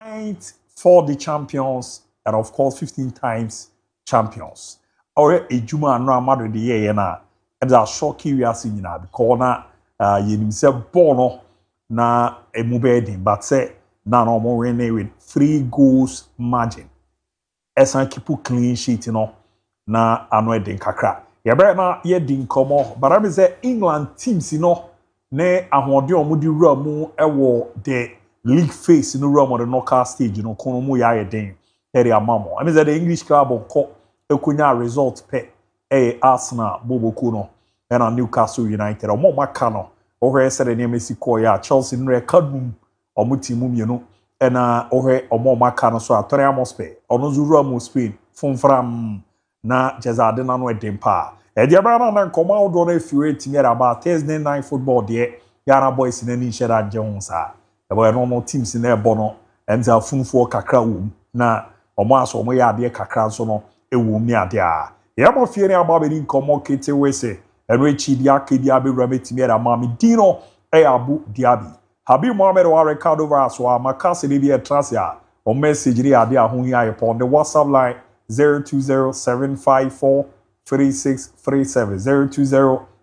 9th for the champions, and of course 15 times champions. Or a Juma and Madrid the year na and a shock curiosity na because na you say bono na a mubedin but say na no more with 3 goals margin. Esan keep clean sheet na anwedin kakra. Ya bre na ye din komo but I say England teams ne ahode omudi wura mu ewo the league phase no wura mu the knockout stage kono mu ya den area mamo. I mean that the English club ko ekunya result pe Arsenal boboku no and Newcastle United omo maka no ohwe said the name Messi ya Chelsea no rekadum omo timu mienu and ohwe omo maka no so Tottenham Hotspur ono zuru mu Spain fonfram na jezade na no edempa Ediabana na nkoma odo na efiwe timi about Thursday night football there Ghana boys in any share anje hunsa ebo no teams in ebo no enza funfo kakra wom na omo aso omo ya ade kakra nso no ewom ni ade a ya mo fie ni ababedi nkomo kete wese eno echi dia kebi abewura metimi era ma mi dino ABOU DIABY Habi Mohammed wa record over as wa makase de bi etrasia o message ri ade ahohia upon the WhatsApp line 0207543637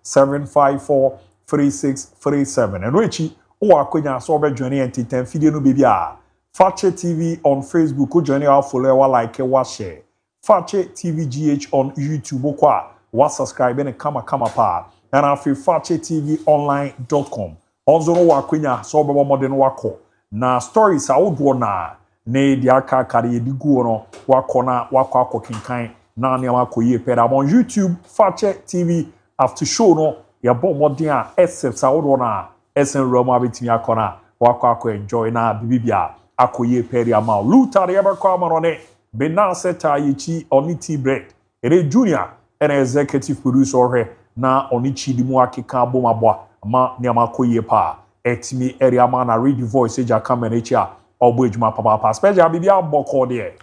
0207543637 and wechi o akonya so be join entertain video no baby a Fakye TV on Facebook o join our follow like wa share Fakye TV GH on YouTube kwa wa subscribe and kama pa and afi fakyetv.online.com onzo no akonya so be modern wako na stories a wodo na ne dia kare edigu no wako na wako akokinkan na ne akoye peda on YouTube Fakye TV after show no ya bom modern a SF sa wodo na esen romo abetimi akona wako enjoy na bibia akoye peda ma luta ya bakwa amarone benase tayichi oniti bread ere junior and executive producer he na onichi di mu akeka bom abwa ma ne amakoye pa etimi area ma na read the voice eja come na echi a obo ejuma papa special bibia boko there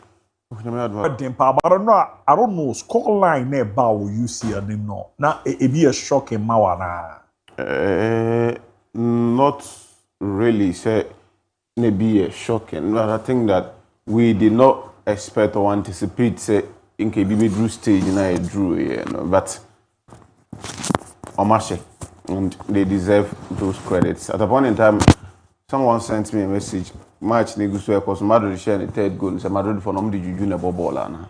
I don't know scoreline na ba wo you see anim no na e be a shocking mawa na not really say may be a shocking but I think that we did not expect or anticipate say in KBB drew stage na e drew but Omashe and they deserve those credits. At a point in time someone sent me a message match negotiate because Madrid share the third goal say Madrid for no juju na bobola na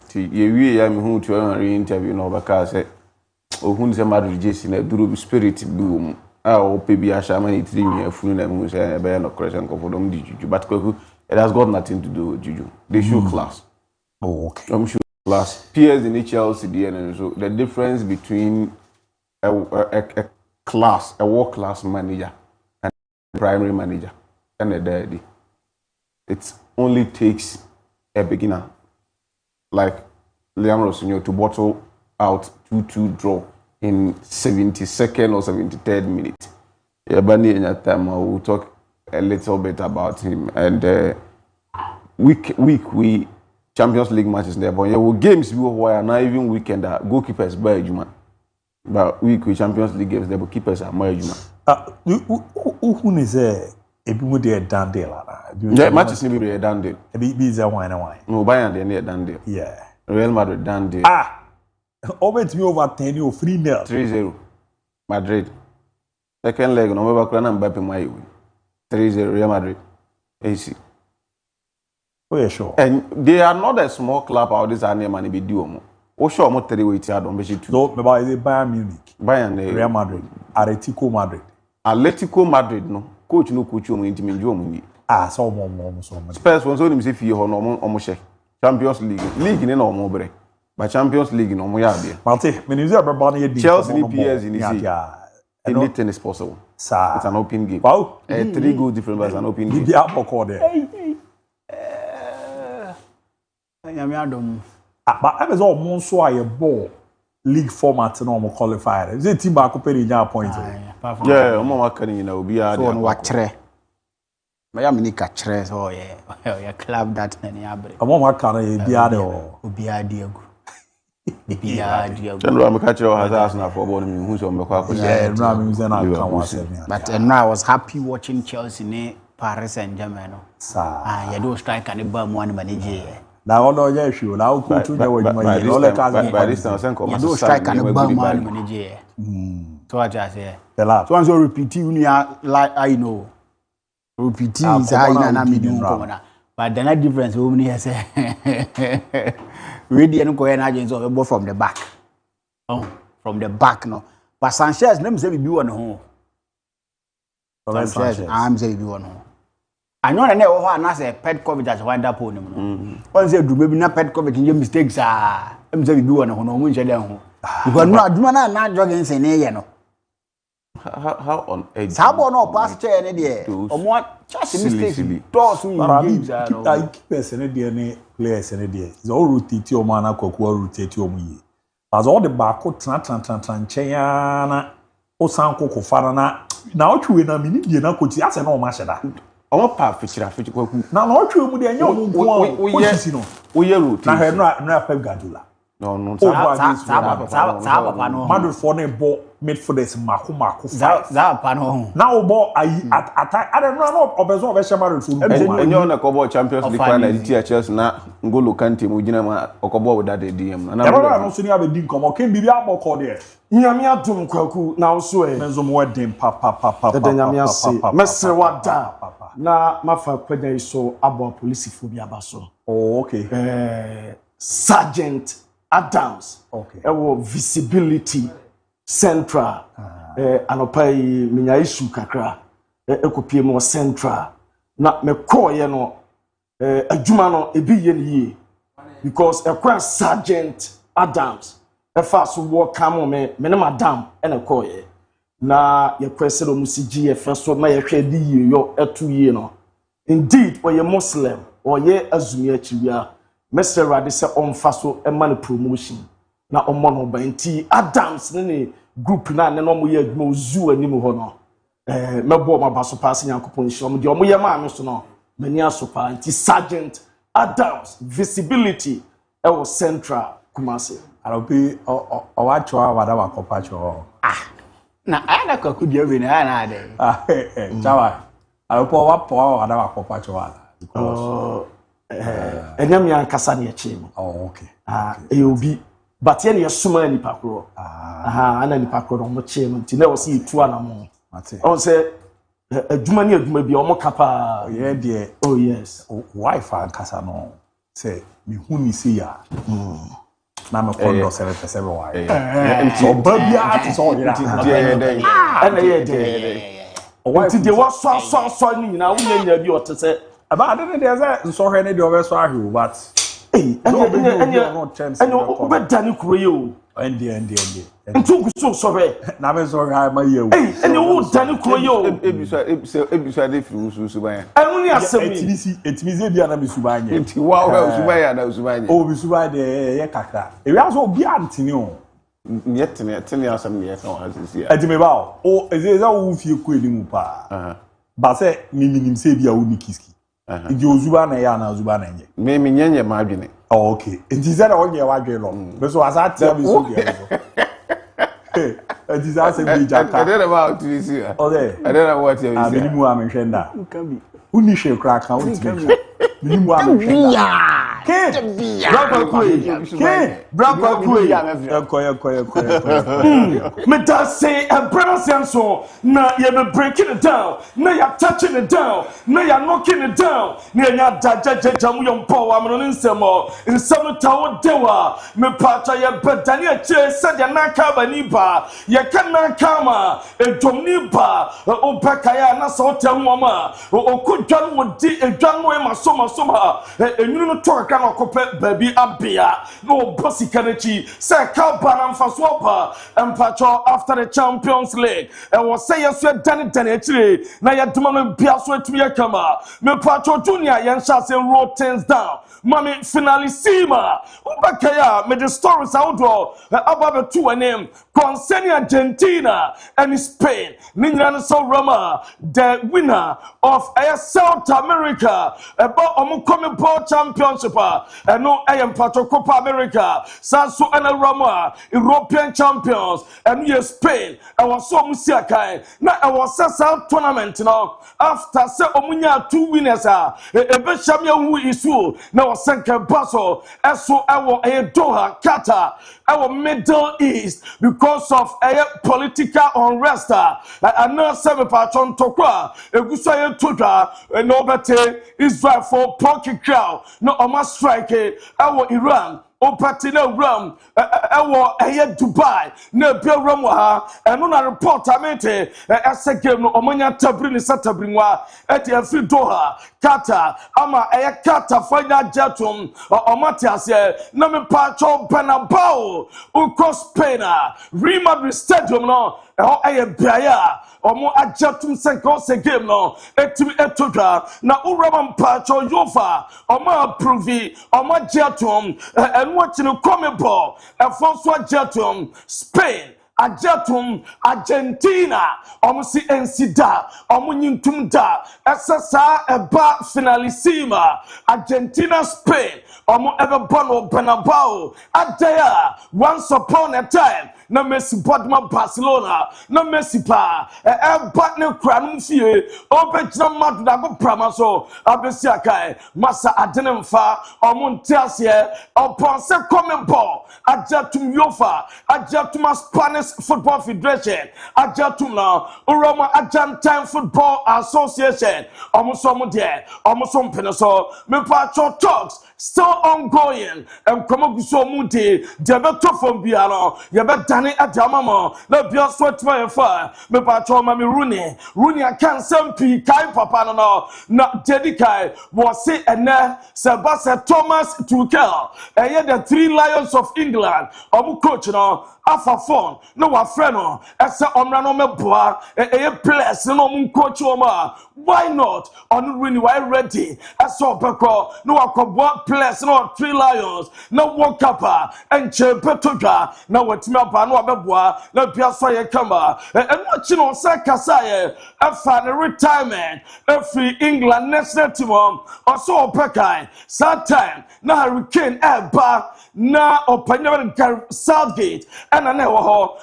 ti ye ya me hu to an interview no baka say ohun say Madrid jesi na duro spirit bi wo a o pe bi a sha man 3 nya funu na mu say e be no correction ko for them juju but it has got nothing to do with juju. They show class. Oh, okay. Show class. PS in Chelsea and so the difference between a world class manager and a primary manager and a daddy. It only takes a beginner like Liam Rossonio to bottle out 2-2 draw in 72nd or 73rd minute. Yeah, but in that time we'll talk a little bit about him and week we Champions League matches there but yeah we games where not even weekend goalkeepers by Juma but week we Champions League games there but keepers are more Juma who is a bi dey done deal yeah matches ni be done deal be is a wine no Bayern dey done deal yeah Real Madrid done deal over to me over 10 or 3-0 3-0 Madrid second leg no Mbappe na Mbappe mai 3-0 Real Madrid AC. Oh yeah, sure. And they are not a small club out this and money be do. Oh sure mo 3 weight here don be 2. No, me ba is Bayern Munich. Bayern Real Madrid. Atletico Madrid. Atletico Madrid no. Coach no coach omo ntimi njo omo ni. So mo Spurs won so nim say fie ho no omo she. Champions League. League ni na omo bre. But Champions League no omo ya be. Mate, me nizi ababa na ye di. Chelsea ni PS ni see. Anything is possible. Sir. It's an open game. Wow. 3 goals different but it's an open game. Be aboko there. Nyame adom. But I was all monso aye ball league format no mo qualifier. Is it team back up any point? Yeah, omo waka ni na obi a so no wa kire. Ma ya mini ka kire so yeah club that na ni abre. Omo waka na e bia de o. Obi a de agu. Obi a de agu. General me ka kire o hazard na for ball ni hu so me kwa ko. Yeah, no me say na kan wa se. But I was happy watching Chelsea ne Paris Saint-Germain no. Sa. You do striker ne ba mo an manage. Na ono ye hwe na wo ko tu je wo dwuma ye. Ole ka za. By this time sen ko You do striker ne ba mo an manage. So what I say. So once you repeat you like I know. Repeat is I na me do ko na. But the difference we need say. Ready and go and agents of from the back. Oh, from the back no. But Sanchez, let me say, be one home. Sanchez, I'm saying, be one home. I know that never had a pet COVID as wind up on him. Once you do maybe not pet COVID in your mistakes, I'm saying, be one home, which I don't. Because not jogging, say, you know. How on edge? Sabo no past chair, any day. Or what? Just mistakes. Toss me, I keep us any day, any players any day. It's all rotate your man, rotate your me. As all the barcode chayana o sanko ko fara na otwe na mini die na koti ase na o ma sheda o pa fichira kwaku na otwe mu de nya o nko o sisi no o ye route na he no Pep Guardiola no sa papa no Madrid for na bo midfielders mako za papa no na o bo attack I don't know obezo be Madrid for enyo na ko bo Champions League na the Chelsea na Ngolo Kante mu gina ma okobo with that DM na no so ni abedi nkomo ken bibi aboko de nyame adom kwaku na so menzo mo wedding papa de nyame ase mesre wada na mafa kwanya iso abo police fo bi abaso oh okay Sergeant Adams okay visibility central anopai minya isu kakra ekopie mo central na me call ye no adwuma no ebi ye ni because ekwa Sergeant Adams so work come me ne madam ene call ye na ye kwese do musigi ye so na ye hwe di ye yo etu ye no indeed oye Muslim oye azumi achiwia Mr. Radi se onfa so e man promotion na ommo no banti Adams ne group na ne no mo ye adwuma ozu anim ho no mebo ma baso pass nyankopon hiro mo de omo ye ma me so no mani asopa anti Sergeant Adams visibility e wo central Kumasi Aropi o wa chwa wada wa kopa cho na ana kwaku dia we na ana ade chawa aropo wa po wada wa kopa cho wala because enyam yan kasa ne echi mo oh okay obi but ye ne yesuma ni pakro ana ni pakro mo che mo nti na wo se itu ana mo on say adwuma ni adwuma bi o mo kapa ye de oh yes wife an kasa no say mi huni se ya na me kondo 7% wa so babia ati so yira ana ye de nti de wo so ni na wo nya bi o te se aba ade de say so hwe ne de o so ahwe but enyo be dani kuro ye o ende ntu guso so hwe na me so hwe ma ye o enyo wo dani kuro ye o ebisa de fi susu ban enu ni asem etimize bia na misubanye nti wa usuban ya na usuban o misubanye ye kakra ewi aso obi antini o tene asem ne ka wa sisi etime ba o ezeza wo fie ko enimu pa ba se minim se bia wo nikiski ndi ozuba na ya na ozuba na nye me nyenye ma adwene oh okay ndi ze na onye wa adwe lo be so asa tia bi so bia so ndi za se bi jaka I don't know about to see okay I don't know what you say minimu amhwenda uni hwe kra ka unti minimu amhwenda Bravo Kwe. Me does say a brother so na you be breaking it down, na you touching it down, na you knocking it down, na you jamu yon power am in some tawo dewa me pata ye bedani ache said ya na kaba ni ba ye kana kama edwomni ba o pakaya na so temwoma o kudwan wodi edwan no e masoma enunu no to aka na kope baby abia no bossy kanechi say ka banam fasopa empacho after the Champions League and was say yes we done achire na ya duma no bia so atumi akama me pacho junior yen sha say roll things down mami finally sima ubakaya me the stories outdoor ababe to name concerning Argentina and Spain. Ninjan so Roma, the winner of South America, about Omukome Ball Championship, and no I am part of Copa America, Sanso and Roma, European champions, and we Spain. I was so Musiakai. Now I was South tournament now. After say Omunya 2 winners are a Beshamia who is who now Sanka Basso, as so our Doha, Qatar, our Middle East, because of a political unrest. I know seven patron Tokwa, a Gusaya Tuda, and Obate Israel for Pocky Crow, no Oma strike, our Iran. O patina ram, ewo eye Dubai, ne be ram ha, eno na report amente, ese game no omanya tabri ni satabrinwa, eti afi Doha, Qatar, ama eye Qatar final jetum, omati ase, na me pacho Bernabeu, uko Spain, Real Madrid Stadium no, eye biaya, omo ajetum senko se game no, etimi etoda, na urama pacho yofa, oma approvi, oma jetum, watching a common ball, a first one jetum, Spain, a jetum, Argentina, almost Ensida, Omunintumda, SSR, a bar finalissima, Argentina, Spain, Omo ever bono Bernabeu, Adaya, once upon a time. No Messi Bodma Barcelona, no Messi pa, partner cranum fee, open Jamad Dago Pramaso, Abesiakai, Massa Adenenfa, or Montasia, or Ponce Common Ball, Ajatum Yofa, Ajatuma Spanish Football Federation, Ajatuma, Uroma Argentine Football Association, almost some there, almost some Penaso, Mepacho talks. Still ongoing, and come up with so muti, Debato from Biano, Yabatani at Yamamo, the Bios sweat my fire, me patron Mammy Rooney, I can't send P. Kai Papa, no, not Dedikai, was say and Sebastian Thomas Tuchel, and yet the 3 Lions of England, coach, no. Alpha phone, no one friend, as a omrano meboa, a place, no coach oma. Why not? On really why ready? As so Peko, no one place, no 3 Lions, no one kappa, and Chepetoga, no what Mapa, no beboa, no Piasa Kama, and watching on Sakasaye, a final retirement, a free England national team, or so Pekai, sad time, now Hurricane Eba, now open Southgate. And I never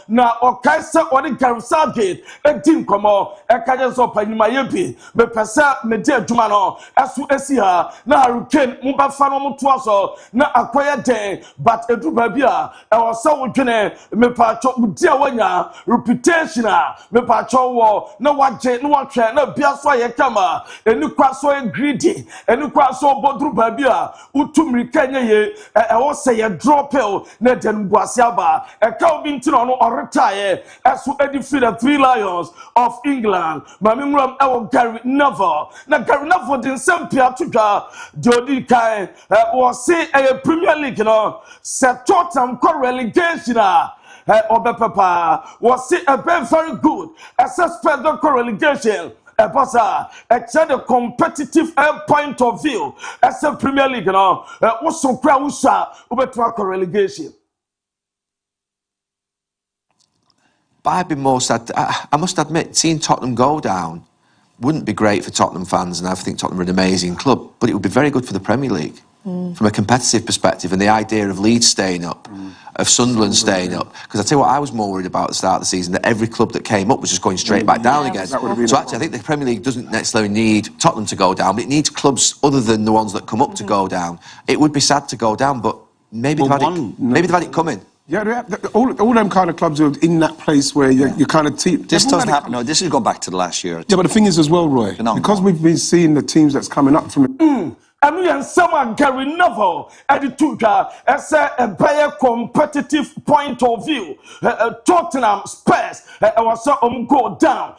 now or Kaisa or the Gareth Southgate, a team come on, a Kajas open my MP, but Passa, me dear Jumano, as you see her, now Hurricane, Mumba Fano Mutuaso, now acquire day, but a Dubabia, our soul gene, me pacho, dear Wanya, reputation, me pacho war, no one jet, no one train, no Biasway Kama, and you cross so greedy, and you cross so Bodrubabia, Utumri Kenya, I was say a drop pill, Neten Guasiaba, a Calvin or retire as we defeat the 3 Lions of England. Mamimram our Gary Neville. Now Gary Neville didn't send Pierre to go. Jody Kai was say a Premier League, you know, set Tottenham relegation. Papa was say a very good as a special relegation. A bossa, a competitive point of view as a Premier League, you know, also Krausa over to relegation. But I'd be more sad. I must admit, seeing Tottenham go down wouldn't be great for Tottenham fans, and I think Tottenham are an amazing club, but it would be very good for the Premier League from a competitive perspective, and the idea of Leeds staying up, of Sunderland staying up. Because I tell you what I was more worried about at the start of the season, that every club that came up was just going straight back down again. So actually I think the Premier League doesn't necessarily need Tottenham to go down, but it needs clubs other than the ones that come up to go down. It would be sad to go down, but maybe they've had it coming. Yeah, all them kind of clubs are in that place where you kind of This doesn't happen. No, this has gone back to the last year. Yeah, but the thing is as well, Roy, because we've been seeing the teams that's coming up from it. And we and someone Gary Neville at the Tuka as a better competitive point of view. Tottenham Spurs was go down,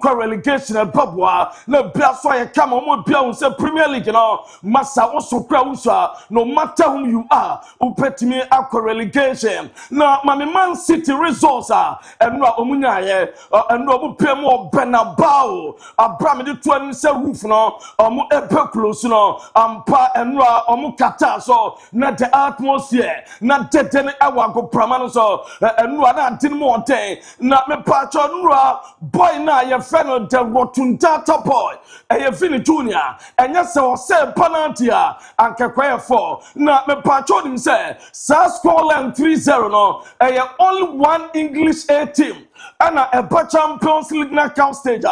relegation at Babwa, no Biafire come on say Premier League, you know, Massa also Krausa, no matter whom you are, who pet me up relegation. Now, Man City results are and no Omunya and no Pemo Bernabeu, Abraham the 27 roof no, Epe close no, ampa enra omu kata so na the atmosphere na deden ewa go pramano so enra na antin mo onten na me pacho nra boy na ye feno de rotunta top boy e fini junior enye se o se penalty a ankekwa for na me pacho nim say sa score line 3-0 no e only one English A team and a Champions League knockout stage.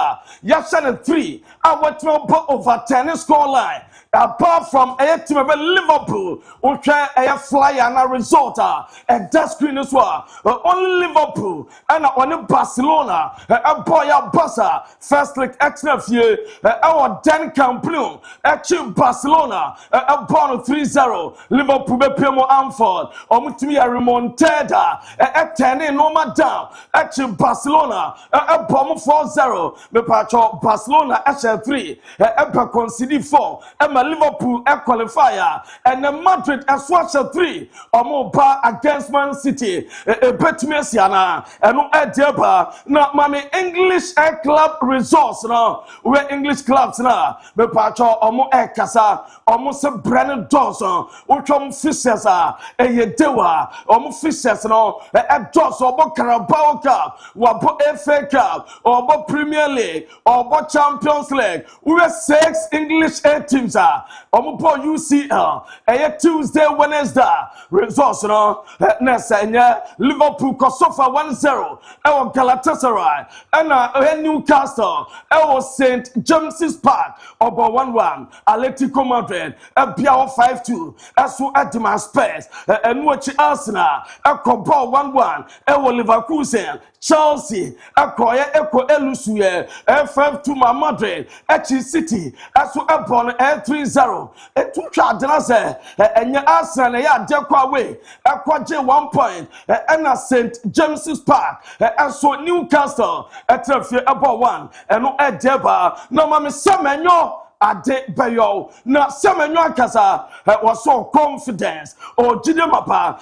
Yashan 3. I went over 10 score line. Apart from a team of Liverpool, which a flyer and a result, a death screen as well. Only Liverpool and only Barcelona, a boy a Barca, first league extra few, our Dan Campion, actually Barcelona, a born 3-0, Liverpool, Pemo Amford, or Mutimia Remontada, a 10 in Noma down, actually Barcelona, a bomb 4-0, the Pacho, Barcelona, HL3, a conceded 4, Liverpool a qualifier and Madrid a swatch 3 or more bar against Man City a bet messiana and no deba now mommy English a club resource now where English clubs now the pacho or more casa almost a Brennan Dawson which fishers are a yedewa or fishers no a Dawson or Carabao Cup or FA Cup or Premier League or Champions League we 6 English A teams are Omupo UCL Tuesday Wednesday results no Nesanya Liverpool Kosofa 1-0 our Galatasaray and Newcastle our St James's Park over 1-1 Atletico Madrid Biao 5-2 Asu Adima Spurs and watch Arsenal Kobo 1-1 our Leverkusen Chelsea Akoya Eko Elusuye F5 Madrid City Asu Ebon 3-0 etutwa dena se enye Arsenal ya dekwa away ekwaje 1 point na St James's Park so Newcastle etrafie ebo 1 eno edeba no ma me semenyo ade bayo na semenyo akasa was so confidence o jide mapa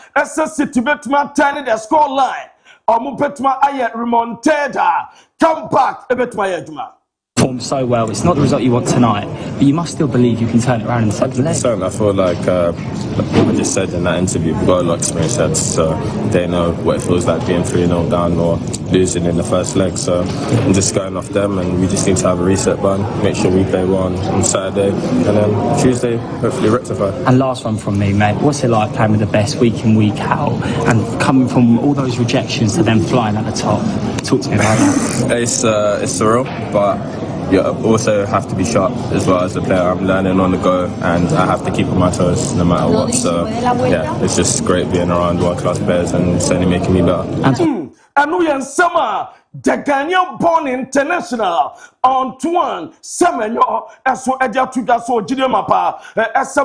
City betuma turn the score line omo betuma aye remontada come back betuma yeduma performed so well. It's not the result you want tonight, but you must still believe you can turn it around in the second leg. So I feel like people just said in that interview, we've got a lot of experience heads, so they know what it feels like being 3-0 down or losing in the first leg. So I'm just going off them, and we just need to have a reset button, make sure we play well on Saturday, and then Tuesday hopefully rectify. And last one from me, mate. What's it like playing with the best week in, week out, and coming from all those rejections to then flying at the top? Talk to me about that. It's surreal, but you also have to be sharp as well as a player. I'm learning on the go, and I have to keep on my toes no matter what. So yeah, it's just great being around world-class players and certainly making me better. The Ghanaian born international Antoine Semenyo eso edia tuga so jide mapa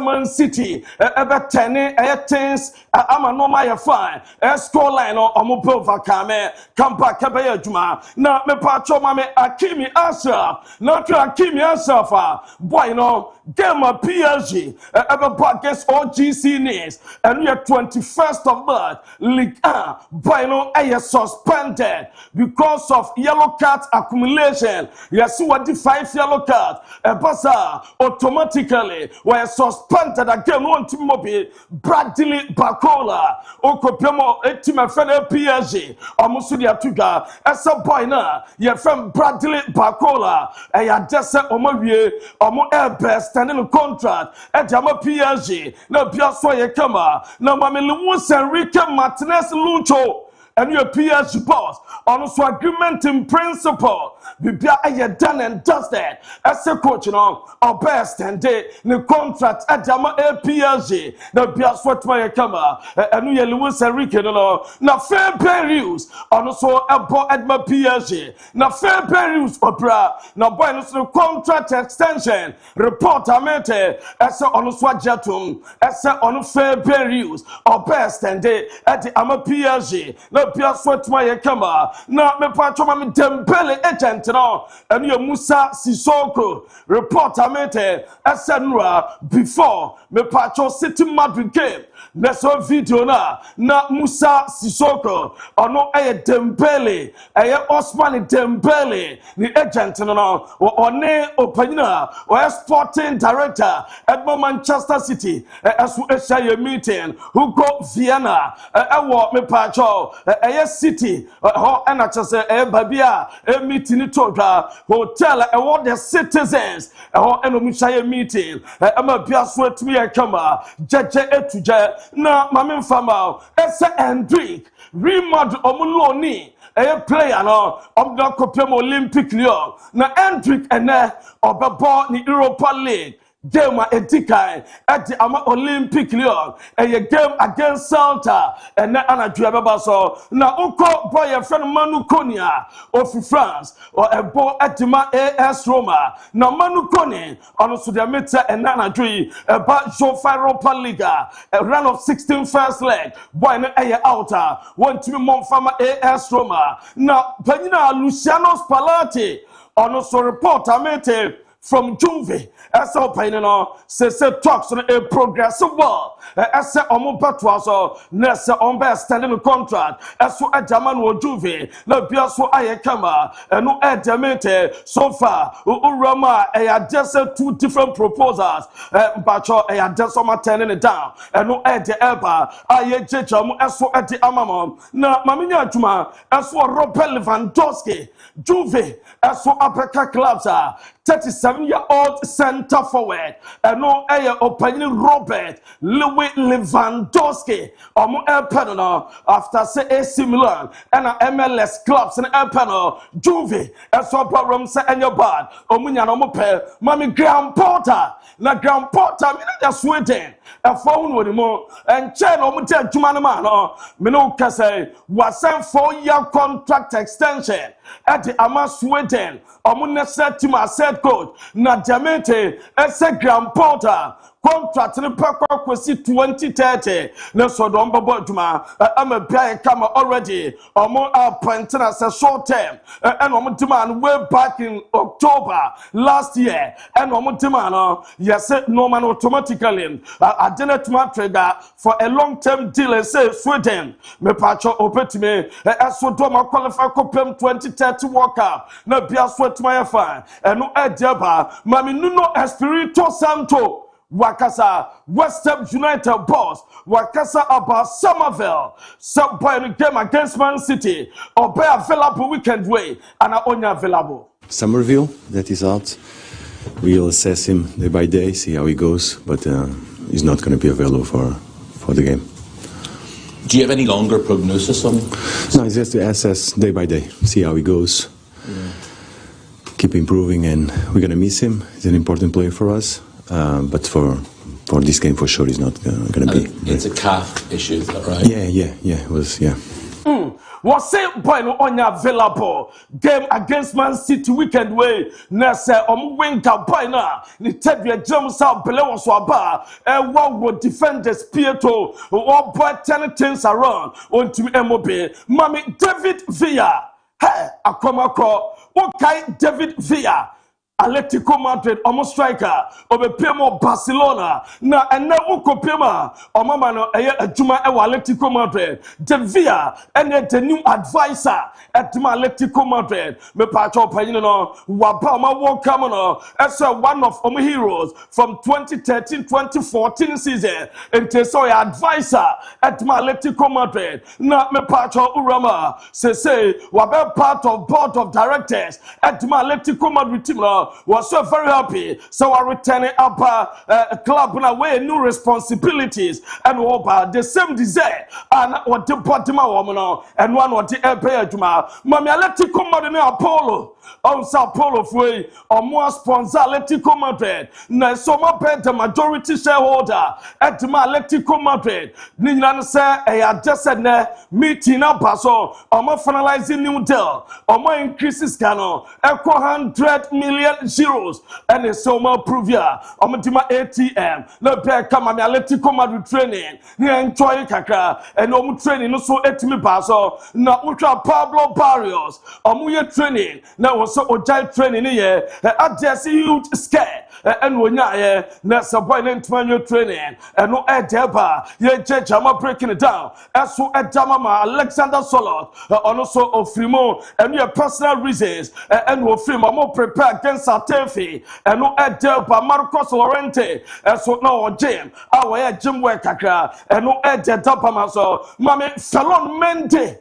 Man City ebe 10 things ama no my fine score line omo over kame come back ebe adwuma na me pacho ma me Hakimi Ashraf na to Hakimi Ashraf boy no game of PSG ebe back against OGC Nice and we are 21st of March League 1 boy no suspended because of yellow card accumulation. Yes, what the 5 yellow card Basa automatically were suspended again. One team mobi Bradley Bacola Okopemo team FNL PSG Omusudia Tuga as a boy na ye from Bradley Bacola and ya just omowie omo air standing contract at Jama PSG na biaso ye kama na mamelu Enrique Martinez Lucho and your PSG boss on so agreement in principle bibia aye done and dusted as a coach no or best and day the contract at Jama PSG na bia swat my kama and you Luis Enrique no na fair pay rules on so abo Edma PSG na fair pay rules opera na boy no contract extension report amete as on so jatum as on fair pay rules or best and day at the Ama PSG na na bia so tuma ye kama na me patcho ma me Dembele agent no eno ye Musa Sissoko report amete esenura before me patcho City Madrid game neso video na Musa Sissoko ono Dembele Osman Dembele ni agent no one opanyina o sporting director at Manchester City asu ehya meeting who go Vienna me patcho City ho na chese babia meeting todwa hotel the citizens ho eno mu meeting ama bia so atumi yakama jeje etuje na mame mfama ese Hendrik remod omuloni player no omda kopem Olympic Lyon na Hendrik ene obebo ni Europa League game edikai at the Olympic Lyon game against Celta and anadua beba so na uko boy your friend Manu Konya of France or a boy at AS Roma na Manu Konya on so the meter and anadui about Jofa Europa Liga a run of 16 first leg boy na outer want to be MON-FRI AS Roma na Penina Luciano Spalletti on so report amete from Juve as no say talks on a progressive ball as omo batwa so na say on be standing contract as so German wo Juve na bia so ayekama no edemete so far urama just two different proposals bacho just some turning it down no ede eba ayejejam as so ede amamo na maminya adwuma as so Robert Lewandowski Juve as so Africa clubs 37-year-old center forward no opinion Robert Louis Lewandowski omo elpeno after say AC Milan and MLS clubs and elpeno Juve so problem say enyo bad omunya no mo pe mami Graham Potter na Graham Potter me na Sweden e phone woni mo and chain omo te adwuma no ma no me no kase wasan 4-year contract extension at the Ama Sweden omo next team said coach na Diamante ese Graham Potter contract ni pekwa kwesi 2030 na so don bobo adwuma ama bia kama already omo appoint na say short term and omo demand way back in October last year and omo demand yes no man automatically adena to trigger for a long term deal say Sweden me patcho opetime so do ma qualify copem 2030 World Cup na bia so tuma fine and no edeba mami Nuno Espirito Santo Wakasa West Ham United boss Wakasa about Somerville some point in game against Man City or be available weekend way and are only available Somerville that is out. We'll assess him day by day, see how he goes, but he's not going to be available for the game. Do you have any longer prognosis on him? No, it's just to assess day by day, see how he goes, keep improving, and we're going to miss him. He's an important player for us. But for this game, for sure, he's not going to be. It's a calf issue, is that right? Yeah. It was, yeah. Was say boy no onya available game against Man City weekend way na say win ka boy na ni tebia jam sa bele won so aba what would defenders Pietro what boy turn things around on to MOB Mami David Villa hey akomako okay David Villa Atletico Madrid almost striker obepemo Barcelona na ena ukopema omama no adwuma e Atletico Madrid De Villa ene the new advisor at Atletico Madrid me patcho panyin no waba ma won come no as one of our heroes from 2013-2014 season and so advisor at Atletico Madrid na me patcho urama say waba part of board of directors at Atletico Madrid team was so very happy so I returning up a club in a way new responsibilities and over the same desire and what the bottom woman and one what the Juma Mami Atletico Madrid Apollo on Sao Paulo way or more sponsor Atletico Madrid na so my the majority shareholder at Atletico Madrid Nilan say a just said meeting up so or more finalizing new deal or more increases cano $100 million million zeros and a summer pruvia omutima ATM no be come am Atletico Madrid training ni enjoy kakra and omu training no so etimi ba so na utwa Pablo Barrios omu ye training na wo so ojai training ni ye adjust huge scare and wonya ye na boy na ntmanyo training and no edeba ye jama breaking it down eso edama ma Alexander Solot also ofrimo and your personal reasons and wo free more prepare against Satefi and no edeba Marcos Llorente eso no gym our gym work kakra and no edeba ma so mame Salon Mende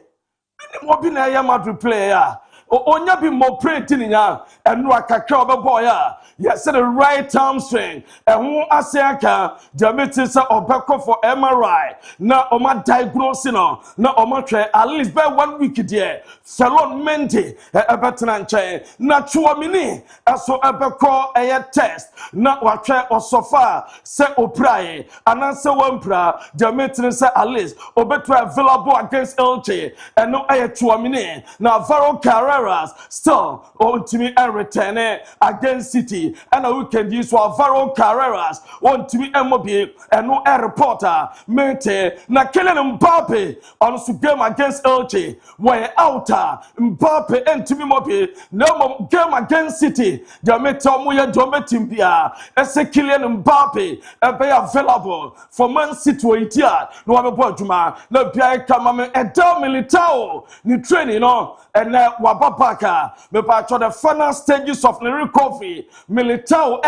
mo bi na ya Madrid player onya bi mo print ni nya enu akakra obeboy a yes the right hamstring ehun asiaka jameti say obeko for MRI na oma diagnose no na oma hwe at least by 1 week there Salon Mende ebetena nchen na chuomini eso ebeko test na wahwe osofa say oprae ananse wampra jameti say at least obeto available against Elche eno chuomini na Varo Carrera still on to me and return against City and a weekend use for Varo Carreras on to me MOB and no air reporter mente na Kylian Mbappe on the game against Elche where outer Mbappe and to me mobi no game against City the metal moya dometim bia as a Kylian Mbappe be available for Man City here no abo juma na bia kama e del Militao ni training no and wabapaka me patcho the final stages of the recovery Militao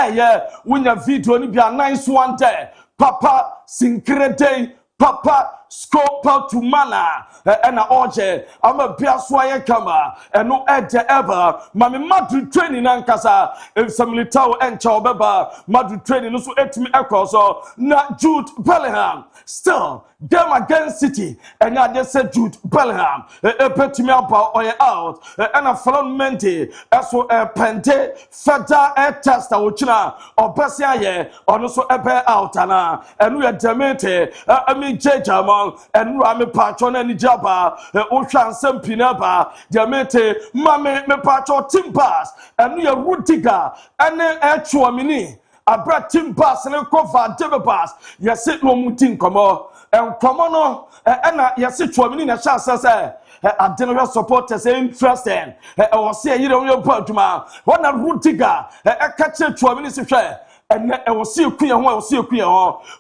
winya video ni bia nice one there papa sinkrede papa scope to mana and oje I'm a biaswaye kama and no ever mami Madrid training ankasa if some Militao and Chobeba Madrid training no so etimi across so na Jude Bellingham still game against City and I just said Jude Bellingham petimi about or out and a Salon Mende so a pente feda tester whichina or besia ye or no so ebe out and we are demete I mean jejama and Rami patron and Jabba Ocean Sempinaba demete mame me patron Timbas and we are Rudiga and Chuamini I brought Timbas and Kofa Debas yes it no mutin komo and komono and yes it Chuamini na chance say I didn't supporters interested I was saying you don't know about one a Rudiga a catch Chuamini share and I will see you queer one, see you queer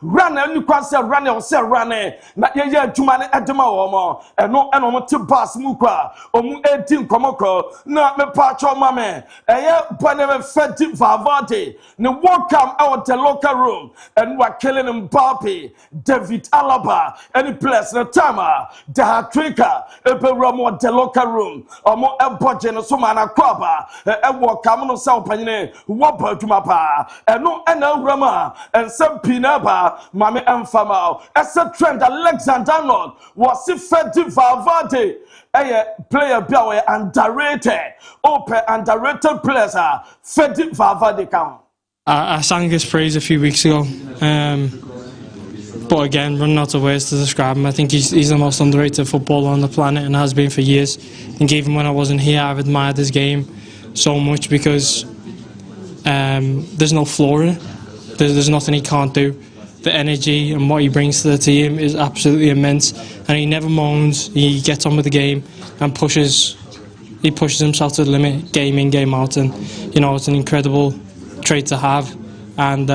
run and you can't say run or say run not yet to man at the Mawama and no animal to pass Muka or 18 Komoko, not me patch on my man. A year never fed Vavate, no walk come out the locker room and we're killing him Mbappe, David Alaba, any place no tama, the Hatrika, a Ramo the locker room or more a budget of some Kwaba, and walk come on South Payne, whopper to my pa and no and Rama and some Pinaba, Mammy and Fama, as a trend Alexander Arnold was if fed Vavate, a player Biawe underrated, open underrated players are fed Vavate count. I sang his praise a few weeks ago, but again, running out of words to describe him. I think he's the most underrated footballer on the planet and has been for years. I think even when I wasn't here, I've admired his game so much because there's no flaw in it. There's nothing he can't do. The energy and what he brings to the team is absolutely immense, and he never moans. He gets on with the game and pushes himself to the limit, game in, game out, and you know it's an incredible trait to have. And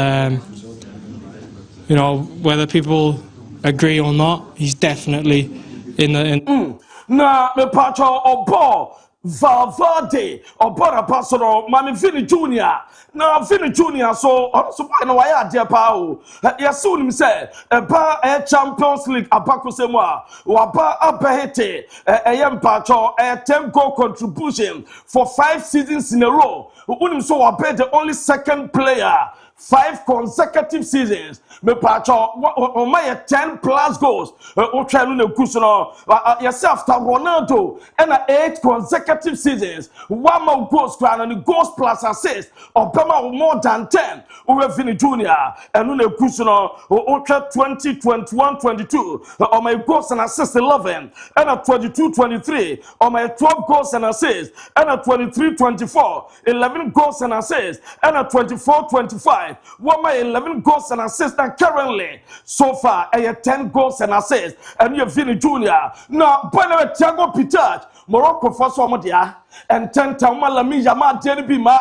you know, whether people agree or not, he's definitely in the. Nah, me patcho obo Valverde obo pasoro Mami Vini Junior. Now Vini Junior so boy no why dear pao. Yes soon say a Champions League abako semwa waba abehete yam patcho 10-goal contribution for 5 seasons in a row. Unim so wabe the only second player 5 consecutive seasons. Me pacho o my 10 plus goals. O twanu na kuso yes after Ronaldo and 8 consecutive seasons. 1 more goals goals plus assists. Or more than 10. O Vini Junior and na kuso o 2021-22. On my goals and assists 11 and a 22-23. On my 12 goals and assists and a 23-24. 11 goals and assists and a 24-25. 1 my 11 goals and assists and currently so far I have 10 goals and assists and you Vini Junior. Now Bono Thiago Pitach Morocco for Somadia and 10 time Malami Yama Bima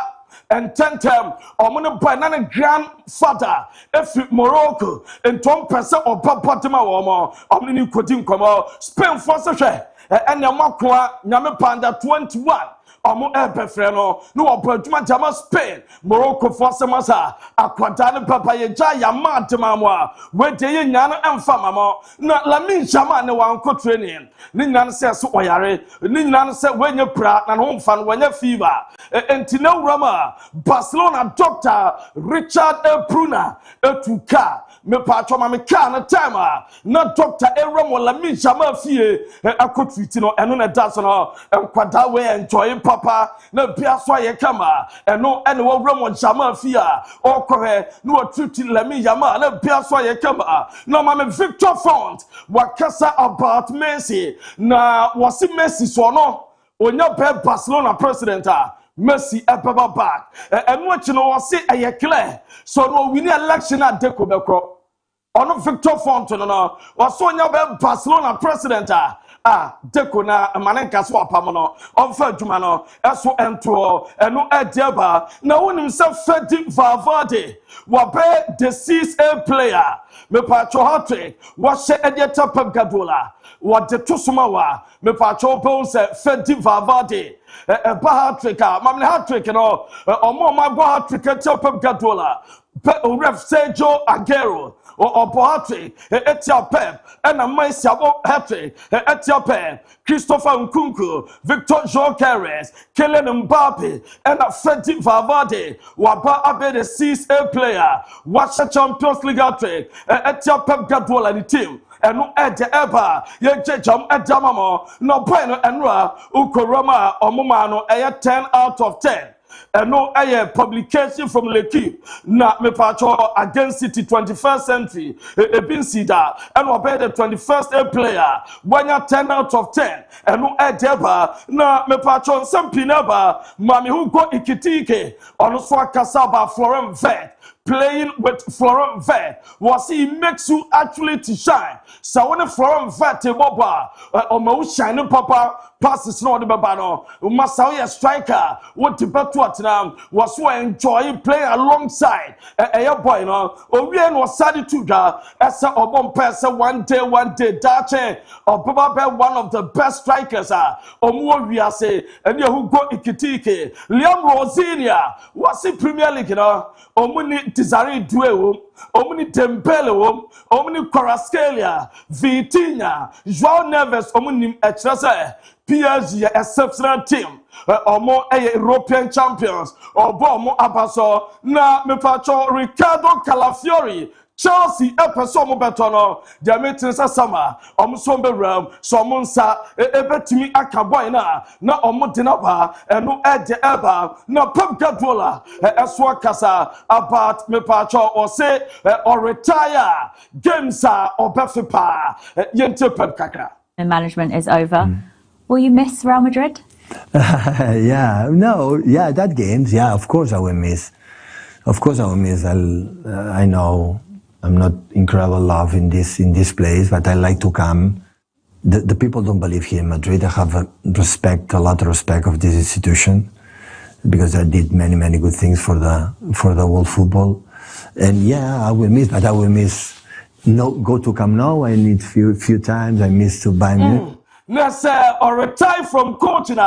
and 10 time Omona Banana grandfather if Morocco and 10% or Papatima Womo Omni Cotin Como Spain for such and Yamakwa Yame Panda 21. Omo ebefreno no obaduma jama Spain Morocco for samasa akwadane papa ye ja ma temamwa we de ye nyano emfa mamo na Lamin Jama ne wanko training ni nyano se so oyare ni nyano se wenye pra na no mfa no wenye fever entina urama Barcelona doctor Richard Bruna etuka me patcho ma me ka na time na doctor Ewramo Lamin Jama fie akotwiti no eno na da so no enkwada we enjoy papa na bia so ye kama eno ene wo wramo Jama fia okohe no tuti Lamin Jama na bia so ye kama na ma me Victor Font wakasa about Messi na wasi Messi so no onya be Barcelona president Messi ebaba back eno achi no wasi eye clear so no win election at Deco Beko ono Victor Font no waso onya be Barcelona president Deco na manenka so apamono onfa adwuma no eso ento eno ediaba na wonim se Fedi Valverde wabe the 6A player me pacho hat-trick washe edieta Pep Guardiola wade tosomawa me pacho bon se Fedi Valverde ba hat-trick mamle hat-trick no omo magbo hat-trick Pep Guardiola ref Sergio Aguero or hat-trick etia Pep and a Maisiabo hat-trick etia Pep Christopher Nkunku Victor Jokeres Kylian Mbappe and a Fedi Valverde waba abe the 6A player watch the Champions League hat-trick etia Pep Guardiola the team enu ede eba ye jejam edamamo no point enra ukoroma omuma no 10 out of 10. No a publication from L'Equipe na me pacho against City 21st century been see that and obey the 21st player when 10 out of 10 and no edeba na me pacho some pinaba mami who go ikitike on so kasaba Florent Vet playing with Florent Vet was he makes you actually to shine so when Florent Vet boba o ma shine papa passes no the babano Masawi striker what the better was so enjoy playing alongside a boy no Owen was sad to da as a obon person one day dache or probably one of the best strikers omo we say and who go ikitike Liam Rosinia was in Premier League no omuni Desiree Doué omuni Dembele omuni Kvaratskhelia Vitinha João Neves omuni etrese PSG exceptional team omo European champions obo abaso na me pacho Ricardo Calafiori Chelsea epeso mo betono dia metin sama omo so bewram so mo nsa ebetimi aka boy na omo dinaba eno ede eba na Pep Guardiola eso kasa about me pacho or say or retire games obefipa yente Pep kakra. The management is over. Will you miss Real Madrid? That games, of course I will miss. Of course I will miss. I know I'm not incredible love in this place, but I like to come. The people don't believe here in Madrid. I have a lot of respect of this institution because I did many good things for the world football. And I will miss, but I will miss go to Camp Nou. I need few times. I miss to buy me. Let's or retire from coaching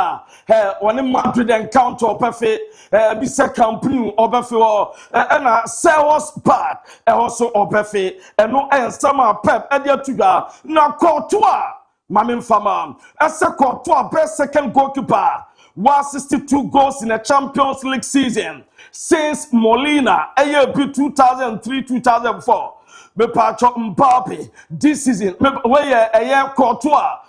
when in Madrid encounter perfect be second company or perfect and sales part also or perfect and no and some Pep edia tuga na Courtois mamin fama as a Courtois best second goalkeeper 162 goals in a Champions League season since Molina, ABOU 2003-2004. Mepacho Mbappe this season. Where a year Courtois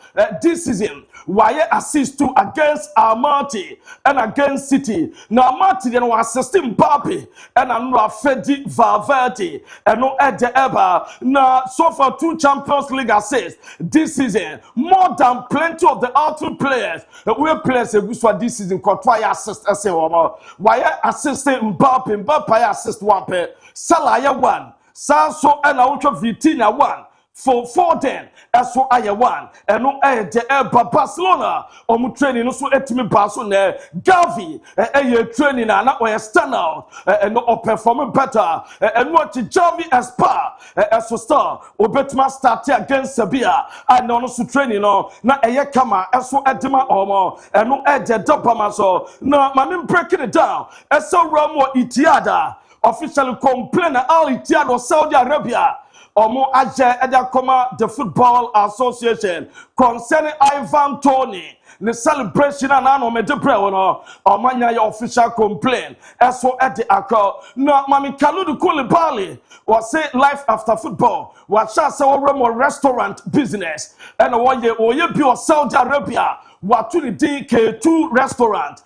this season. Why assist to against Armati and against City. Now Armati then was assisting Mbappe and Anura Fedi Valverde and no Edge ever. Now so far 2 Champions League assists this season. More than plenty of the outfield players. We players this season Courtois assist as why assisting Mbappe assist 1 pair. Salah 1. Sanso and Auto Vitinha 1. For 4-10, so I 1, and no Barcelona, training so etimi Barcelona, Gavi, training and not where stand out, and no performing better, and what Javi Aspa, as a star, Obetma start against Sevilla, and no training, no, not Kama, as so Edema Omo, and no Dopamaso, no, Mamin breaking it down, as so Ramo Itiada, officially complain Al Itiado, Saudi Arabia. Omo aje edakoma the Football Association concerning Ivan Toney the celebration and ano me de bre no omanya your official complaint eso at the akọ no mami Kalidou Koulibaly was say life after football was say we restaurant business and oye bi Saudi Arabia what to the K2 restaurant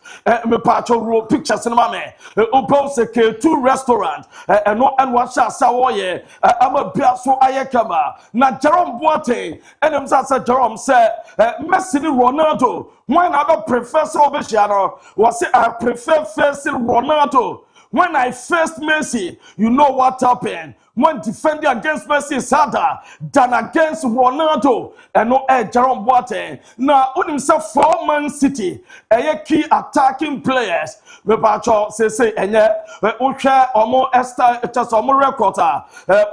me pacho ro pictures in mame obo se K2 restaurant and no and what say woye ama bia so ayekama na Jerome Boateng and him say Jerome say Messi Ronaldo when I don't prefer Salvation was say I prefer facing Ronaldo when I faced Messi you know what happened. When defending against Messi is harder than against Ronaldo and no Jerome Boateng. Now, on himself for Man City, key attacking players. We bacho say enye uche omo Esther just omo recorder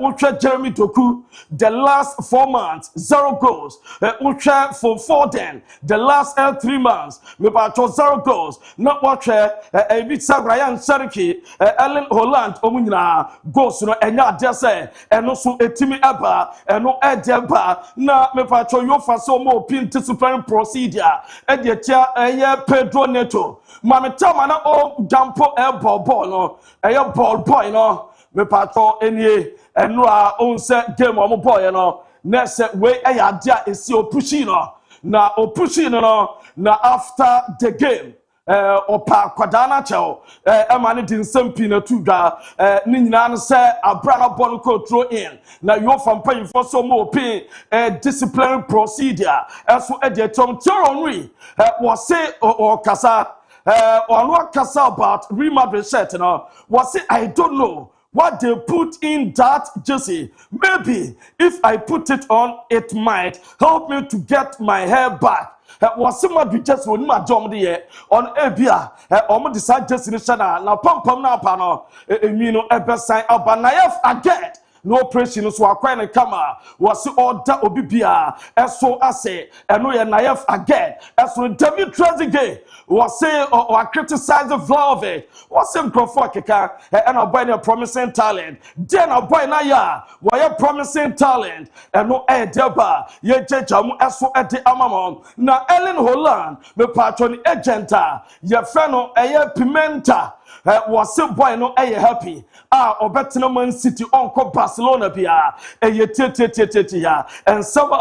uche Jeremy Doku the last 4 months 0 goals uche for 4 the last 3 months we bacho 0 goals not watch Ibiza Ryan Cherokee Ellen Holland omunyina goals no enya say and also etimi eba and no edeba na me pacho yo fa so mo pin disciplinary procedure e de tia Pedro Neto mame tama na o jampo ball no ball boy no me pacho enie enu a on se game o mo boy no na se we ya dia esi opushi no na opushi no na after the game opa kwadana chao emani din sempi na tudwa ni nyina no se abra na ball ko throw in na yo from pay for so mo pin disciplinary procedure eso e de tom Thierry was say or kasa on what kasa about Real Madrid shirt no was say I don't know what they put in that jersey. Maybe if I put it on, it might help me to get my hair back. Was somebody just when my job on Abia, almost decide destination now pom na pano, sign up and again. No pressure so akwa kama was order obibia eso ase eno ye naif again eso David Trezeguet was say or criticize the Vlahovic was say Crawford keka and a boy promising talent then a boy na ya why promising talent eno deba ye jejamu eso ede amamom na Ellen Holland me patron agenta ye feno Pimenta was a boy no happy obetino Man City on Barcelona bia ya and some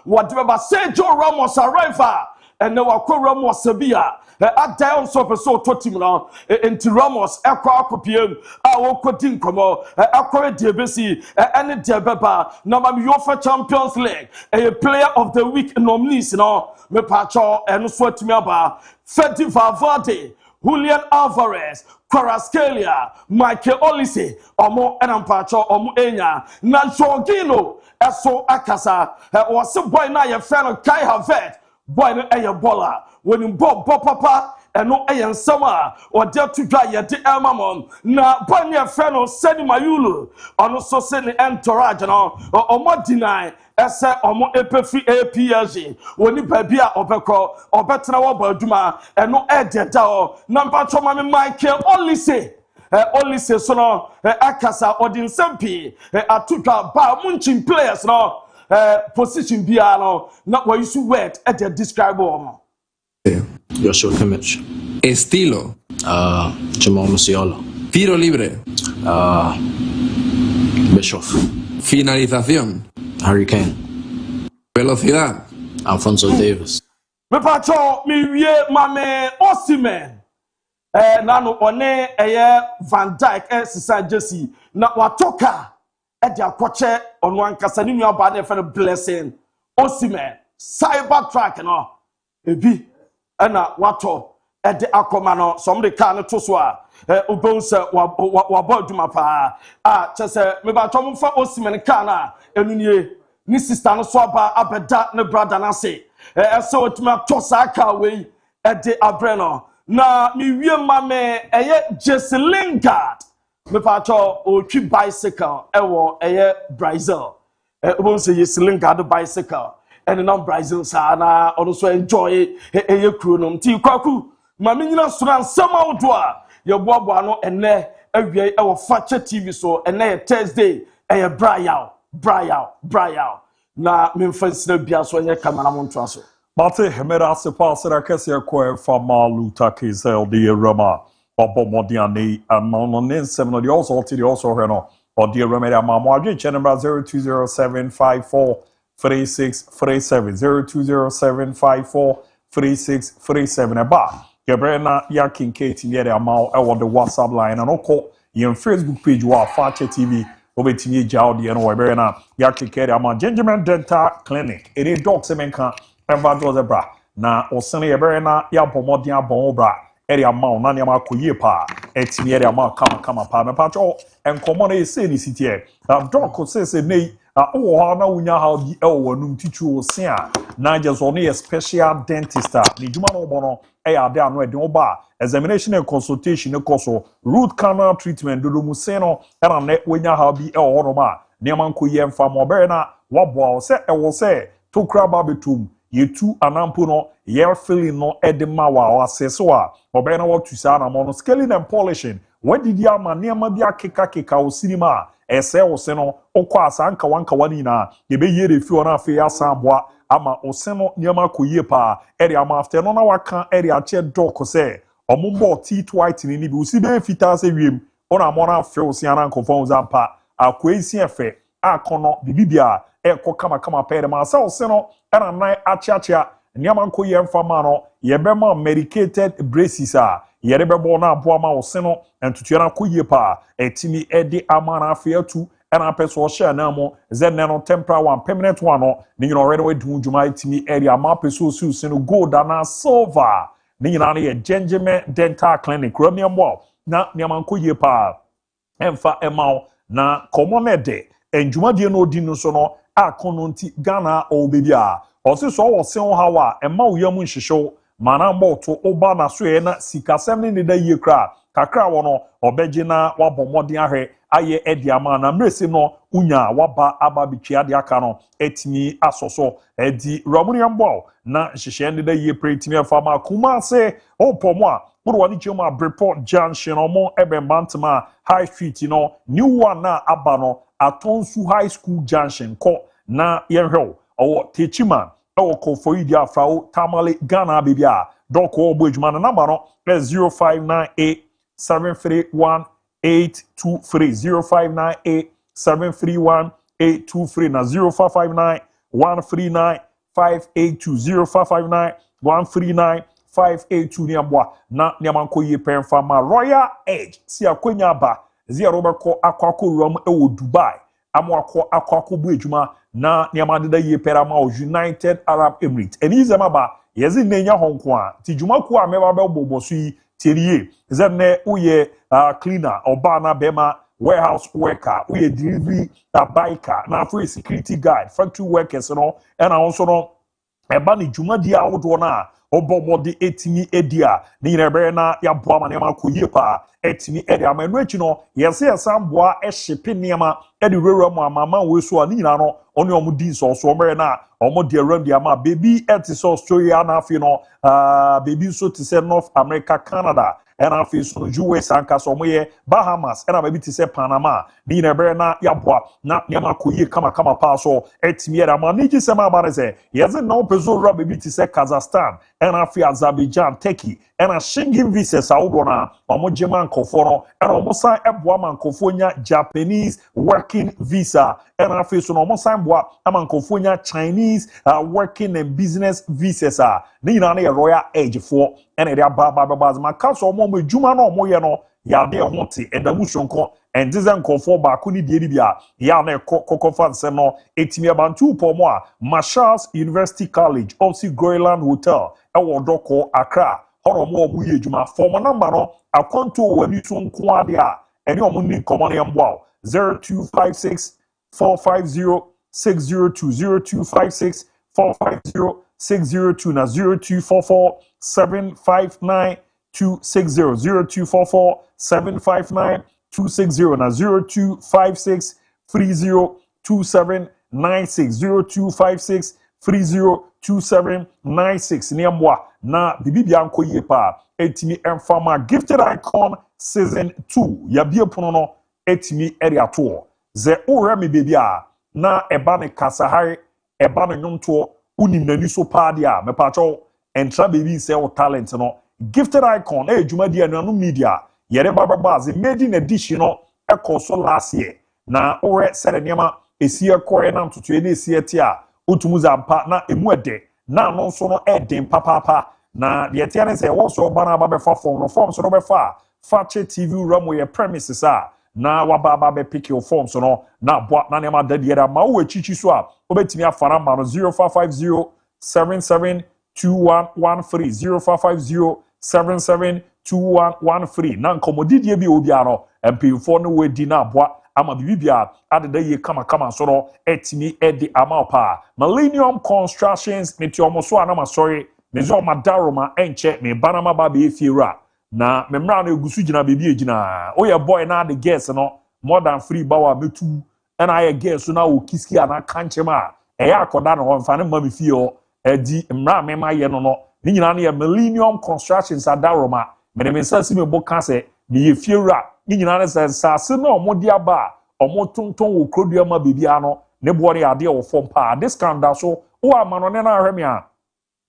whatever Sergio Ramos arrival and no Ramos Sevilla at down so team now into Ramos akopiem okodin komo akore DIABY and Diabeba na UEFA Champions League a player of the week nominees no me pacho and so timi aba Fede Valverde Julian Alvarez, Kvaratskhelia, Michael Olise, Omo Enampacho, Omo Enya, na Jorginho, Eso Akasa, was some boy na your friend of Kai Havertz, boy no bola, when you bob papa, and no ayan summer, or dare to dry your mamon, na boy your friend of Seni Mayulu, or no so sending entourage, or more deny. Ese omo epefi APLG woni babia obeko obetena wo baduma eno ededa o number choma me Michael Olise so no akasa odin sempi atudwa ba munchim players no position bia no na we use word e dey describe omo Joshua Kimmich. Estilo. Jamal Musiala. Tiro libre. Bischoff. Finalización. Harry Kane. Velocidad. Alfonso Davis. Me pacho mi wie mame Osimhen. Nano one Van Dijk sisa Jesse na watoka de akwache ono ankasa ni nua ba na fe blessing Osimhen cyber track no ebi na wato de akoma no somebody can no to so a obonse wa boduma pa chese me ba to mfa Osimhen ka na enunie ni sister no so aba abeda ne brother na say so otuma to sa ka we de abreno na mi wie mame Jesse Lingard me pacho o twi bicycle ewo Brazil won say Jesse Lingard bicycle and non Brazil sa na ono so enjoy kru no ti kwaku mame nyina so na nsema wodo a ye boabo no ene awie ewo Fakye TV so ene Thursday Brian na me mfansina bia so nye camera monto aso Mate Hemera Sepa Serakese Kwe Fama Takizel the Rama Bobo Modiani and Monon 7 of the also to the also Reno or dear Remedy Mamwaji channel 0207543637 0207543637 Eba Gabriela Yakin Kate near the amount I want the WhatsApp line and oko your Facebook page wa Fakye TV obetimi jaudi and Weberna Yakin Kate ama Gentleman Dental Clinic it is doc semenka Emva bra na osene yebere na ya bomodin abon bra area ma na niam akoyie pa etimi area ma kama pa me pacho enkomo na ese ni sitie doc se nei wo ha na unya ha bi wanum titu osen a na je so no special dentist ni djuma no bono ade anu ede oba examination and consultation e koso root canal treatment do mu se no era na unya ha bi no ma niam ankoyie mfa mo bere na wabo se wo se to kraba betum yetu anampo no ye feeling no edema wa aseso a obe na what to say na mo no scaling and polishing when did ya ma niam bi akeka o cinema ese wo se no okọ asanka wanka wani na ye be yere fi ona afi asamboa ama o se no niam akoyie pa ere ama after no na waka ere ache doc se omumbo teeth white ni bi usi be fita se wiem ona mo na afi o se ana nkofon zampa akoisi efe akono bibibia eko kama pere ma sa o se no era nai achiachia niam ankoyie mfama no ye be ma medicated braces a ye be bo na aboa ma o se no entutu na koyie pa etimi ede amana afiatu ena peso share na mo zenne no temporary one permanent one no ni you already we do juma etimi area ma peso su se no gold na silver ni na ye Gentleman Dental Clinic romiam wo na niam ankoyie pa emfa emao na komonede enjuma die no di no so no akono nti Ghana o bebia ose so wo se ho hawa emma uyam nhihyew mana mboto oba na so ye na sikasem ne da yie kra kakra wo no obeje na wabomodin ahwe aye ediama na mrese no unya waba aba bitwa de aka no etimi asoso edi ramuniam bo na nhihye ne da yie pretimi afama kuma se opomo a woro wani chema report junction omo ebe mantama high street no new one na aba no Atonsu High School Junction ko na yenhwe owo techima owo ko foidi afrao tamale Ghana bibia doko obo ejuma na number no 0598731823 0598731823 na 0559139582 0559139582 ni amboa na niamanko ye penfa ma Royal Edge si akonya ba Zia Roberto Aquaco Rum ewo Dubai. Amwako Aquaco Bujuma na Niamada ye perama United Arab Emirates. And he's a maba, Yezi Nenya Hong Kong. Tijuma kwa meba bobo sui Thierry. Zene uye cleaner, Obana Bema, warehouse worker, uye delivery biker, na free security guard, factory workers, and also no Ebani Juma dia outwana. Obo modi etimi edia ni rebe na ya boa ma nema koyie pa etimi edia ma no no yese yasamboa ehyepe nema edi rewra mu amama we so ani nyina no oni omudi so mere na omodi around dia ma baby eti so Australia na afi no baby so to say North America Canada and I feel so US and Casomoye, Bahamas, and I maybe to say Panama, Nina Berna, Yabwa, not Yamakuye, Kama Paso, Etmiera, Maniji Sama Baraze, yes, no Pezura, maybe to say Kazakhstan, and I feel Azerbaijan, Turkey, and I shing him visas Aurona, Omojeman Kofono, and almost sign Ebwaman Kofonia, Japanese working visa, and I feel so almost sign Aman Kofonia, Chinese working and business visas, Nina Royal Age for, and they are Baba my council, Momo Jumano, Moyano, Yade Honti, and the Mushonko. And this is for Bakuni Diribia, Yane Kokofan Seno, Etimia Bantu Pomoa, Marshall's University College, Osi Groyland Hotel, Ewodoko, Accra, Horomo Buyejuma, former number, a contour when you soon quadia, and your money common and wow, 0256 450 602 0256 450 602 na 0244 759 260 0244 759 260 na 0256 302796 0256 302796 niamwa na bibibia nko yie pa etimi enfama gifted icon season 2 ya bie pono no etimi area to ze ore me bebia na eba ne kasahare eba ne nyonto unim nani so pa dia me pa cho entra baby say o talent no gifted icon ejuma dia no media yere baba ze made in edition no ekoso last year na ore sere niam esie koye na ntoto ene esie ti a otumu zampa na emu ede na no so no eden papa na de tia ne se wo so bana ba be fa form so no be fa Fakye TV ramo ye premises na wababa be pick your form so no na boa na ne ma da de ma wo echichi so a obetimi afara ma no 0550 772113 0550 772113 na nkomodidie bi obi ano mpinfo no we di na boa ama bibibia adeda ye kama so no etimi edi ama pa Millennium Constructions metiomo so anama sorry mezo madaroma enche me banama ba be efiera na memra no egusu gina bebi egina oye boy na the guest no more than free bawa metu and I guess so na o kiski ana kanchema eya akoda no ho mfa ne ma me fie o edi mra mema ye no ni nyina na ye Millennium Constructions adaroma me me sasi me boka se me ye fiera ni nyina na se sase na omodi aba omotonton wo krodua ma bebi ano ne boore ade wo fom pa discount da so o amano ne na ahweme a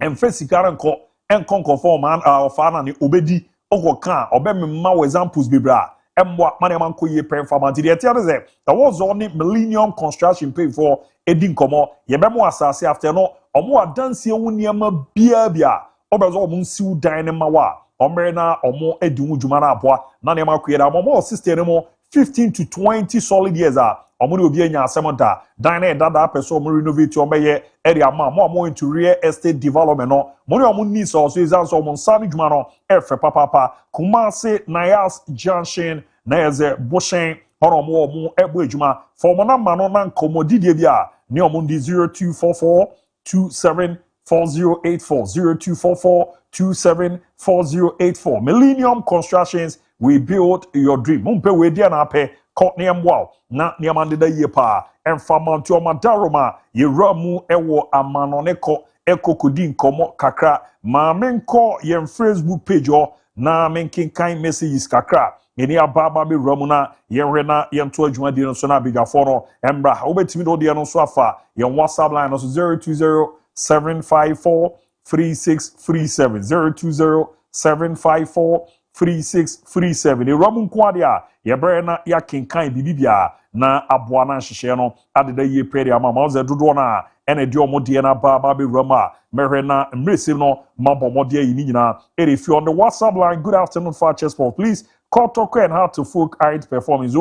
emfesikara nko enkonko form an ofa na ne obedi okoka obemma wo examples bebra emwa mane man koye pen farmanti de tia ze that was only Millennium Construction pay for edin komo ye bemo asase after no omo adanse wu niam bia obezo omo nsiu dan ne mawa omre na omo edin dwuma na aboa na ne makoye da omo sister ne mo 15 to 20 solid years omo ne obi anya asemota dan na dada person omo renovate omeye area ma mo into real estate development no mo ne omo ni so izanso omo nsani dwuma no efe papa Kumasi Nayas Junction na eze Boshen omo egbo adwuma for mo na ma no na nkomodidie bia ne omo ndi 0244 274084 0244 Millennium Constructions, we build your dream. Mumpe we dia na pe kot niam wow na niamande da ye pa emfamantu omadaroma ye ramu ewo amanoneko ekokodi nkomo kakra ma menko ye Facebook page o na menkinkan messages kakra eni ababa be ramu na ye rena ye nto adwuma di no so na bigafo no embra obetimi do de no so afa ye WhatsApp line no so 020 754 3637 020 754 3637 e ramu nkwade a ye bre na ya kinkan bibibia na aboa na hihye no adeda ye pere ama ma ze dodo na ene de omode na ba be rama mehwe na mresim no mabomode yi ni nyina if you on the WhatsApp line good afternoon Fakye Sport please call talk and how to folk art performance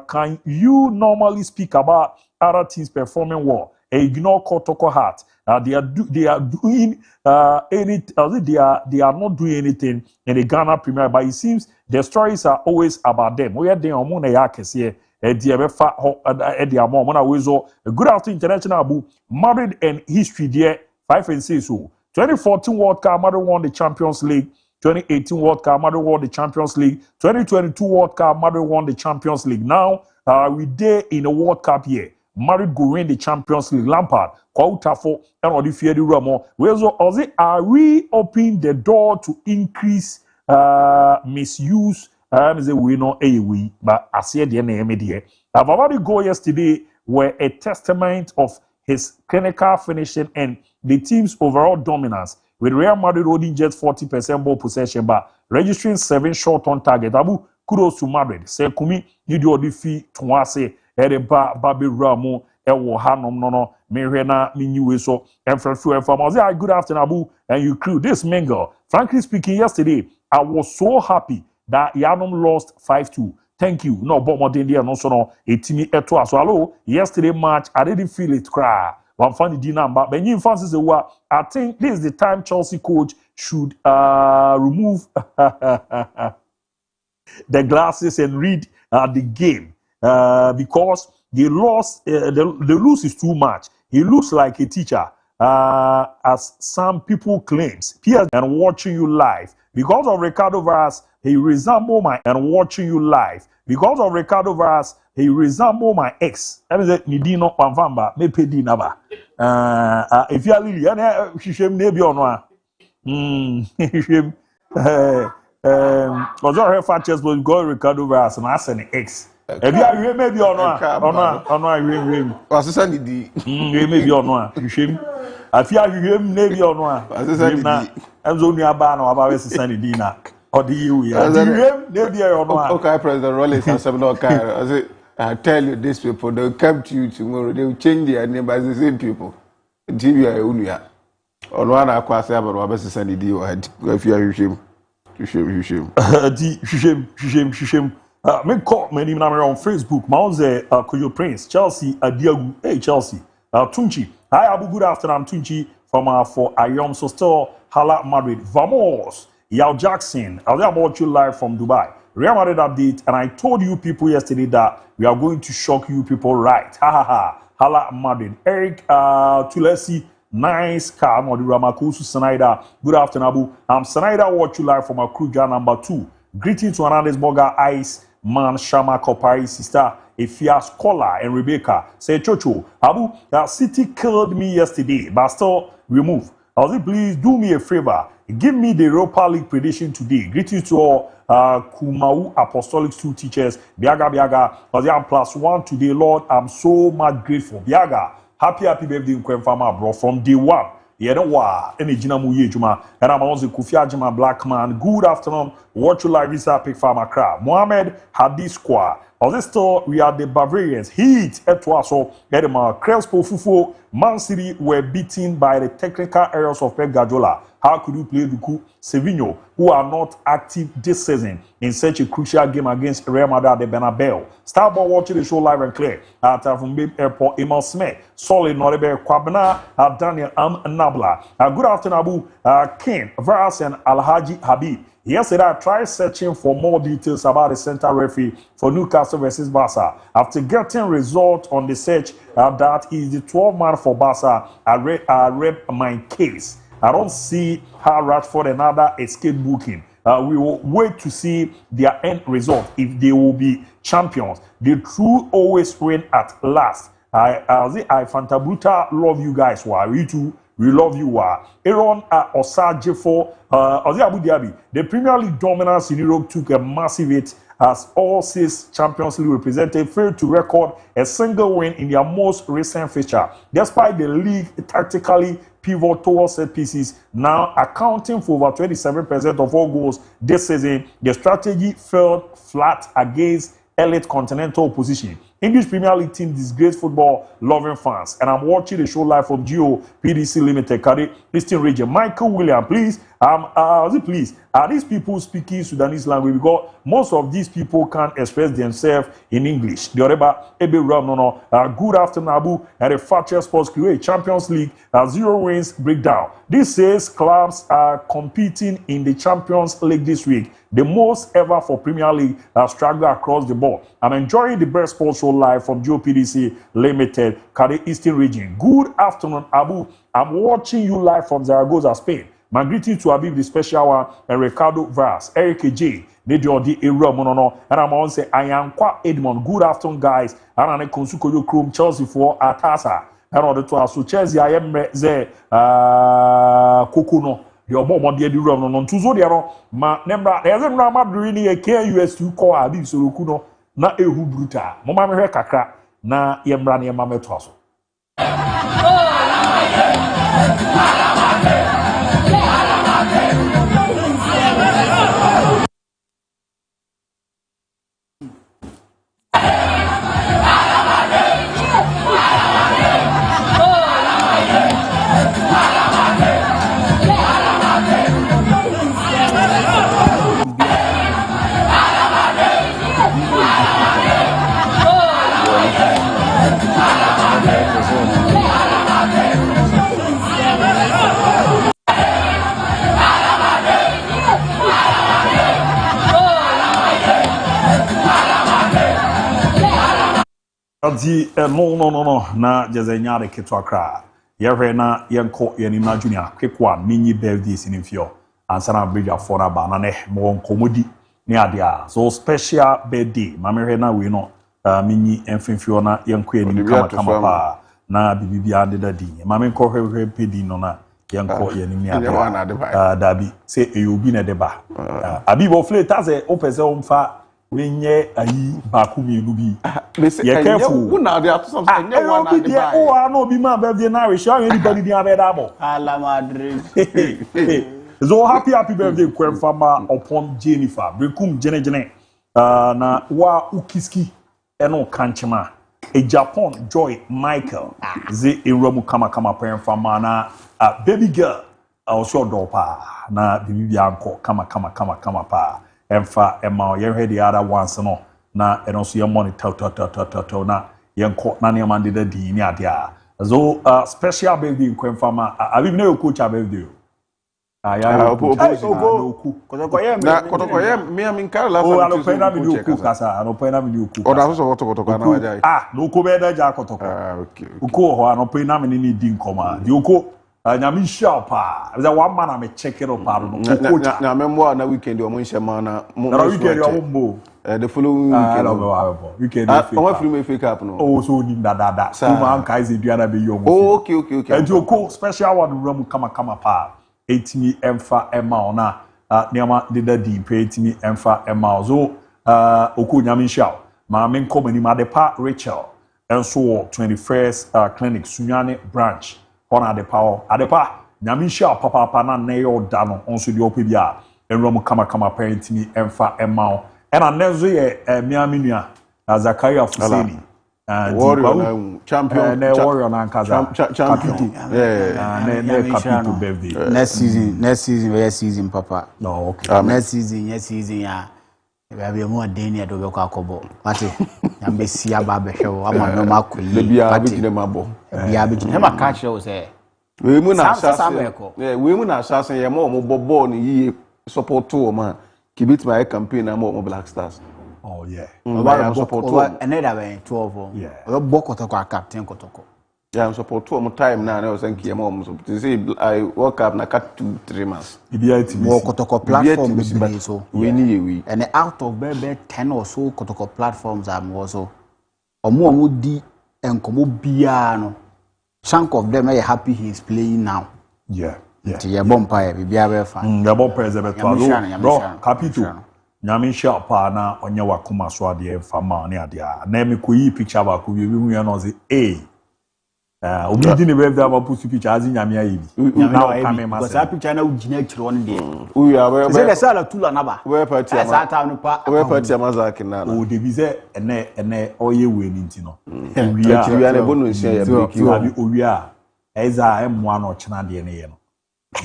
can you normally speak about other teams performing well ignore Kotoko Heart they are doing they are not doing anything in the Ghana Premier, but it seems the stories are always about them. We are doing on a yakes good afternoon international ABOU married and history there 5 and 6 so 2014 World Cup Madrid won the Champions League 2018 World Cup Madrid won the Champions League 2022 World Cup Madrid won the Champions League now we there in a World Cup year Madrid go win the Champions League Lampard Kwautafo and Odi Fieri Ramo are we opening the door to increase misuse say we know we but I see the name there. Vavadi goal yesterday were a testament of his clinical finishing and the team's overall dominance, with Real Madrid holding just 40% ball possession but registering 7 shots on target. Abu, kudos to Madrid. Say kumi you do the fee to say Ereba Babi Ramo Ewo Hanom no Mirena Minuwe so and for good afternoon Abu and you crew this mingle. Frankly speaking, yesterday I was so happy that Yanum lost 5-2. Thank you. No, but more than there, no, so no, a team eto as well. Yesterday match, I didn't feel it cry. One funny dinner, but when you fancy the what, I think this is the time Chelsea coach should remove the glasses and read the game because they lost. The lose is too much. He looks like a teacher, as some people claims. Pierre and watching you live because of Ricardo Varas, he resemble my and watching you live because of Ricardo Varas, he resemble my ex. That means Nidino Pamvamba, me pedi naba. If you are Lily, she shame maybe or no. Shame. Was her fat chest was go Ricardo Varas and ask an ex. If you are maybe or no, was the Sunday? Maybe or no. You shame. If you are maybe or no, I'm only a ban or about Sunday dinner. Or the you, okay, President Rollins and some no kind. I tell you, these people, they'll come to you tomorrow, they'll change their name by the same people. TV, or one I quite about what Mrs. Sandy D. If you are shame. Shame. Me call my name on Facebook. Mauze Koyo Prince, Chelsea, Diagu, hey Chelsea, Tunchi. Hi, Abu, good afternoon, Tunchi from for Ayom so still Hala Madrid. Vamos. Yao Jackson, I'll about you live from Dubai. Real Madrid update, and I told you people yesterday that we are going to shock you people right. Ha ha ha. Hala Madrid. Eric Tulesi, nice car. Modi Ramakusu Sanaida. Good afternoon, Abu. Sanaida watch you live from Akruja number 2. Greeting to Hernandez Burger Ice Man Shama Kopari sister Efia Scholar and Rebecca. Say Chocho, Abu, that City killed me yesterday, but still remove. Ozzy, please do me a favor. Give me the Europa League prediction today. Greetings to all Kumau Apostolic School teachers. Biaga. I'm +1 today, Lord. I'm so much grateful. Biaga, happy birthday, Nkwemfama, bro. From day one. Yeah, don't wa. Any Jinamu Yejuma. And I'm also Kufia Jima Black Man. Good afternoon. Watch you like this Pick Farmer Crab. Mohammed Hadith Squad. As still, we are the Bavarians. Heat Etwaso, Edema, Crespo Fufo, Man City were beaten by the technical errors of Pep Guardiola. How could you play Duku, Sevigno, who are not active this season in such a crucial game against Real Madrid at the Bernabeu? Starboard watching the show live and clear. At from Babe Airport, Emil Smith, Solid Norebe Kwabna, Daniel Nabla. Good afternoon, Abu, Ken, Varas, and Alhaji Habib. Yesterday, I tried searching for more details about the center referee for Newcastle versus Barca. After getting result on the search that is the 12-man for Barca, I read my case. I don't see how Rashford and other escape booking. We will wait to see their end result if they will be champions. The true always win at last. I Fantabruta love you guys. Why we too? We love you. Aaron Osaje for Abu Dhabi. The Premier League dominance in Europe took a massive hit as all 6 Champions League representatives failed to record a single win in their most recent fixture. Despite the league tactically pivot towards set pieces, now accounting for over 27% of all goals this season, the strategy fell flat against elite continental opposition. English Premier League team disgrace football loving fans, and I'm watching the show live from Geo PDC Limited, Kade, Eastern Region. Michael William, please. Please. Are these people speaking Sudanese language? Because most of these people can't express themselves in English. The other ABOU, good afternoon, Abu, and the Fakye Sports Create Champions League 0 wins breakdown. This says clubs are competing in the Champions League this week, the most ever for Premier League struggle across the board. I'm enjoying the best sports show live from GeoPDC Limited, Kade Eastern Region. Good afternoon, Abu. I'm watching you live from Zaragoza, Spain. My greetings to Habib, the special one, and Ricardo Vaz, Eric J, Nejodi Era Monono, and I'm on say I am quite Edmond. Good afternoon, guys. And I'm Konsuko Chrome Chelsea for Atasa. And on the 12 so Chelsea I am there Kokono. the obo de ru no no ntuzo de no ma nembra e ze nra ma duri ni e KUS2 call abi soroku no na ehu brutal mo ma mehwe kakra na ye mra na ye ma meto aso no na jazenya de ketwa kra yehwe na yenko yenima junior quick one mini birthdays in fio ansana bridge for na ba na ne mo nkomodi ne ade a so special birthday mamehwe na we no mini enfimfio na yenko yenima kama pa na bibibia de dadi mame nko hwehwe pedi no na yenko yenimi ade dabi say eyobi na deba abi bo flate say opese omfa wenye ayi baku mienu bi ye careful na dey to something enye one na dey buy o no bi ma birthday na we show anybody dey abeda mo ala madre so happy birthday kwemfama upon Jennifer brekum jene na wa ukiski eno kanchema e Japan Joy Michael ze eromu kama kwemfama na baby girl also dopa na bibi anko kama pa emfa ema yehwe the other ones no na eno so ye money to na yenko na ne man de di ni ade a so special birthday kwemfama abi na coach birthday ya oku kotoko ye me am in la o alo pena mi oku kasa alo pena mi oku o da so kotoko na waja no ko be da ja kotoko okay oku ho ano pena mi ni di nkoma di oku nyami sha pa za one man am check it up no na membo na weekend o mo nhema na na weekend o mo the following weekend o free me fake up no oh so ni da so man kai ze dua na be yo mo okay and oku special one ram kama pa etimi emfa ema ona niama de da di pe etimi emfa ema zo oku nyami sha ma men komani ma de pa Rachel enso 21st clinic Sunyane branch on adepa nyami sha papa na neyo da no onso de ope bia enrom kama parentimi emfa emao ena nezo ye miaminua Zakaria Fuseni warrior champion warrior na nkaza champion ne capital birthday next season papa no okay next season ya ebe mo den ya do be kwa kobo mate nyambe si aba be hwe ama no makoyi bia abigine mabo bia abigine ma ka hwe say we mu na assassin we mu na assassin ye mo bobo ni yi support to man kibit my campaign na mo Black Stars oh yeah about support to another way 12 yeah we bokota kwa captain kotoko yeah support to time na na say nkiye mo so say I work up na cut 2-3 months bia timi kotoko platform be so we ni we and out of maybe 10 or so kotoko platforms am also omo di enkomo bia no chunk of them are happy he is playing now yeah yeah bompa bia be fine the bompa is be to bro capital nyami sha pa na onye wakoma so ade emfama ne ade a na me koyi picture ba ko bi hu ya no say obi di ne be da ba pusu picture azi nyami ayi bi na o kame ma say picture na ugina kire won de we are say the sala tula na ba we party ama sa ta no pa we party ama zaki na o de bi say ene oye we ni ntino we are na bonu nsia ya break abi owi a eza emo ano chena de ne ye no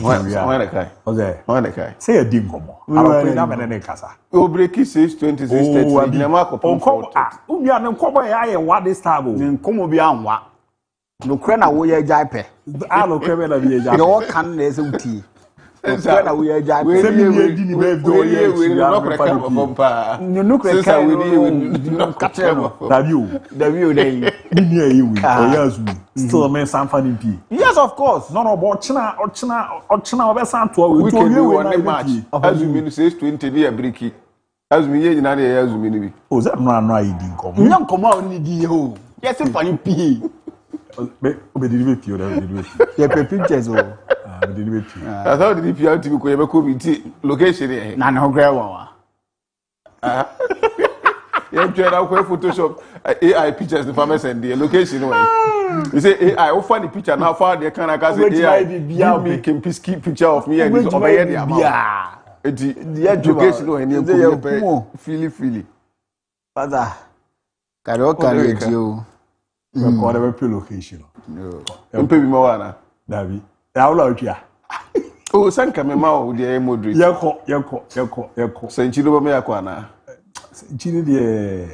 Why kai? Okay. Why kai? Say a dingomo. I don't na me ne kasa. O break 6:26:30. Ni ma ko pon. Umi an nkomo ya ye wa this time o. Nkomo bi anwa. No kra na wo ye agya pe. A no kra na bi ye agya. No kan na ese uti. No kra na wo ye agya pe. Se mi ye di ni be do ye. No kra ka pompa. No kra ka no katra. Dabi o dey. Ni ni ayi wi. O ya azu. Still me samfani pi. Yes, of course. No but ochina obe santo we to we won the match. Azumi no 6:20 ni abriki. Azumi ye nyina na ye azumi ni bi. O za no anu ayi di nkomo. Nya nkomo a oni di ye o. Yes, fani pi. Be obedi be pi o da obedi be pi. Ye pe pictures o. I thought the DPR to be location here. Na no grey one. You try to Photoshop AI pictures the farmers and the location way. You say AI, how far the picture now far they can say AI. Give me Kempiski picture of me and this over here the amount. The location way and you feely. Father, carry it you. Record every location. No. Don't pay me more na. Davi. How long you? Oh, sanka me ma o de moderate. Yeko. Senchiro ba me akwa na. Senchiro de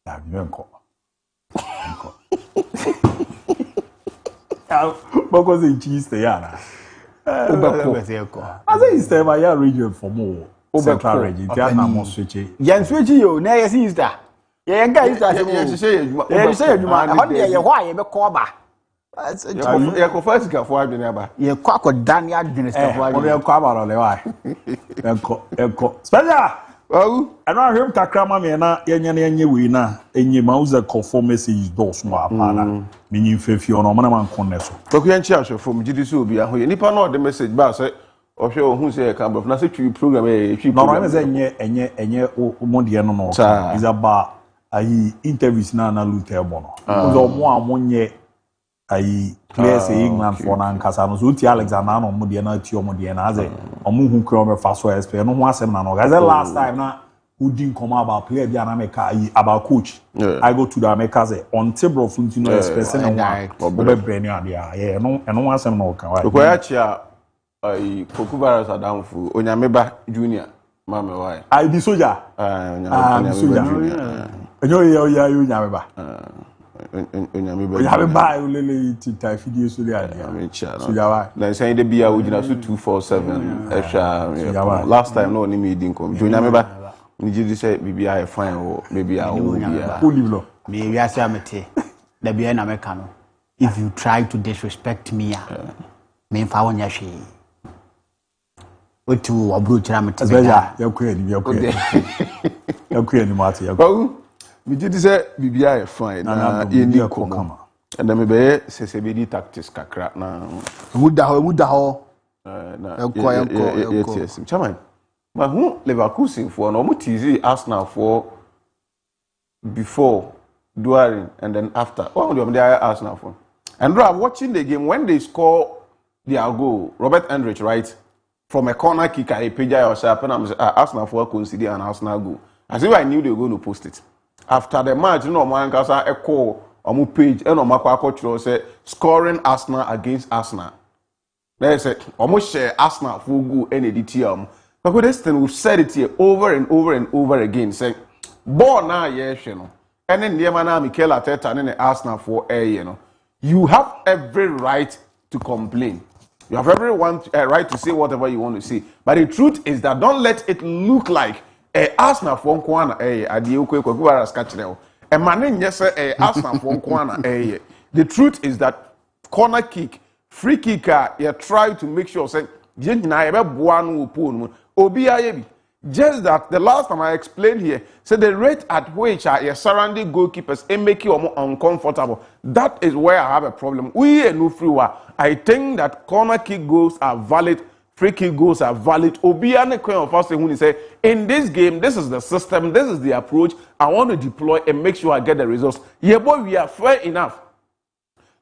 Davi menko. Because in cheese the yana. I say it's my region for more. Central region. They are not more switchy. Yan switchy you. Na yes is that. Yeah, guys, you say you how dey you why you be call ba. You go first ka for adwene ba. You kwa dan ya adwene stuff for adwene. You kwa ba le why. Enko. Special. Oh, I know him kakra ma me na yenye we na enye ma uza confirm message dos mo apana. Me nyi fefi ono ma na man konne so. Toku yan chi ahwefo me gidi so obi ahoye. Nipa na the message ba say ohwe ohun say ka bro na say twi program e twi program. No, enye o de no. Is about ayi interviews na lute bono because omo amonye ayi players England for na nkasa no so ti Alexander no mo de na ti omo de na aze omo hu kro me fa so expert no ho asem na no guys last time na who didn't come about player bi America ayi about coach I go to the America say on table funti no expert na one be brand ade yeah no asem no ka why ko ya chi a ayi Koku virus adamfu Onyameba junior mama why I be soldier Onyameba junior Enyo ya Onyameba. Onyameba ulele tita video so dey ade. So yawa. Na say dey bia we gina so 247 ehwa. Last time no ni me din kom. Onyameba ni ji say bibia e fine o maybe a o bia. Who live lo? Me wi ase amete. Da bia na meka no. If you try to disrespect me, me fa wonya hwe. Otu obro kira mete. Yakwe ni mate yakwe. Me did say bibia fine na yeni kokama and me be sesebedi tactics kakra na muda ho na yes chairman ma hu Leverkusen for no mutizi Arsenal for before during and then after what do they Arsenal for and bro watching the game when they score their goal Robert Hendrich right from a corner kick I page yourself and I'm Arsenal for consider an Arsenal goal as if I knew they were going to post it. After the match, no man can say echo on my page and on my quack say scoring Arsenal against Arsenal. They say almost share Arsenal for go any DTM. But this thing we've said it here over and over and over again. Say ball now yes you know. And then the man Mikel Arteta and then Arsenal for air you know. You have every right to complain. You have every right to say whatever you want to say. But the truth is that don't let it look like Arsenal for Nkwana ade okwe Kokuara skachire e mane nye se Arsenal for Nkwana the truth is that corner kick free kicker you try to make sure say je nyina e be boa no opo no obi aye bi just that the last time I explained here say the rate at which are surrounding goalkeepers and make you uncomfortable, that is where I have a problem. We no free I think that corner kick goals are valid. Free kick goals are valid. Obiane Kwen of us when he say, in this game, this is the system, this is the approach. I want to deploy and make sure I get the results. Yeah, boy, we are fair enough.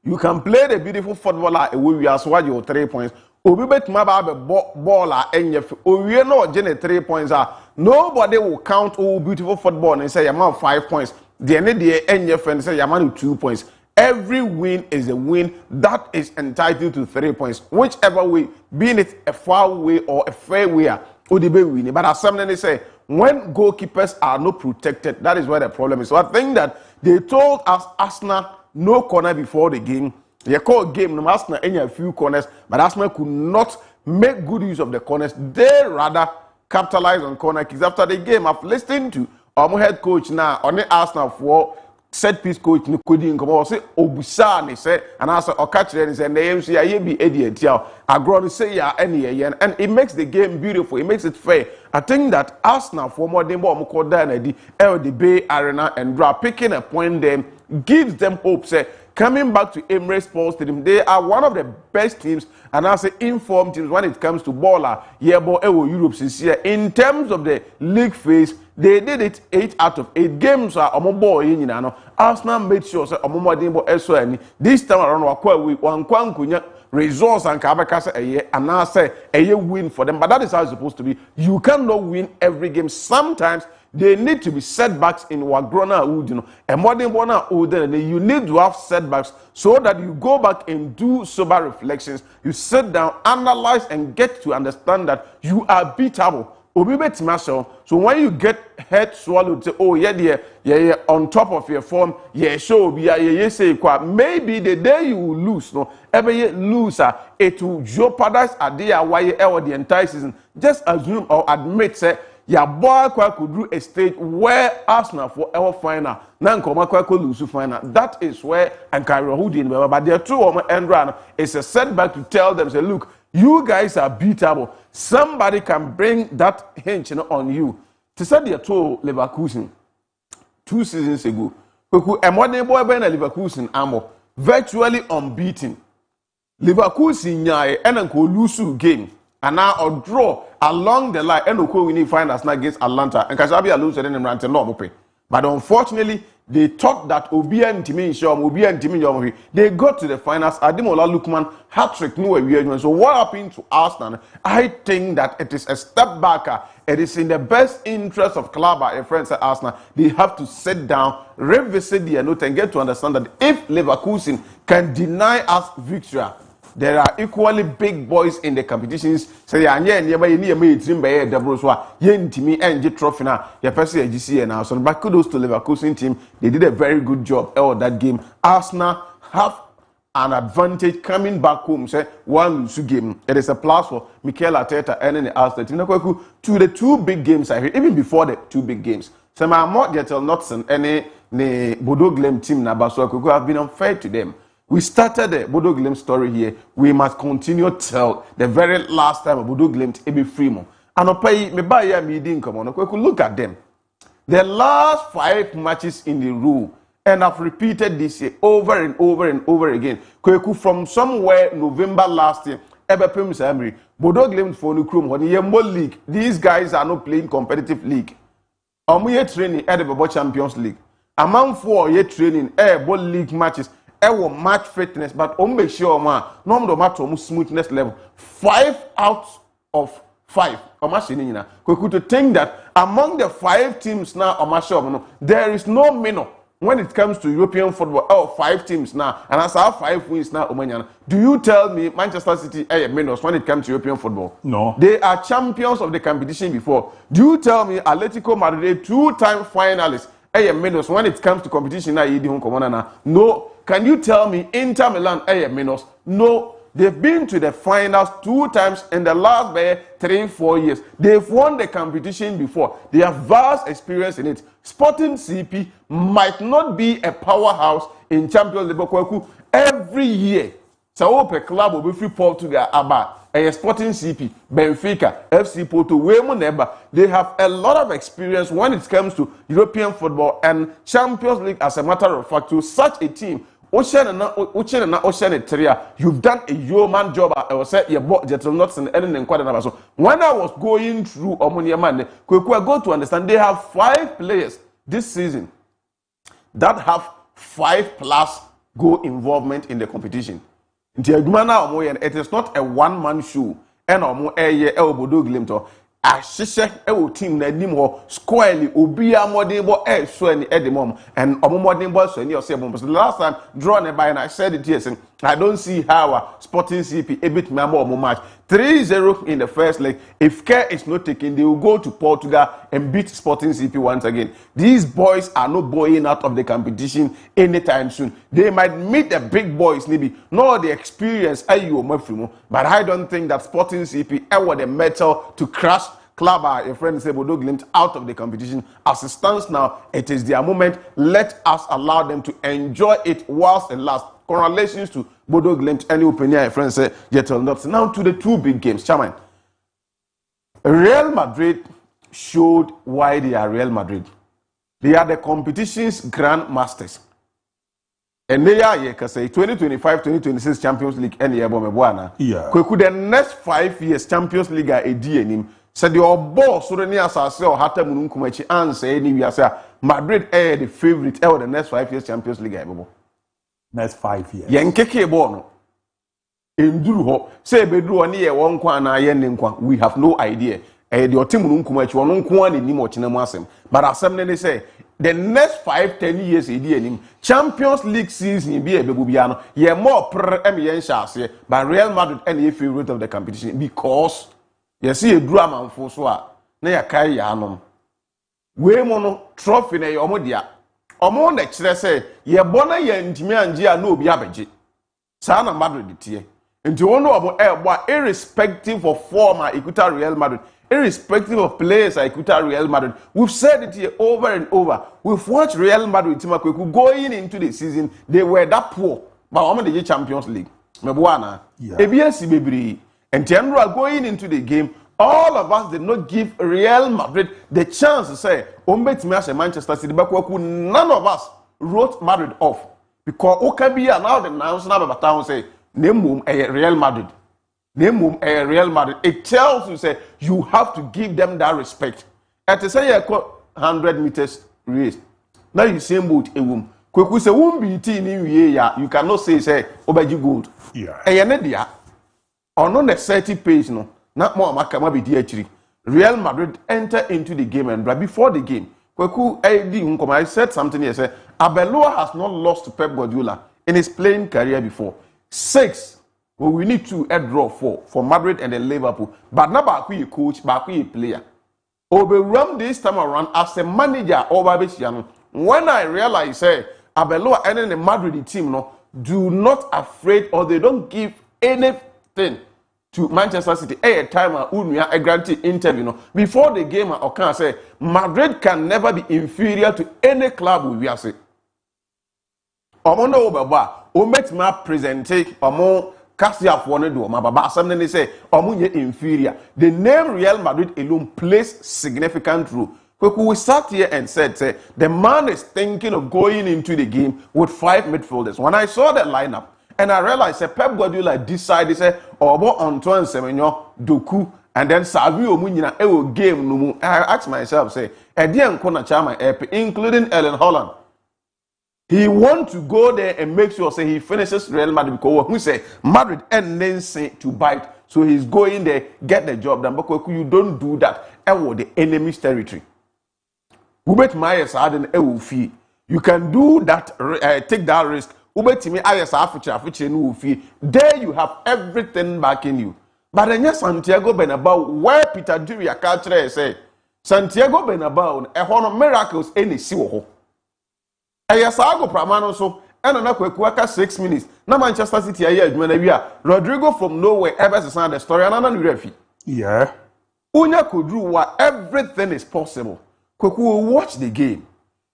You can play the beautiful footballer away. We are swag your 3 points. Obi bet my baller and if we no generate 3 points are nobody will count beautiful football and say I'm on 5 points. The end of the end your friend say I'm on 2 points. Every win is a win that is entitled to 3 points. Whichever way, being it a far way or a fair way, Odibe winning. But as somebody say, when goalkeepers are not protected, that is where the problem is. So I think that they told us Arsenal no corner before the game. They called game no Arsenal any a few corners, but Arsenal could not make good use of the corners. They rather capitalize on corner kicks. After the game, I've listened to our head coach now on the Arsenal for set piece coach ni kodi nkomo say obusa ni say and I say okachire ni say na yem say aye bi edi etia agro ni say ya ene ye and it makes the game beautiful, it makes it fair I think that Arsenal for more than what call the Bay Arena and picking a point there gives them hope. Say coming back to Emirates Sports Stadium, they are one of the best teams and I say informed teams when it comes to baller. Yeah, but Europe this year in terms of the league phase. They did it 8 out of 8 games. Arsenal made sure that this time around results and a win for them. But that is how it's supposed to be. You cannot win every game. Sometimes they need to be setbacks in Wagrona Wood, and modern Bona Wood. You need to have setbacks so that you go back and do sober reflections. You sit down, analyze, and get to understand that you are beatable. So when you get head swallowed, say, oh yeah, on top of your form, say maybe the day you will lose, it will jeopardize the entire season. Just assume or admit, say, your boy could do a stage where Arsenal for our final, could lose final. That is where and Houdin, but there are two of end run. It's a setback to tell them, say, look, you guys are beatable. Somebody can bring that hinge on you. To say they told Leverkusen 2 seasons ago, a modern boy by Leverkusen ammo virtually unbeaten. Leverkusen nyai and go lose game and now or draw along the line and we need finals against Atlanta and Kasabi lose and then rant no pay. But unfortunately, they thought that Obi and Timmy they got to the finals. Ademola Lookman hat-trick no. So what happened to Arsenal? I think that it is a step back. It is in the best interest of club, friends at Arsenal. They have to sit down, revisit their note, and get to understand that if Leverkusen can deny us victory, there are equally big boys in the competitions. Say ya dream by double so yentimi and trophy now. Ya person GC now. So back kudos to Leverkusen team. They did a very good job of that game. Arsenal have an advantage coming back home. Say one game. It is a plus for Mikel Arteta and the Arsenal to the 2 big games I heard, even before the 2 big games. So my more Jetel Notson any the Bodo Glimt team na Basoko have been unfair to them. We started the Bodo Glimt story here. We must continue to tell the very last time Bodo Glimt Ebi Fremo. And Opay me buy ya meeting come on. Look at them. The last 5 matches in the row, and I've repeated this year over and over and over again. From somewhere November last year, Bodo Glimt for Nukrum on the league. These guys are not playing competitive league. Omuye training at the Champions League. Among 4 year training ball league matches. Match fitness, but make sure no matter smoothness level 5 out of 5. To think that among the 5 teams now, there is no minnow when it comes to European football. 5 teams now, and as our 5 wins now, do you tell me Manchester City minnows when it comes to European football? No. They are champions of the competition before. Do you tell me Atletico Madrid 2-time finalists minnows when it comes to competition now? No. Can you tell me Inter Milan minus? No, they've been to the finals 2 times in the last 3-4 years. They've won the competition before. They have vast experience in it. Sporting CP might not be a powerhouse in Champions League every year. So per club will be free Portugal about a Sporting CP, Benfica, FC Porto, Neba. They have a lot of experience when it comes to European football and Champions League. As a matter of fact, to such a team, you've done a yeoman job. I was saying, so when I was going through Omonia, go to understand they have 5 players this season that have 5+ goal involvement in the competition. It is not a one-man show. And Bodo Glimt team na nim ho squarely obi amodin bo so any at the moment and omodin bo so any say the last time draw by and I said it here saying I don't see how Sporting CP a bit more match 3-0 in the first leg. If care is not taken, they will go to Portugal and beat Sporting CP once again. These boys are not going out of the competition anytime soon. They might meet the big boys, maybe not the experience, but I don't think that Sporting CP ever the metal to crush club, your friend Bodo Glimt out of the competition. As it stands now, it is their moment. Let us allow them to enjoy it whilst it lasts. Congratulations to Bodo Glimt. Any opinion, your friend say, now to the 2 big games. Chairman, Real Madrid showed why they are Real Madrid. They are the competition's grand masters. And they are, because 2025-2026 Champions League and yeah. Could the next 5 years Champions League are a DNM. Said your boss so the as or Hata Munkumachi answer anyway. Madrid are the favorite for the next 5 years Champions League. Next 5 years. Yankeke Bono. Enduro say bedru ani ye won kwa na ye nkwa. We have no idea. The team Munkumachi on nkwa ni mo chinemu asem. But asem ne say the next 5-10 years EDNM Champions League season be a bebubiano. Ye more MN but Real Madrid any favorite of the competition because you see a drama for so na ya kai ya anom we mono trophy na omo dia omo na kire say ye bona ye ntimi anje a na obi abeje sa na Madrid tie nti wono omo irrespective of former Equator Real Madrid, irrespective of players at Equator Real Madrid. We've said it here over and over. We've watched Real Madrid going into the season, they were that poor but omo the Champions League mebuana ebiasi bebiri. And general going into the game, all of us did not give Real Madrid the chance to say, Manchester City, none of us wrote Madrid off. Because Okabi now the announcement about town say, name a Real Madrid. Name a Real Madrid. It tells you, say, you have to give them that respect. At the say, 100 meters race. Now you say, boat a woman. Kweku say, won't be team you cannot say, Obaji gold. Yeah. On the 30 page, no, not more Makama be DHD. Real Madrid enter into the game and before the game, I said something here. Say, ABOU has not lost to Pep Guardiola in his playing career before. 6, well, we need to draw 4 for Madrid and then Liverpool. But now Baku a coach, Baku a player. Overrun this time around as a manager over Besiano. When I realize, say, ABOU and the Madrid team, no, do not afraid or they don't give any to Manchester City a time a granted interview no before the game or can say Madrid can never be inferior to any club we are say omono obaba o met ma present omo Cassia for ne do ma baba something they say omo inferior. The name Real Madrid alone plays significant role. We sat here and said, say, the man is thinking of going into the game with 5 midfielders. When I saw that lineup, and I realized that Pep Guardiola decided, say, Obo Antoine Semenyo, Doku, and then Savio Munina, ewo game no. I asked myself, say, Edian Kona Chama Epi, including Ellen Holland. He want to go there and make sure, say, he finishes Real Madrid because we say Madrid and then say to bite. So he's going there, get the job done. But you don't do that, and the enemy's territory. You can do that, take that risk. There you have everything backing you. But then Santiago Bernabeu, where Peter Duria Carter say, Santiago Bernabeu, a horn of miracles any siwo. Ayasago Pramano so, and another 6 minutes. Now Manchester City Rodrigo from nowhere ever said the story and another referee. Yeah. Unya could do what everything is possible. Kweku will watch the game.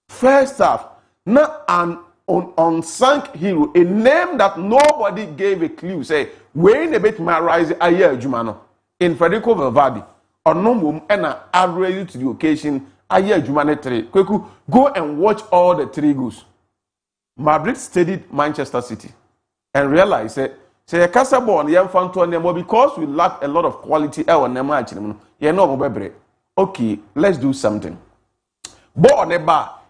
First half, not an unsung hero, a name that nobody gave a clue. Say, when a bit my rise a year, Jumano, in Federico Valverde, or no mum and I ready to the occasion a year, Jumane 3. Kweku, go and watch all the 3 goals. Madrid studied Manchester City and realized that, say, a Casabon, young Fanton, because we lack a lot of quality, okay, let's do something.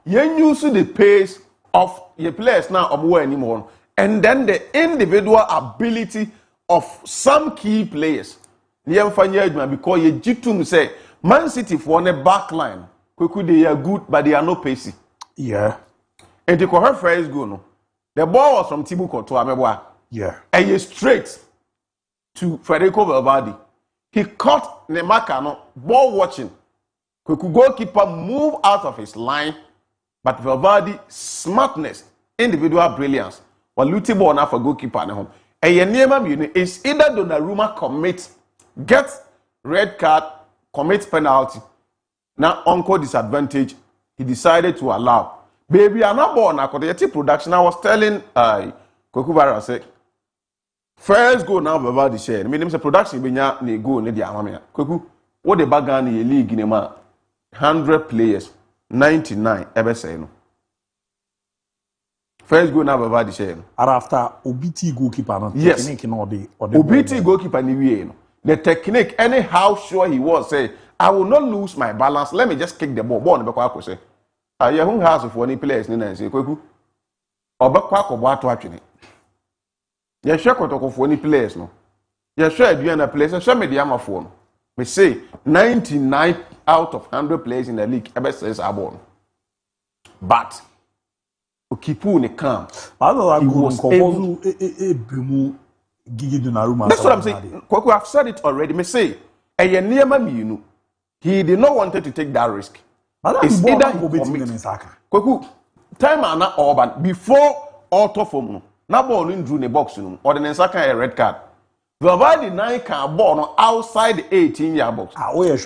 You use the pace of your players now anymore, and then the individual ability of some key players. Because you jitum say Man City for the back line, they are good, but they are not pacey. Yeah. And the correct first goal, no. The ball was from Thibaut Courtois. Yeah. And he straight to Federico Valverde. He caught Neymar, ball watching. Kweku goalkeeper move out of his line, but Valverde smartness, individual brilliance, while Luti ball now for goalkeeper. And it's either Donnarumma commits, gets red card, commits penalty. Now Uncle disadvantage, he decided to allow. Baby, I'm not born now. Production. I was telling Kweku Barra say, first goal now Valverde share. I mean, production be nya go ne dia amamia. Kweku, what the bagan in league in a man. 100 players, 99 ebe say no. First goal na Valverde share no. After OBT goalkeeper no yes. technique no the OBT goalkeeper ni wie no. The technique, anyhow sure he was, say, I will not lose my balance. Let me just kick the ball. Ball no be kwa say. You who has for any players ni na say kweku. Obekwa ko bo ato atwene. You share kotoko for any players no. You share aduana players, share mediama for no. Me say 99 out of 100 players in the league ebe says abon. But Okipu ne calm. That's what I'm saying. Kwaku, I've said it already. Me say, he did not want to take that risk. It's either he commit. Kwaku, time ana Orban before auto form na ball in drew the box or the Nsaka a red card. Valverde 9 can ball outside the 18-yard box.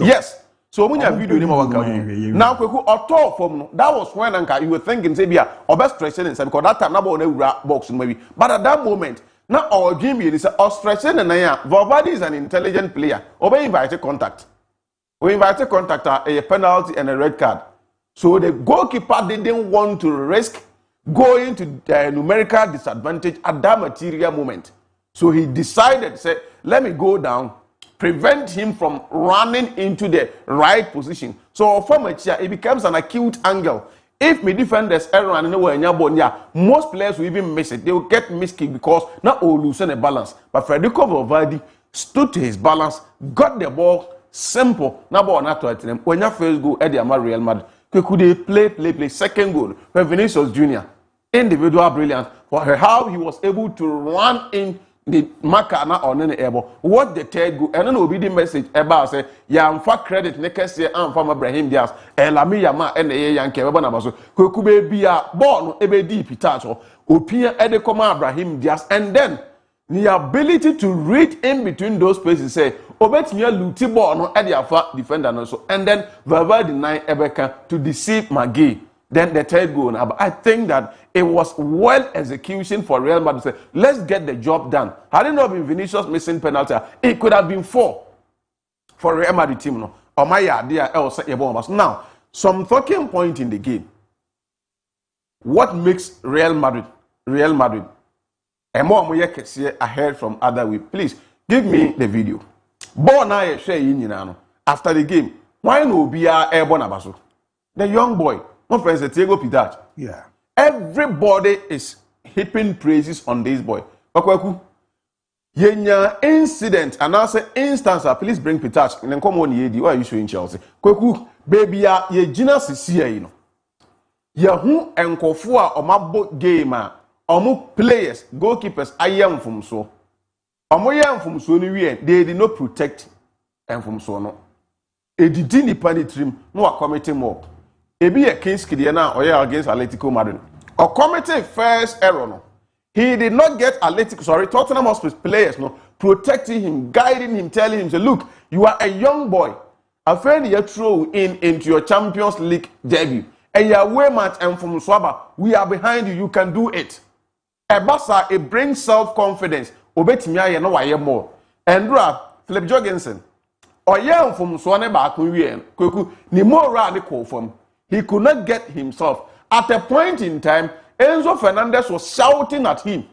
Yes. So when you video now Kwaku auto form that was when you were thinking say bia or best stretching inside because that time na ball na box maybe. But at that moment now our dream is stretching and Valverde is an intelligent player. Obey invited contact. We invited contact a penalty and a red card. So the goalkeeper didn't want to risk going to numerical disadvantage at that material moment. So he decided, say, let me go down, prevent him from running into the right position. So from it becomes an acute angle. If my defenders are running away, most players will even miss it. They will get miskick because not all losing a balance. But Federico Valverde stood to his balance, got the ball, simple. Now ball not to them. When your first goal, Eddie Amar Real Madrid, could they play? Second goal, Vinicius Jr. Individual brilliance for how he was able to run in the marker na on any able. What the third goal, and then will be the message about say, for credit, next year, and from Ibrahim Diaz, Elami Yama, and the Yankee, Webanabaso, could be a born, a deep pitacho, Opia Edekoma Ibrahim Diaz, and then the ability to read in between those places, say, Obet near Luti Borno, Ediafa defender also, and then Valverde 9 Ebeka to deceive Magui. Then the third goal. But I think that it was well execution for Real Madrid. Say, let's get the job done. Had it not been Vinicius missing penalty, it could have been 4 for Real Madrid team. No, or my idea else. Now, some talking point in the game. What makes Real Madrid? And more ahead from other way. Please give me the video. Born I share in after the game. Why no be a airborne abaso? The young boy. My friend said, Diego Pitat. Yeah. Everybody is heaping praises on this boy. Bakwaku. Yenya incident and also instance. Please bring Pitat. And then come on, ye. Why are you showing Chelsea? Kwaku, baby, ye Gina Sisia, you know. Yahu and Kofua or Mabo gamer, or players, goalkeepers, I am from so. Omoyam from so they did not protect and from so no. A didn't penetrim, no committing more. Ebi a case Kidiana or against Atletico Madrid. Or committed first error. No. He did not get Tottenham Hotspur players no protecting him, guiding him, telling him, say, look, you are a young boy. A friend you throw into your Champions League debut. And your away match and from Swaba, we are behind you, you can do it. Ebasa, it brings self-confidence. Obetimi ya no waye more. Andra Philip Jorgensen. Oyam from Swane ba kunwie. Kweku ni more ni call from. He could not get himself. At a point in time, Enzo Fernandez was shouting at him.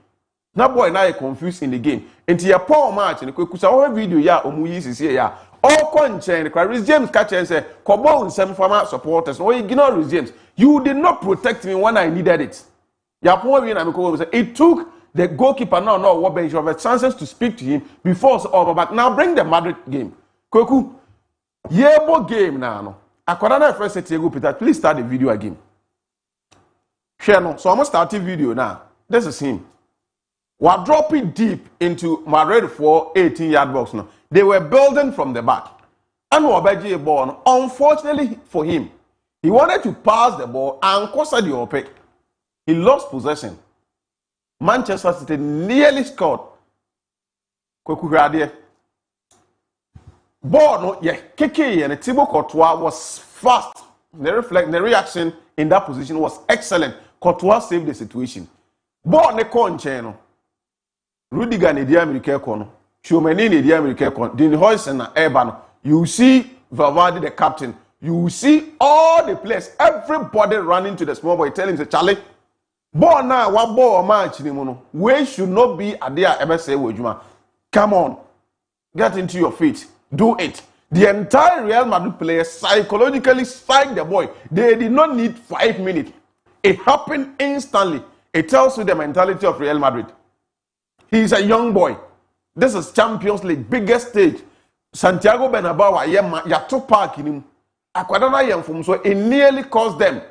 Na boy na confused in the game. Into your poor match and kweku sa video ya omuyi sisi ya. All conchen Chris James catch and say, "Kobo nsem former supporters. No ignore Chris James. You did not protect me when I needed it." Ya point we na me ko say it took the goalkeeper now what bench of chances to speak to him before it's over. But now bring the Madrid game. Kweku, yebo game now. No. Akwadana first set Diego Peter. Please start the video again. Share no. So I'm starting video now. This is him. We're dropping deep into Madrid for 18-yard box now. They were building from the back. And Wabeji ball. Unfortunately for him, he wanted to pass the ball and Costa the opaque. He lost possession. Manchester City nearly scored. Ball no Keke and Thibaut Courtois was fast. The reaction in that position was excellent. Courtois saved the situation. Ball ne concheno. Rudiger ne dia America kono. Chouameni ne dia America kono. Dean Huijsen na Ebano. You see Valverde the captain you will see all the players, everybody running to the small boy, telling him, say, Charlie, ball now, what ball match we should not be at there ever say, come on, get into your feet, do it. The entire Real Madrid players psychologically psyched the boy. They did not need 5 minutes. It happened instantly. It tells you the mentality of Real Madrid. He's a young boy. This is Champions League, biggest stage. Santiago Bernabeu, Yato Park in him. Akwadana Yamfum, so it nearly cost them.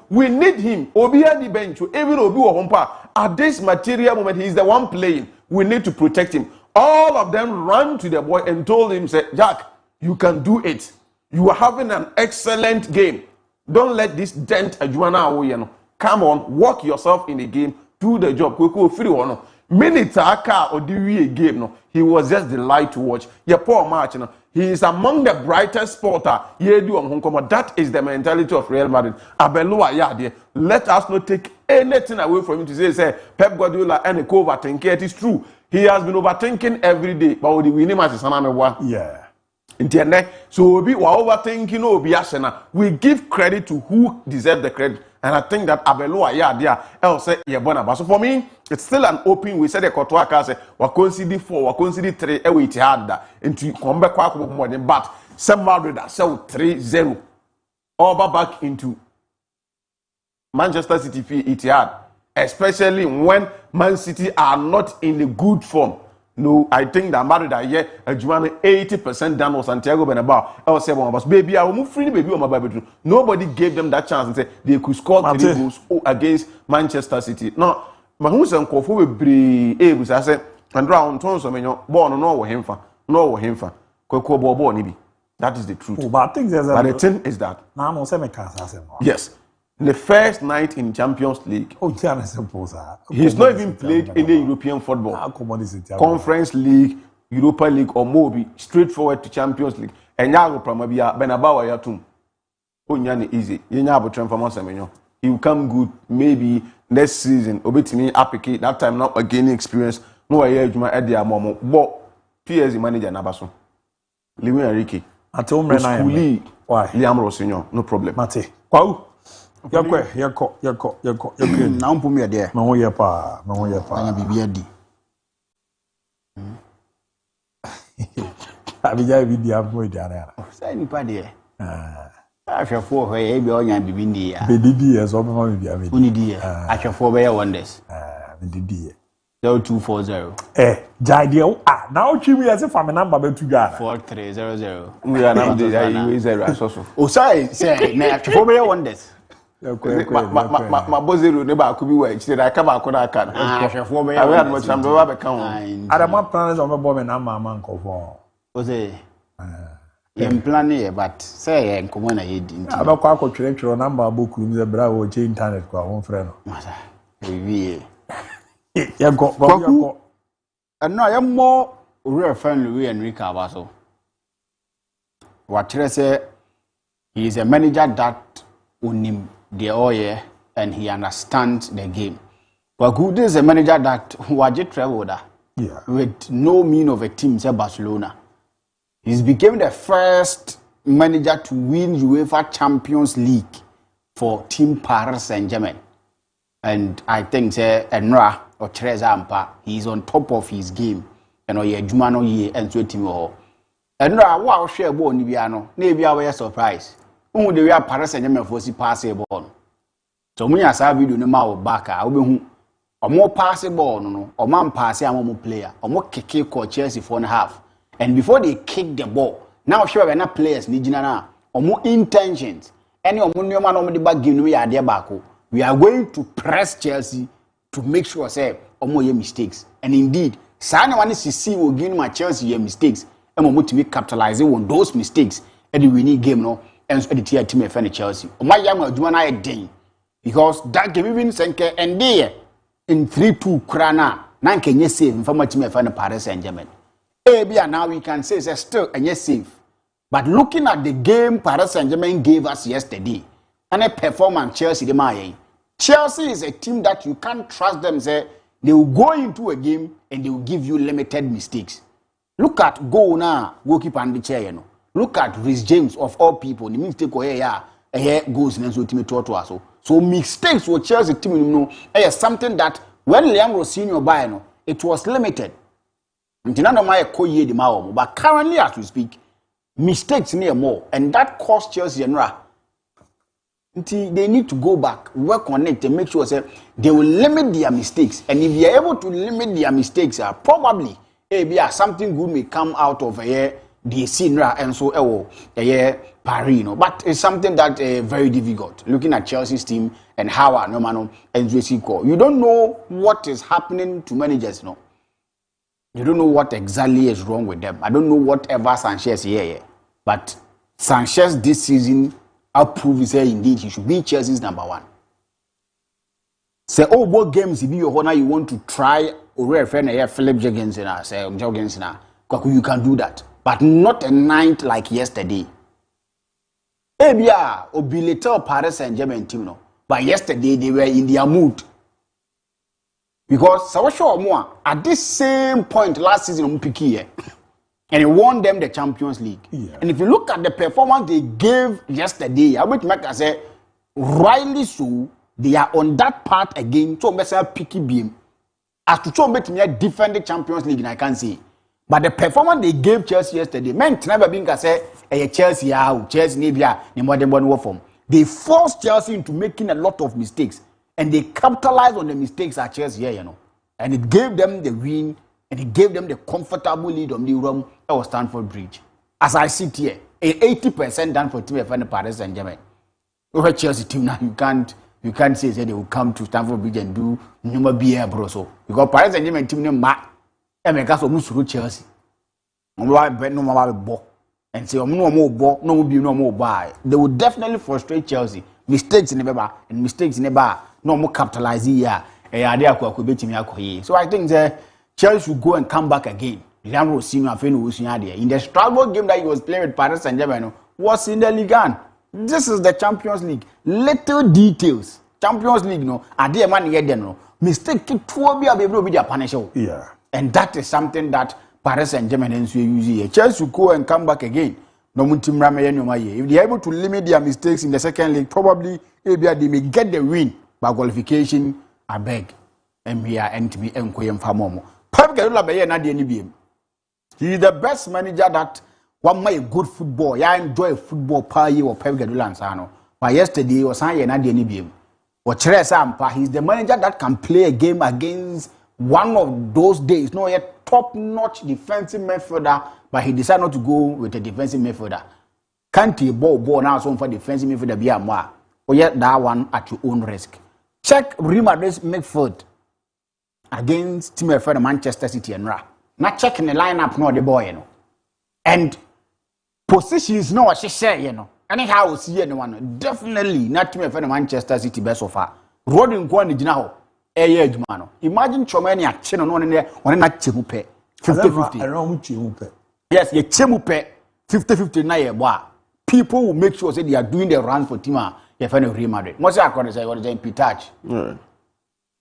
We need him. Obi at the bench, even Obi Ohompa. At this material moment, he's the one playing. We need to protect him. All of them ran to the boy and told him, say, Jack, you can do it. You are having an excellent game. Don't let this dent Adjuana. Come on, work yourself in the game, do the job. Minutes or the game, no. He was just the light to watch. Yeah, poor match, no. He is among the brightest spotter. That is the mentality of Real Madrid. Let us not take anything away from him to say Pep Guardiola and a co-overthinking. It is true. He has been overthinking every day, but the winning match is yeah. So we overthinking. We give credit to who deserve the credit. And I think that Abelua else say so for me, it's still an open. We said the Kotoaka say we consider 4, we consider 3, it had that into come back more than but some Madrid sell 3-0 over back into Manchester City Etihad, especially when Man City are not in a good form. No, I think that Madrid are here. 80% done was Santiago Bernabeu. I was saying, baby, I will move free, baby, on my Bible. Nobody gave them that chance and say they could score 3 goals against Manchester City. No, Mahmoud and Kofu will be able to say, and round tons of born no him for no him for Koko Bobo Nibi. That is the truth. But I think there's but the thing is that yes. The first night in Champions League, he's not even played any European football. Conference League, Europa League, or Mobi, straightforward to Champions League. And now, Pramabia, Benabawa Yatum. Onyani easy. He will come good maybe next season. Obetimi Apiki, that time not a gaining experience. No, I hear Juma Edia Momo. But PSG manager Nabaso. Liwi Enrique. At home, why? Liam Rosinho, no problem. Mate. Wow. Yako. Now, put me there. No, yapa. I'm be ready. Abija bi dia boy dia. Say ni pa there. Ahwefo ho e bi onya bibi ndi ya. Bedidi e so me bia me. Uni di ya. Ahwefo be wonders. Bedidi. 0240. Jai dia na o twi we say fa me number be tu gara. 4300. We are now the 0 so. O say na ahwefo be wonders. My bozero never could be where I come out on a can. I had much I'm the count. I don't want plans on my bomb and I'm a man for. Was a plan, but say and come on a head. I don't quite your number book in the Bravo internet for one friend. Yeah, go. And no, I am more real friend Louis Enrique Abaso. What I say, he is a manager that unim the oil and he understands the game. But good is a manager that was just traveled with no mean of a team, say Barcelona. He's became the first manager to win UEFA Champions League for Team Paris Saint-Germain. And I think say Enra or Trezampa, he's on top of his game. And or Jumano ye and so team or Enra wow share ball Nibiano, maybe our surprise. Who they were Paris Saint-Germain for passable. So when I saw video no matter back, I will be or more passable no, or man pass a more player, or more kick or Chelsea for and a half. And before they kick the ball, now sure we're not players need na or more intentions. Any or more man on the back game we are there back. We are going to press Chelsea to make sure say or more your mistakes. And indeed, Sana one is see will give my Chelsea your mistakes and more to be capitalizing on those mistakes. And we need game no. And so the team of Chelsea. My young do I day because that game even Senke and there in 3-2 Krana. Nan can you save from my team of Paris Saint-Germain. Abia now we can say it's still and yes safe. But looking at the game Paris Saint-Germain gave us yesterday and a performance Chelsea the Maye. Chelsea is a team that you can't trust them. Say they will go into a game and they will give you limited mistakes. Look at goal now, goalkeeper and the chair, you know. Look at Rhys James of all people. The mistake goes in so team to so mistakes with Chelsea team you know something that when Liam Rossini buy no it was limited. But currently as we speak, mistakes near more and that cost Chelsea and they need to go back, work on it and make sure say they will limit their mistakes. And if they are able to limit their mistakes, probably something good may come out of the scene and so Paris, you know. But it's something that very difficult. Looking at Chelsea's team and how and you don't know what is happening to managers, you know. You don't know what exactly is wrong with them. I don't know whatever Sanchez here. But Sanchez this season approves say indeed he should be Chelsea's number one. Say both games if you want to try or friend Philip Jorgensen say Jorgensen you can do that. But not a night like yesterday. Obilete Paris Saint-Germain team no. But yesterday they were in their mood. Because at this same point last season and he won them the Champions League. Yeah. And if you look at the performance they gave yesterday, I would make say rightly so they are on that part again. So picky beam as to show me defend the Champions League, and I can't say. But the performance they gave Chelsea yesterday meant never being say Chelsea form. They forced Chelsea into making a lot of mistakes. And they capitalized on the mistakes at Chelsea here, you know. And it gave them the win, and it gave them the comfortable lead on the room at Stamford Bridge. As I sit here, 80% done for team of Paris Saint-Germain. Over Chelsea team now, you can't say they will come to Stamford Bridge and do number beer bro so. Because Paris Saint-Germain team name Mark, and make us almost through Chelsea. No more and say no more buy. They will definitely frustrate Chelsea. Mistakes in the bar and mistakes in the bar. No more capitalizing here. So I think that Chelsea should go and come back again. In the struggle game that he was playing with Paris Saint-Germain was in the Ligue 1. This is the Champions League. Little details. Champions League, no. Adi man here no. Mistake keep to be able to be their punisher. Yeah. And that is something that Paris Saint-Germain use here. Chelsea should go and come back again. No If they are able to limit their mistakes in the second league, probably they may get the win by qualification. I beg. Pep Guardiola he is the best manager that one my good football. I enjoy football per year or Pep Guardiola. But yesterday he was saying he's the manager that can play a game against one of those days. No yet top-notch defensive midfielder, but he decided not to go with a defensive midfielder. Can't you ball now so for defensive midfielder be a more? Or yet that one at your own risk. Check Real Madrid's midfield against team of Manchester City and not checking the lineup no the boy, you know. And positions no what she say, you know. Anyhow we see anyone definitely not team of Manchester City best so far. Rodin Kwani Jinao. Imagine Chomani action on one there on a chemupe 50-50. Yes, ye chemupe 50-50 na ye people will make sure say they are doing the run for Tima. Ye find Real Madrid. Most according say what is in Pitach.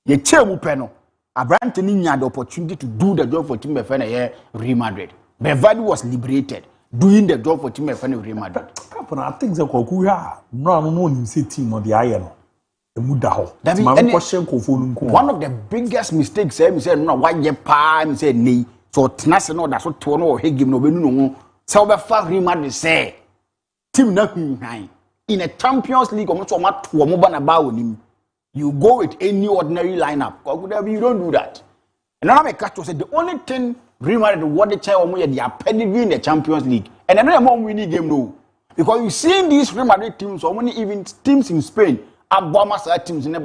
Ye chemupe no. Abrante ni had the opportunity to do the job for Team Befana Real Madrid. Bevadi was liberated doing the job for Team Befana Real Madrid. I think the Kokuya no team on the iron. One of the biggest mistakes he said no why ye pa he said nee so tenase no that's what tono or he give no benu no so be fa Real Madrid say team na in a Champions League almost you go with any ordinary lineup you don't do that. And now I catch say the only thing Real Madrid what the chair they are pedigree in the Champions League and another more winning game no because you see these Real Madrid teams or many even teams in Spain teams in the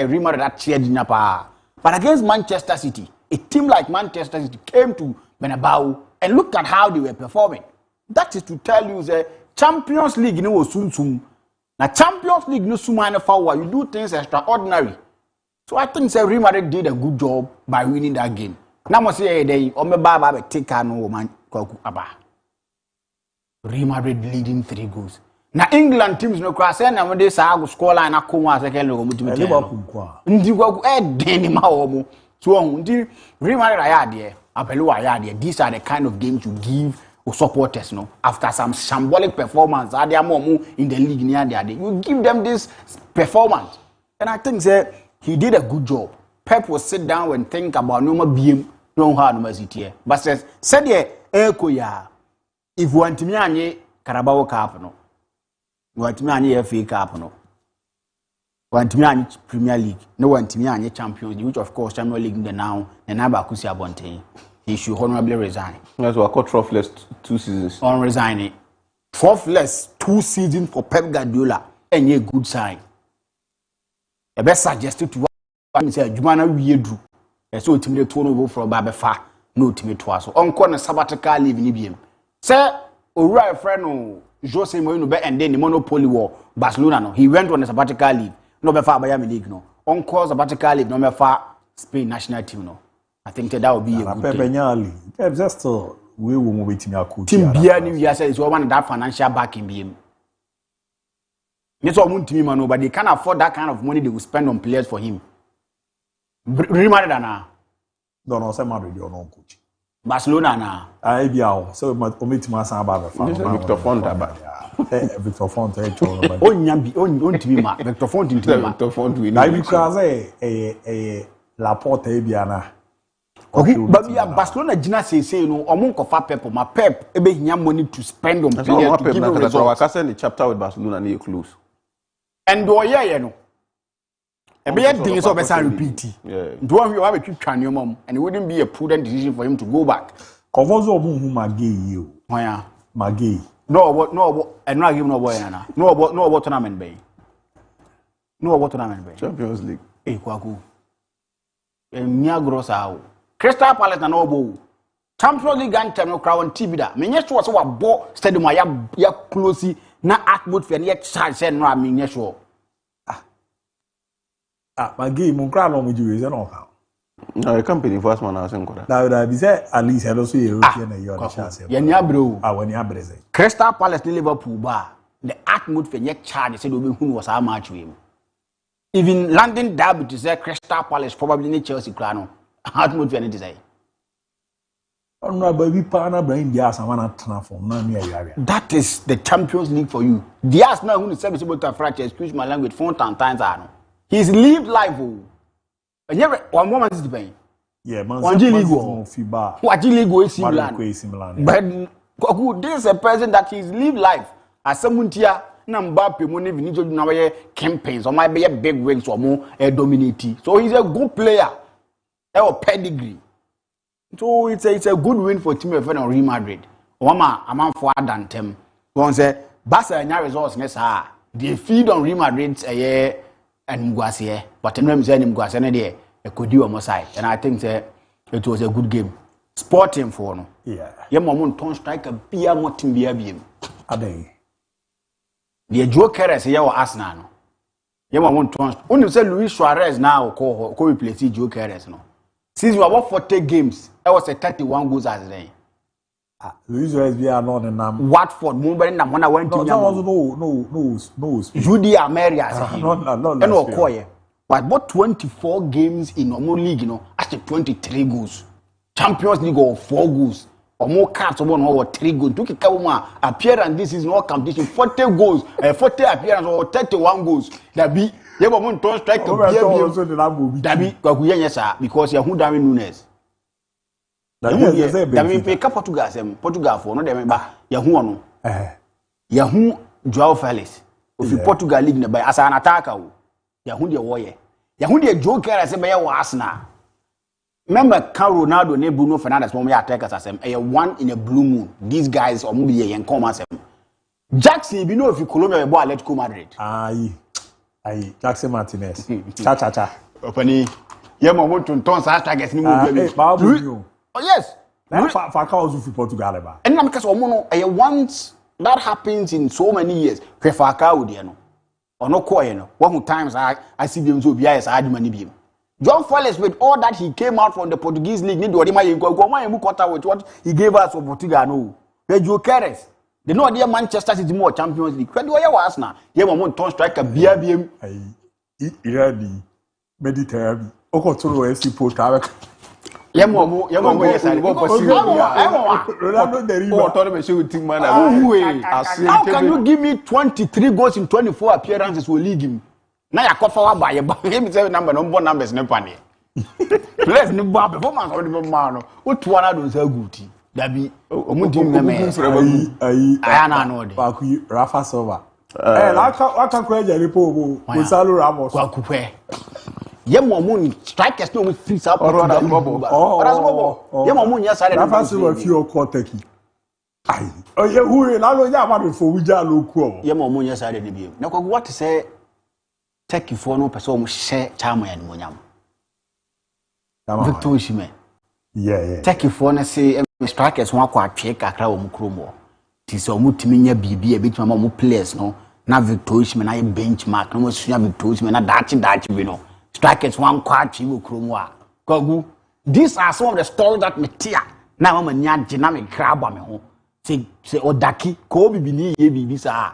Real Madrid that cheered in but against Manchester City, a team like Manchester City came to Bernabeu and looked at how they were performing. That is to tell you the Champions League you know soon. Now Champions League no sumana forward you do things extraordinary. So I think Real Madrid did a good job by winning that game. Now must say they omeba take no man Real Madrid leading 3 goals. Na England teams no cross na when they say go score line akoma second leg omutimiti Liverpool kwa ndi gwagu deni ma so ndi Real Madrid aya de apelu aya de these are the kind of games you give supporters no after some shambolic performance they are more in the league near there you give them this performance and I think say he did a good job. Pep will sit down and think about no more BM no hard no here but said yeah if want to me anye Carabao Cup no want to me anye FA Cup no want to me anye Premier League no want to me anye Champions League which of course Champions League the now and Abakusi Abonte he should honorably resign. That's what I call troughless 2 seasons. On resigning. Troughless 2 seasons for Pep Guardiola. Any good sign. The best suggested to what say Jumana Wiedru. So ultimately turnover from Babefa. No ultimate twice. So on corner sabbatical leave in IBM. Sir, Uriah friend Jose Mourinho be and then the monopoly war Barcelona no. He went on a sabbatical leave. No be far Bayern League no. On course sabbatical leave no be far Spain national team no. I think that would be a good thing. Just we will move it in our team. Biani, we say, is one that financial backing BM. That's what want to me, man. But they can't afford that kind of money they will spend on players for him. Remember that now. Don't know, say Madrid or no coach. Barcelona now. ABOU. So omit my son about Victor Font about. Victor Font. Oh, Nyambi, on to me, Victor Font into Victor Font. We know because a Laporte Biana. Okay, but we are Barcelona Gina say no omo kofa Pep ma Pep ebe hinya money to spend on players to give results. I can the chapter with Barcelona near close. And do ye no. Ebe ye thing so be say repeat. Yeah. Do one we have a twan your mom and it wouldn't be a prudent decision for him to go back. Convozo omo hu Magay you. Oya. Magay. No, and no give no boy na. No tournament bay. No tournament bay. Champions League. Eh kwaku. Enya grossa o. Crystal Palace na no ABOU. Champions League anthem no crowd TV da. Menye sure so wa bo stadium ya close na atmosphere na charge say no menye sure. My game mon crowd no muju we no ka. No, the company first man asen koda. Na be say at least hello so European na you chance. Ya ni abro. Wani abre say. Crystal Palace ni Liverpool ba. The atmosphere ya charge say do be hu was how match we. Even London derby to say Crystal Palace probably need Chelsea crowd no. Atmosphere any desire. No, baby, partner brain Diaz and one transform. That is the Champions League for you. Diaz now who is able to fracture, excuse my language, 4 times. He's lived life. And never one moment is the pain. Yeah, man. What illegal is similar. But this is a person that he's lived life. As someone here, Nambape money we need to do campaigns or might be a big wings or more dominating. So he's a good player. Or pedigree. So it's a good win for team of Real Madrid. Wama amount for Adantem. One say Barcelona results next they feed on Real Madrid and Mguasie, but I'm saying Mguasie there a could do on my side. And I think it was a good game. Sporting for no. Yeah. Yamon ton strike a beer more team beer beam. Ade. The Joker is here or Arsenal. Yamon ton. Only say Luis Suarez now co replace Joker no. Since we have 40 games, that was a 31 goals as then. Luis Suarez be not the name. Watford, Mumbai, na when I went to no. Judy Ameria, no. Koye. But about 24 games in normal league, you know, after 23 goals. Champions League or 4 goals. Or more caps or 1 or 3 goals. Took a appearance this is no competition. 40 goals, 40 appearance or 31 goals. That be. You want to strike a beer because you're who Darwin Nunes. That means pay Portugal for no them ba Yahoo no. Yahoo Joao Felix. If you Portugal league by as an attacker. Yahoo the warrior. Yahoo the joker as a bear Arsenal. Remember Carl Ronaldo ne Bruno Fernandes when we attackers as a one in a blue moon. These guys or movie and come as Jackson, you know if you Colombia boy Atletico Madrid. Aye, Jackson Martinez. Cha. Opani. Yema want to turn sa targets ni mo baby. Oh yes. Fakye was for Portugal ba. And na because omo no once that happens in so many years. Kwe Fakye wo de no. Ono koye no. One times I see them so bia is aduma ni biem. John Felix with all that he came out from the Portuguese league need odi ma yemu quarter with what he gave us for Portugal no. Pedro Carres. They know dear Manchester City more Champions League. When do you was now? You want to strike a beer beam? Irani, Mediterranean. Oko to FC Portugal. Yemo yes I Ronaldo Deriva. How can you give me 23 goals in 24 appearances with league him? Now you cover up by him say number numbers no pane. Players no bad performance of the man. What one I don't say good. That be omudim na me. Ayi na no de. Fakye Rafa Silva. Waka kwa Jeripo Gonzalo Ramos. Kwa kupwe. Yemo mun strikers no free up. Yemo mun ya sare. Rafa Silva fi o call Turkey. Ayi. Oye hure la lo ya ma be fo wija lo ku o. Yemo mun ya sare de bi. Na kwa what say Turkey for no person mo share chama ya mo nyam. Victor Osimhen. Yeah. Turkey for na say strikers won akwa atwe kakra wo mukromo. Ti so mutimi nya bibi e bitima mo players no na Victor Osimhen na benchmark no mo sua Victor Osimhen na dachi bi no. Strikers won kwa atwe mukromo a. Kogu these are some of the stories that me tia na mama nya gye na me kraba me ho. Say odaki ko bibi ni ye bibi sa.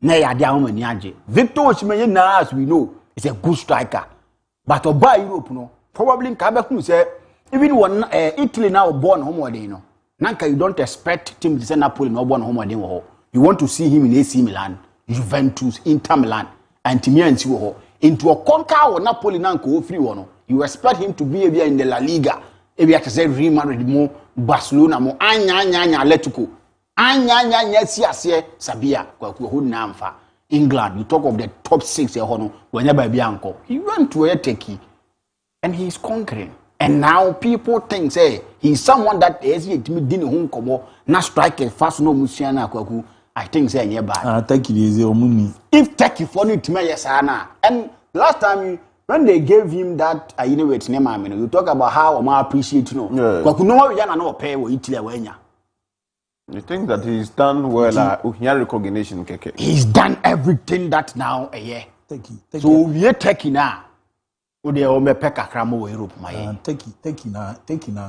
Na ya dia mama nya gye. Victor Osimhen na as we know is a good striker. But oba Europe no probably nka be say even when Italy now born homewarding, no. Nanka you don't expect team to send Napoli no born homewarding. You want to see him in AC Milan, Juventus, Inter Milan, and Timian into a conquer or Napoli nanko free one. You expect him to be in the La Liga. If you have to say Real Madrid more, Barcelona more, anya Atletico, anya Sabia, Namfa. England, you talk of the top 6 whenever Bianco. He went to a techie and he's conquering. And now people think say he's someone that is didn't home come na strike fast no musiana kwaku. I think say yeah bad. Take it easy omuni. If take it for me to me yes ana. And last time when they gave him that with name I mean you talk about how I appreciate kwaku no we na no pay we Italy wenya. You think that he's done well recognition keke. He's done everything that now Take so we take now. Ode o me peka kramo we Europe my take na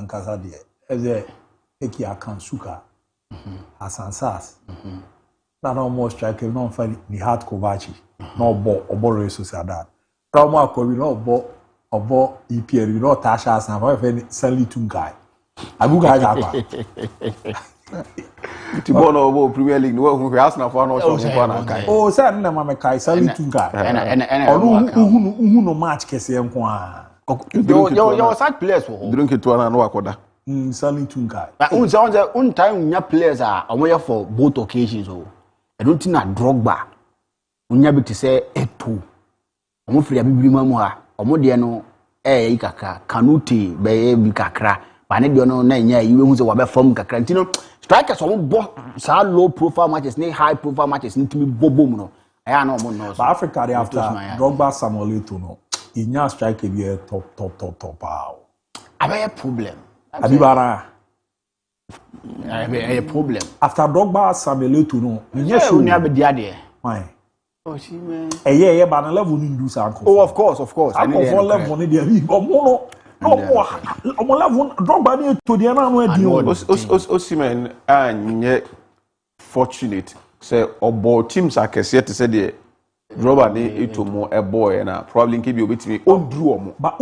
nkasa de eze take akan suka asansas na no more strike no fa ni hard Kovacic no obo Real Sociedad trauma akobi no obo EPL no tasha asan fa fe Stanley Tungai aguga ga kwa ti bono obo Premier League no hu Arsenal for no so for na kai oh say na ma me kai Stanley Tungai onu no match kese enko a yo such players for drink it one no akoda Stanley Tungai on time nya players are aware for both occasions oh I don't think na Drogba nya bi to say Eto omo free abibiri mamu ha omo de no ikaka Kanute be bi kakra ba ne de no na nya yi we hu se wa be form kakra ntino strikers omo bo sa low profile matches ne high profile matches ntimi bobom no aya na omo no so Africa they after Drogba Samuel Eto'o no inya striker be top a problem abibara a problem after Drogba Samuel Eto'o no inya show ni abedia de why Osimhen ba na level ni ndu sa oh of course I for level ni dey omo level Drogba ni Eto'o dey na no edi Osimhen anye fortunate say obo teams akese te say the Drogba ni Eto'o mo e boy na probably nke bi obetimi odru omo but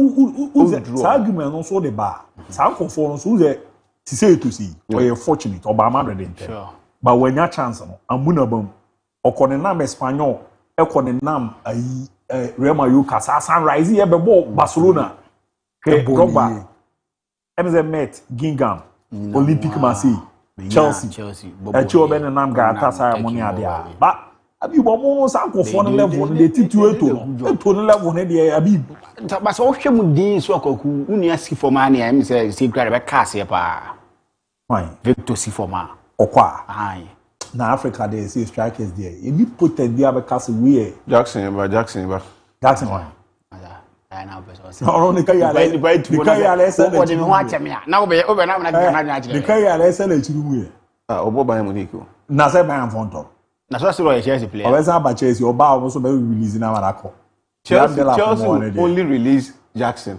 sa argument no so the bar sa nkofo no so the ti say Eto'o si we fortunate oba Madrid ente but when ya chance no amuna bam okone nam Espanyol ekone nam ayi Real Madrid kasa Sunrise e be ball Barcelona Drogba MZ Met Gingham Olympique Marseille Chelsea Echo ben nam ga tasa money adia ba abi bomo sa nkofo no level no dey titu Eto'o no level no dey abi ba so hwem din so akaku unu asi forma na em say secret be case pa fine Victor si forma okwa ai na Africa dey say strikers there any potent dia be case we Jackson why na person no ni kai ala o de me ho acheme a na obe na na achire ni kai ala ese na chiru we obo ban Munich na say ban fonto na so still Chelsea player always am Chelsea oba o so be release na marako Chelsea only release Jackson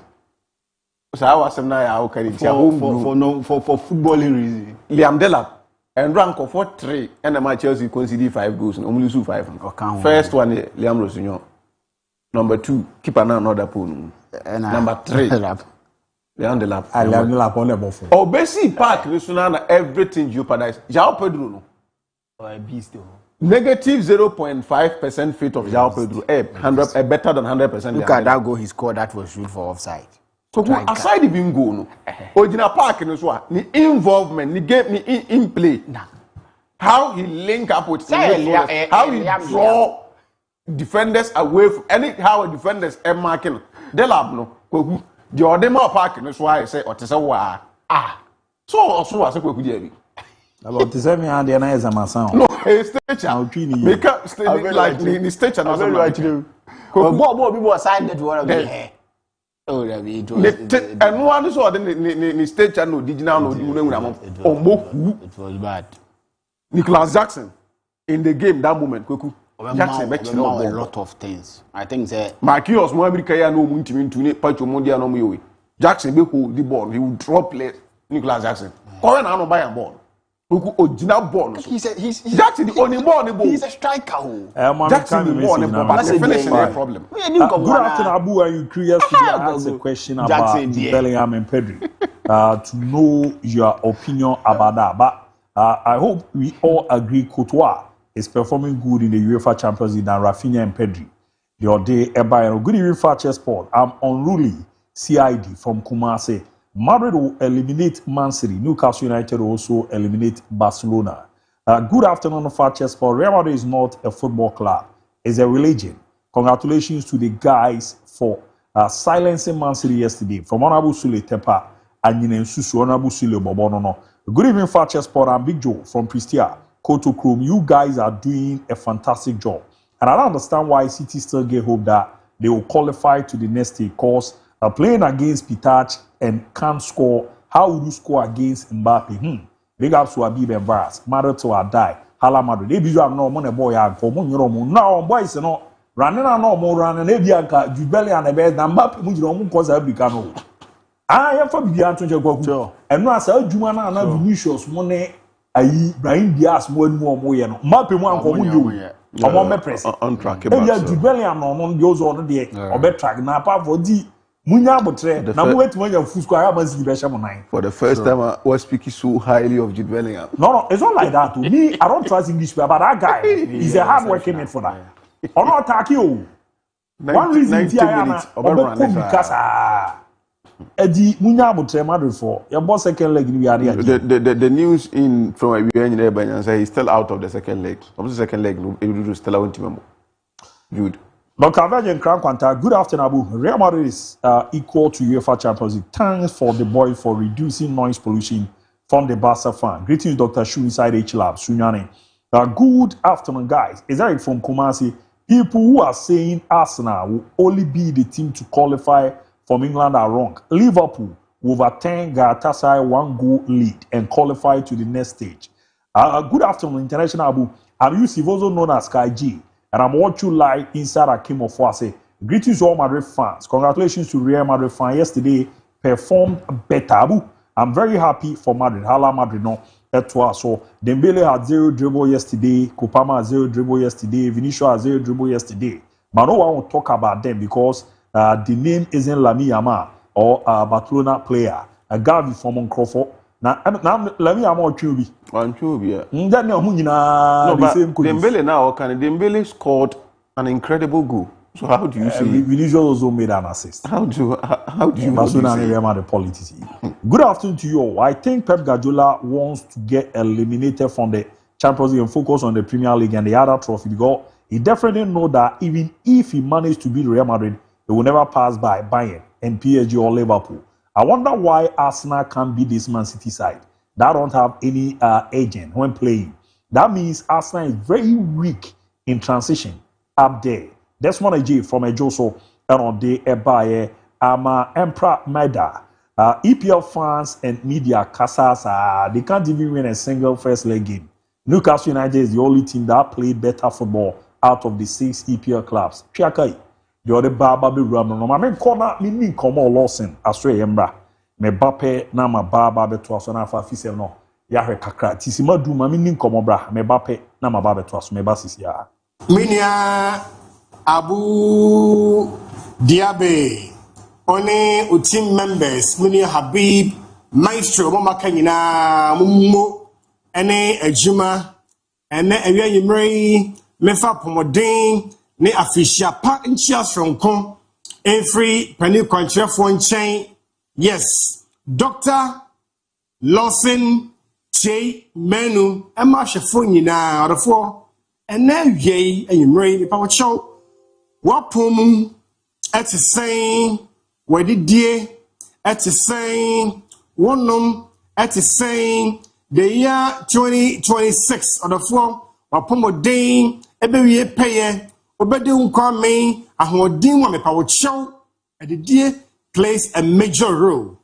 so I was na ya o carry for footballing reason Liam Delap and rank for 3 and my Chelsea conceded 5 goals and only lose 5 first one Liam Rosinho number 2 keeper na another pool number 3 Leon the lap. Leon the lap on the buffet. Oh, Bessie Park, everything jeopardized. Jao Pedro, no. Or a beast, Negative 0.5% fit of Jao Pedro. Better than 100%. Look at that goal he scored that was shoot for offside. So aside even go no. Original Park in this one, the involvement, the game, in play. How he link up with how he draw defenders away from how defenders are marking. They lab no. The Odema Park in this why I say or to say so also as a quick DIABY. About the same hand the nice am sound. No, a stage. Make up like the stage and also right to Bob people assigned that one of them. Oh, that be it was. And one saw the stage and no digital no it was bad. Nicholas Jackson in the game that moment Kweku. Jackson bet a lot of things. I think that Marquinhos mo America ya no mu ntimi ntuni patcho mo dia no mo yowe. Jackson be hold the ball, he would drop play Nicholas Jackson. Come na no buy a ball. Kweku original ball. He's Jackson the only ball the ball. He's a striker. Jackson the ball the ball. That's a finishing problem. Good afternoon, Abu. And you curious to ask a question about Bellingham and Pedri to know your opinion about that. But I hope we all agree Courtois is performing good in the UEFA Champions League than Rafinha and Pedri. Your day, good evening, Fakye Sport. I'm unruly CID from Kumasi. Madrid will eliminate Man City. Newcastle United will also eliminate Barcelona. Good afternoon, Fakye Sport. Real Madrid is not a football club. It's a religion. Congratulations to the guys for silencing Man City yesterday. From Honorable Sule Tepa and Susu, Honorable Sule Bobonono. Good evening, Fakye Sport. I'm Big Joe from Pristia. Koto Chrome, you guys are doing a fantastic job. And I don't understand why City still get hope that they will qualify to the next stage. Because playing against Pitach and can't score, how would you score against Mbappe? Big ups to Abib and Barras. Matter to our die. Hala Madrid. They be you no money boy and for money. Now, boys, you know, running on no more running. They be a Jubeli and a bed. Mbappe, you know, because I become. I am for Bianto Jago. And no, I said, Jumana and Vinicius money. Ayi Brahim Diaz mo ye no Mbappe mo anko mo yo omo me press on track e ya Dubeli no de ozo no de obe track na pa for di munya abotre na mo wet mo ya fusco ara man si be she mo nine. For the first time I was speaking so highly of Jude Bellingham. No, it's not like that to me. I don't trust English but that guy he's a hard working man for that. Ono attack you. One reason ti ayana obe ko because Eddie Munya Abotre Madrid for your boss second leg in the news in from Iberia say he's still out of the second leg. Of the second leg, no, still out team. Good. Dr. Virgin Crown Quanta, good afternoon, Abu. Real Madrid is equal to UEFA Champions League. Thanks for the boy for reducing noise pollution from the Barca fan. Greetings, Dr. Shu inside H Lab, Sunyane. Good afternoon, guys. Is that it from Kumasi? People who are saying Arsenal will only be the team to qualify from England are wrong. Liverpool will overturn Galatasaray 1-goal lead and qualify to the next stage. Good afternoon, International Abu. I'm Yusuf, also known as Sky G, and I'm watching live inside Akim of Wase. Greetings to all Madrid fans. Congratulations to Real Madrid fans. Yesterday performed better. Abu, I'm very happy for Madrid. Hala Madrid, no. So Dembele had 0 dribble yesterday. Kupama had 0 dribble yesterday. Vinicius had 0 dribble yesterday. But no one will talk about them because the name isn't Lami Yama or a Barcelona player. A Gavi from Moncroft. Now Lami Yama or Chubi. One Chubi, yeah. No, but Dembele now, Dembele scored an incredible goal. So how do you see? Vinicius also made an assist. How do you? Barcelona the politics. Good afternoon to you all. I think Pep Guardiola wants to get eliminated from the Champions League and focus on the Premier League and the other trophy because he definitely know that even if he managed to beat Real Madrid, he will never pass by Bayern and PSG or Liverpool. I wonder why Arsenal can't beat this Man City side that don't have any agent when playing. That means Arsenal is very weak in transition up there. That's one J from a Joso and on the Ebaye Emperor Meda. EPL fans and media Casas, they can't even win a single first leg game. Newcastle United is the only team that played better football out of the 6 EPL clubs. Chiakai. The other Baba be run no ma me corner me ni komo Lawson asre yembra me bape na ma Baba be to aso na fa fisel no ya hwe kakra tisima du ma me ni komo bra me bape na ma Baba to aso me basis ya Minia Abu Diaby One o team members mini Habib Maestro mo maka nyina mo ene adwuma ene awia yimrei mefa pomoden ne afisia pa nchia sonko every penny contrafo nchen. Yes, Dr. Lawson J Menu Emma Shefo nyina orofo ene awie yimrei mepa wo chow wapom at saying where the dear at saying one at saying the year 2026 or the four wapom ebe paye obedi unkwame ahodin wa mepa wo chow at the dear plays a major role.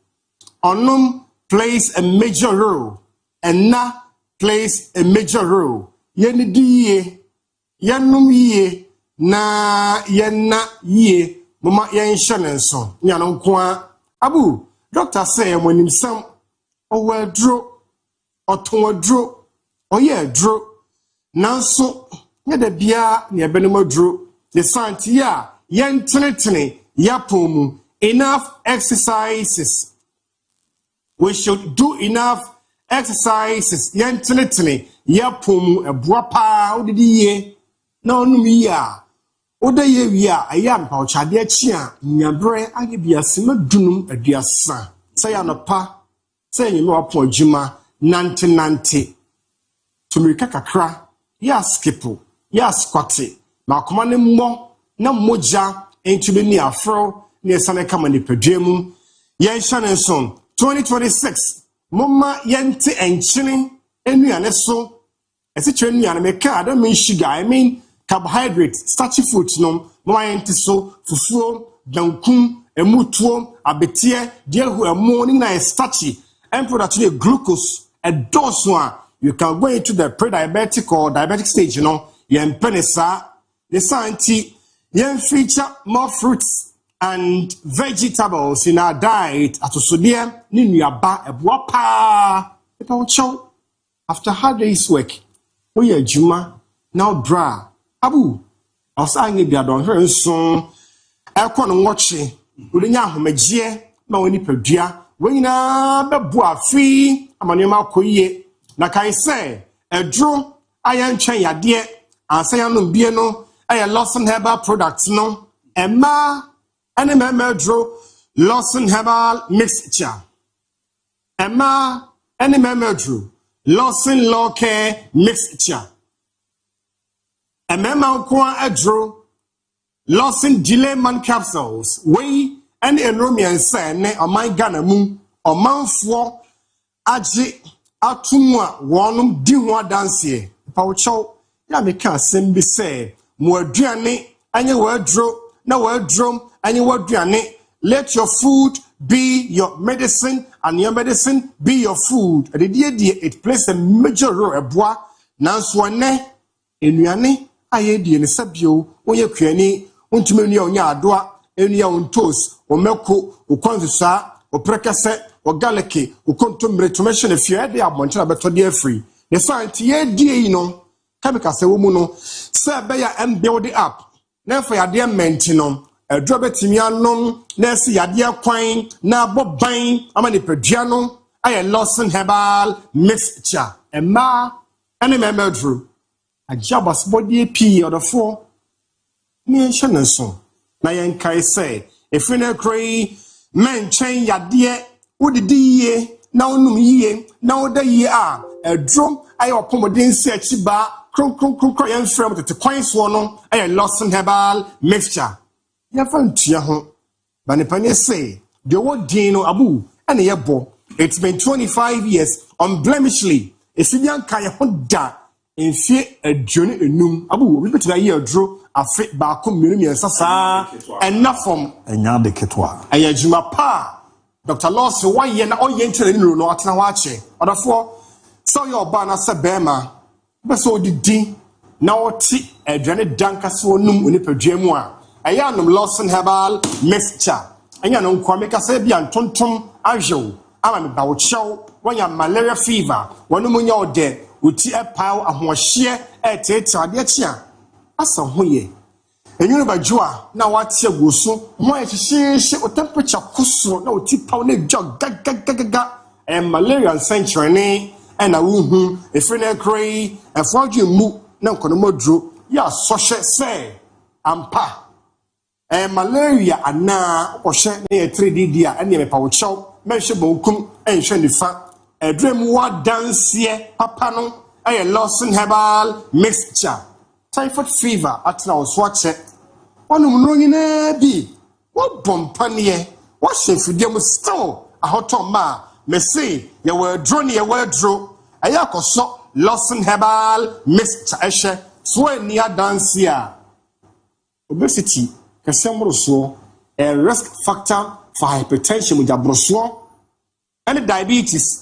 Onum plays a major role and na plays a major role. Yeni diye yanum ye na yenna ye mama yen shanenso nyano kwa abu doctor say when himself o wedro oton wedro oye dro nanso nye da bia ne ebenem adro the santi ya yen tenetene yapomu enough exercises. We should do enough exercises yen tenetene yapomu ebua pa odidi ye na onum ya oda ye wi a ayam pa ochade achi a nyabre age biasema dunum aduasa say anopa say nyime wapo adwuma nante tumika kakra ya skipo ya squatte na akoma ne mmɔ na moja entube ni afro ne sane kama ne pedwemu yen hwane nso 2026 mama yente enchine enuane so esichwe enuane meka adam mean sugar I mean carbohydrate, starchy foods no moyen so fufuo dankum emutuo abetie deal who are morning na starchy and product glucose a dose one you can go into the pre-diabetic or diabetic stage yen penisa the science yen feature more fruits and vegetables in our diet atosodie ni nuaba ebua pa people chow after hard day's work oye adwuma now bra abu osanye bia don hwe nso ekọ no nwoche urinya ahomagie ma woni padua wonyina bebu afi amanema akoyie na kai say edro ayan twen yade ansan no bie no aye Lawson herbal products no emma ene memedro Lawson herbal mixture emma ene memedro Lawson law care mixture emma kwa edro Lawson delay man capsules we and enromian say ne oman Ghana mu omanfo age atumwa wonum di ho adanse pa wo chow ya meka asem bi say mo aduane anye wadro na wadrom anye waduane let your food be your medicine and your medicine be your food it plays a major role eboa nanso ne enuane ayedie ne sabio oye kuani ontumeni onya adoa enia ontos omeko okwanzusa oprekase ogaleke okontomre tomation efie de abontra beto de free the science ye die no kabika se wo mu no se be ya em build it up na for ya de menti no adro betimi anom na se ya de kwan na boban amane padua no aye Lawson herbal mixture emma ene memedru ajabas body p or the four me shanenso na yen kai say if you na krai men chen yade udidi ye na onum ye na oda ye a edrom aye opomodin si achiba kron yen frem to kwan so no aye Lawson herbal mixture ya fantua ho banepane say the word dino abu ene yebo it's been 25 years unblemishly esibian kai ho da enfie adwone enum abu we betina ye adro afi ba ko mmiri sasa enafom enya de ketwa ayajuma pa Dr. Lawson why ye na oye ntere ni no atena wa ache odafo so your ba na se bema be so didi na oti adwane dankase onum oni padwam a ayanum Lawson herbal mixture anya no nkwa meka se bia ntontom ahwew ama me ba wo chew wanya malaria fever wonum nya ode uti epaw ahohye etete ade chia asa hoye enyunu bajua na watie goso mo ehyehyehye o temperature koso na o ti paw na jog gaga malaria century ne na wuhu efre na kroi efodwe mu na nkonomodro ya sohye se ampa malaria ana ohye na ye 3D dia ene me pawo chew menhye bonkum enhwe nifa edrem wa dansie papa no Lawson herbal mixture typhoid fever atna oswache onum no nyina bi wo bompane wo hye mu still ahoto ma me say ye were dro ayakoso Lawson herbal mixture ehye so ani adanse a obesity kesemroso a risk factor for hypertension with jabroso and diabetes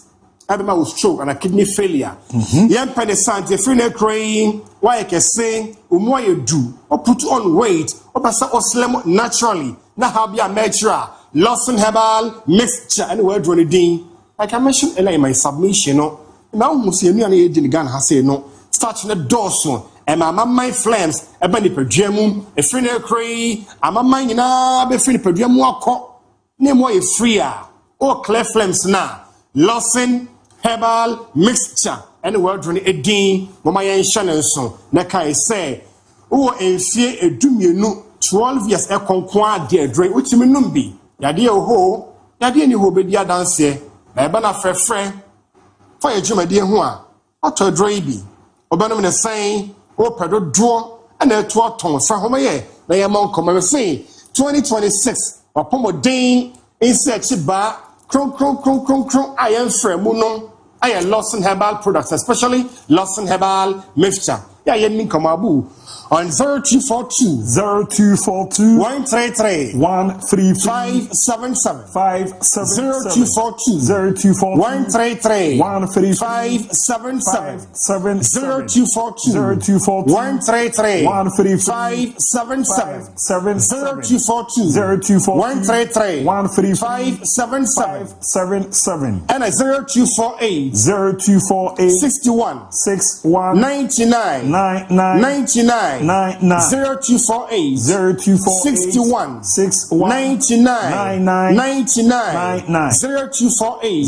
Adama was stroke and a kidney failure. Young penisant, if you're not crying, why I can say, what you do, or put on weight, or pass or slim naturally. Now, how be a Managerial, Lawson herbal mixture, and word on the dean. Like I mentioned earlier in my submission, now, Monsieur Nian Gan has said no, starting the dorsal, and my flames, a bunny per gemum, a free cray, I'm a mine now, be free per gemum, name more freer, or clear flames now. Lawson herbal mixture and word on a dean, Mama Yan Shannon so. Naka say, oh, and see a dumienu 12 years a conquer dear drink, which me numbi. Yadia ho, Yadia ni ho be dia dance, Babana frefre, for a juma dear hua, or to a draby, or Banam the saying, or pedo draw, and a 12 tons for Homaye, they among common say 2026, or Pomo Dane, insect bar. Kron, I am Fremuno. I am Lawson herbal products, especially Lawson herbal mixture. Yeah, you come ABOU on 0242 133 577 0242 133 577 0242 133 577 0242 133 577 and a 0248 61 99 0248 61 99 0248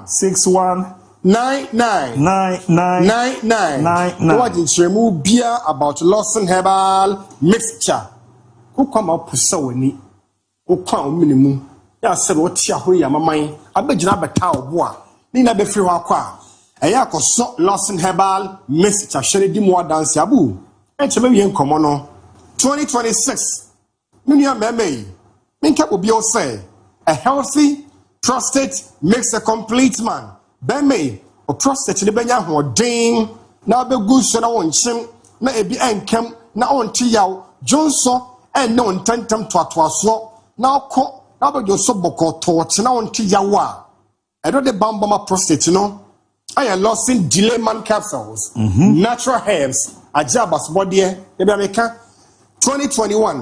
61 99 what did you remove beer about Lawson herbal mixture? Who come up with so many? Who come minimum? Ya said what Yahu Yamamai, I bet you never tell bois. Nina be free wakwa. Ayakoso Lawson herbal mixture. Shall do more dance ABOU. And to maybe in common 2026. Nunia Meme. Minka will be all say a healthy prostate makes a complete man. Beme or prostate in the benya or ding. Now be good so now on chim. Na ebi enkem na on tiyaw Johnson and no intentum to so now co. Now be your soboko torch now on tiyawa. I don't the bambama prostate, you know. I am Lawson Dileman capsules, natural herbs, Ajabas body, 2021,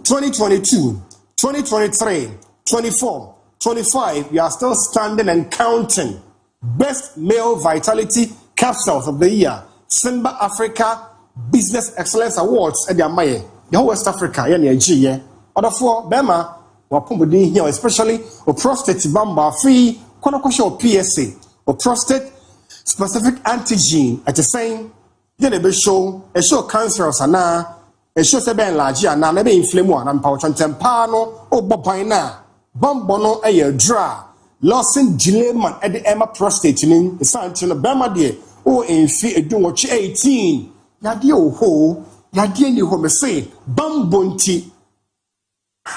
2022, 2023, 24, 25. We are still standing and counting. Best male vitality capsules of the year. Simba Africa Business Excellence Awards at the Amaye. The whole West Africa, yeah. Other four, Bema, Wapumudin here, especially or prostate bamba free, Konokosho PSA, or prostate specific antigen at the same. Then a show cancerous and now a show seven large and now maybe inflame one and pouch and tempano or bobina. Bombono a year dra. Lawson Dileman at the Emma prostate in the Santin of Bama dear. Oh, in fear do watch 18. Yadio ho, Yadian you home say, Bambunti.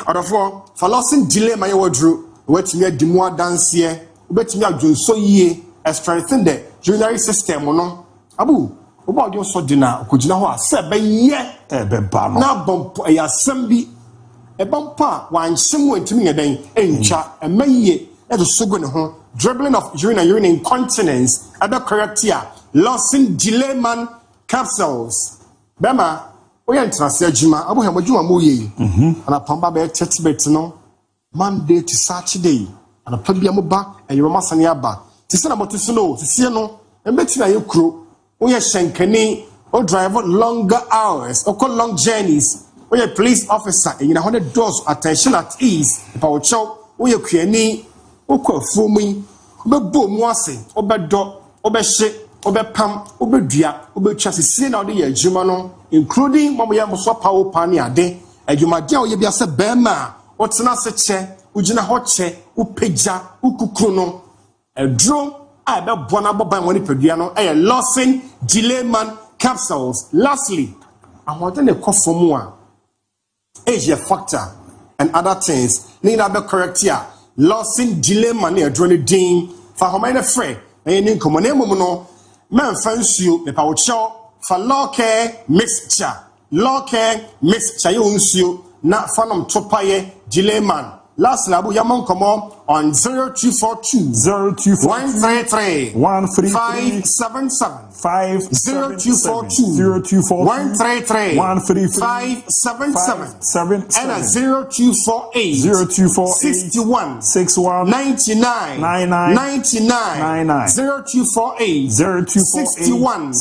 Out of four, for Lawson Dileman you drew, wet me a demois dance here, bet me a so ye, as strengthen the urinary system, no. ABOU, about your so dinner, could you know what? Said, yet, now bump a assembly, a bumper, one somewhere to me a day, and chat, and may ye, as a sugar home, dribbling of urine incontinence, other correct here, Lawson Dileman capsules. Bema, we are Juma, Abu Hamajuma Muye, and a Pamba Bear Tetibet, no, Monday to Saturday, and a Pabiamuba, and your Masaniaba. To send about to snow, to see no, and bet you crew. We are Shankani, or drive longer hours, or call long journeys, or a police officer in 100 doors attention at ease, if I would show, or your queenie, or call fuming, or boom wasi, or bed dog, or bed shit, or bed pump, or bed dia, or bed chassis, seen out the Jumano, including Mamma Power Pania Day, and you might get you be a bema, what's not such a Ujina Hotche, Upeja, Ukukuno, a drone. I bet Bonabo by money per diano, a Lawson, Gileman capsules. Lastly, I want to call for more age factor and other things. Need to be correct here. Lawson, Gileman, a drone ding for Homina Frey, and in common no man fancy you, the power show for law care mixture. Law care mixture, you not phantom topaye, Gileman. Last Labu Yaman come on 0242 133 577 0242 133 577 and a 0248 61 99 0248 61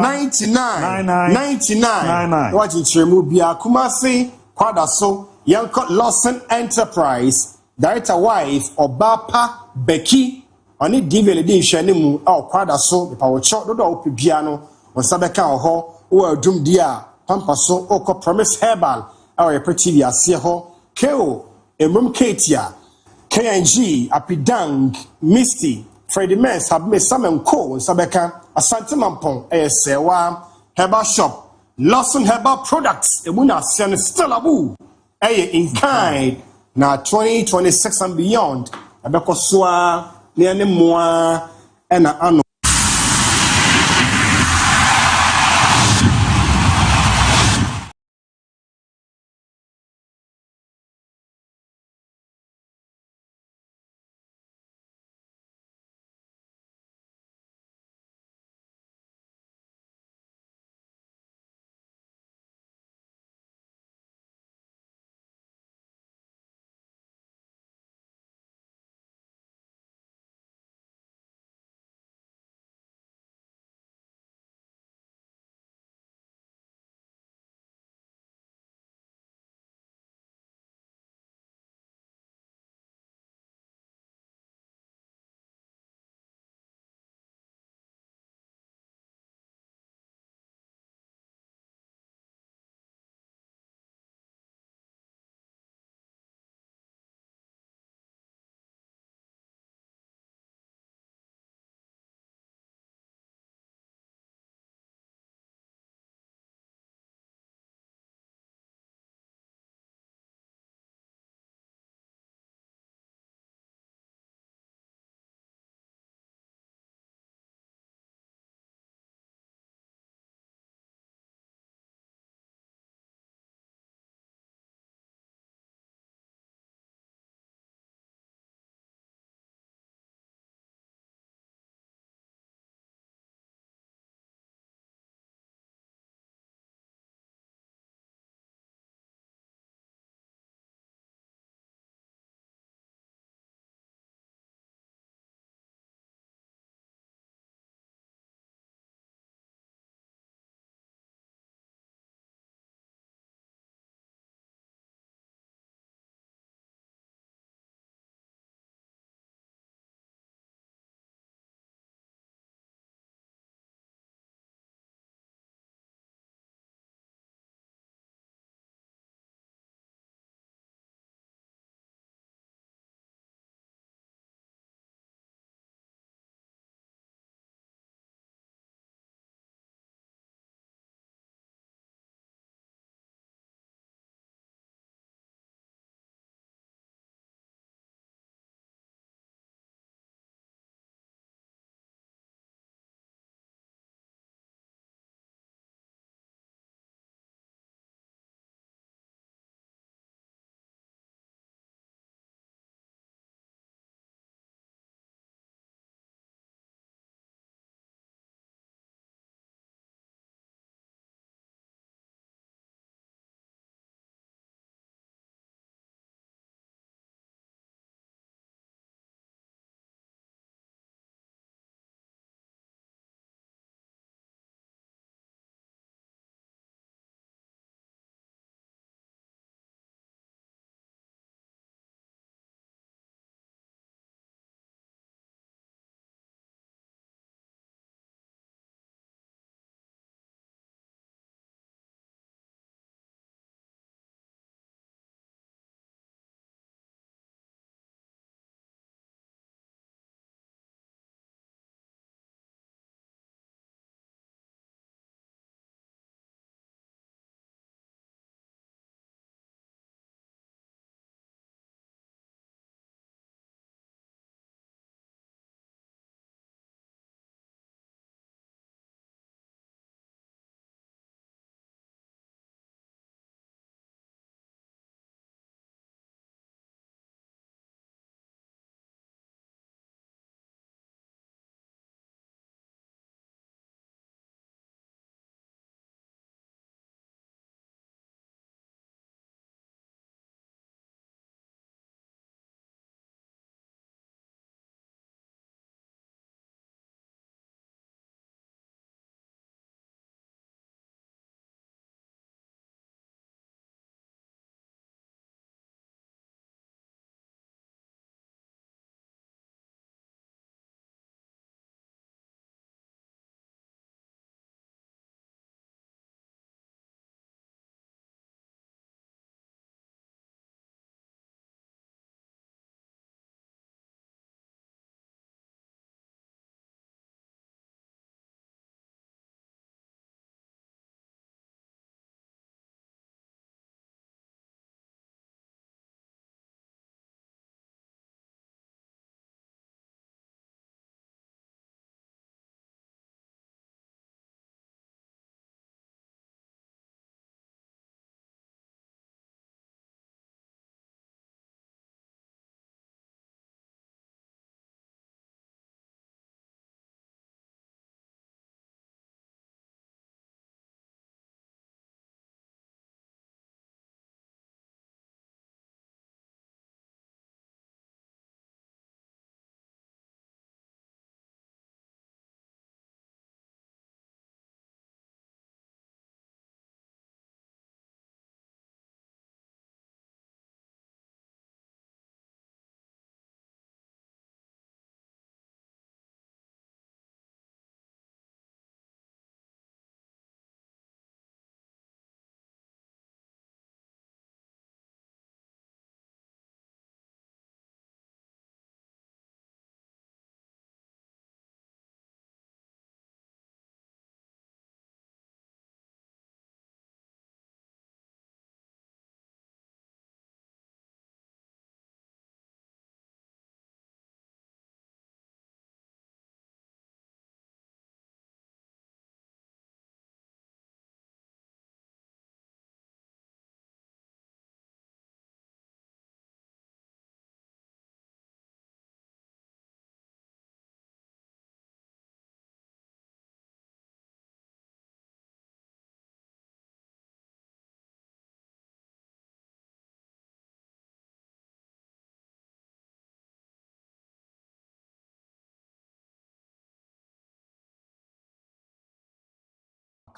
99 what you Chemubia Kumasi Kwadaso Yanko Lawson Enterprise, Director Wife, Obapa Becky, on it DVD shanimu, or Quadaso, the power shot, the piano, on Sabeka or or Doom Dia, Pampaso, Oko Promise Herbal, our pretty Seho, Keo, Emrum Katia, KNG, Apidang, Misty, Freddie Mess have made some and co, Sabeka, a Santimampon, a Sewa, Herbal Shop, Lawson Herbal Products, a winner, still ABOU. In kind na 2026 and beyond abekoswa ne anemwa na ano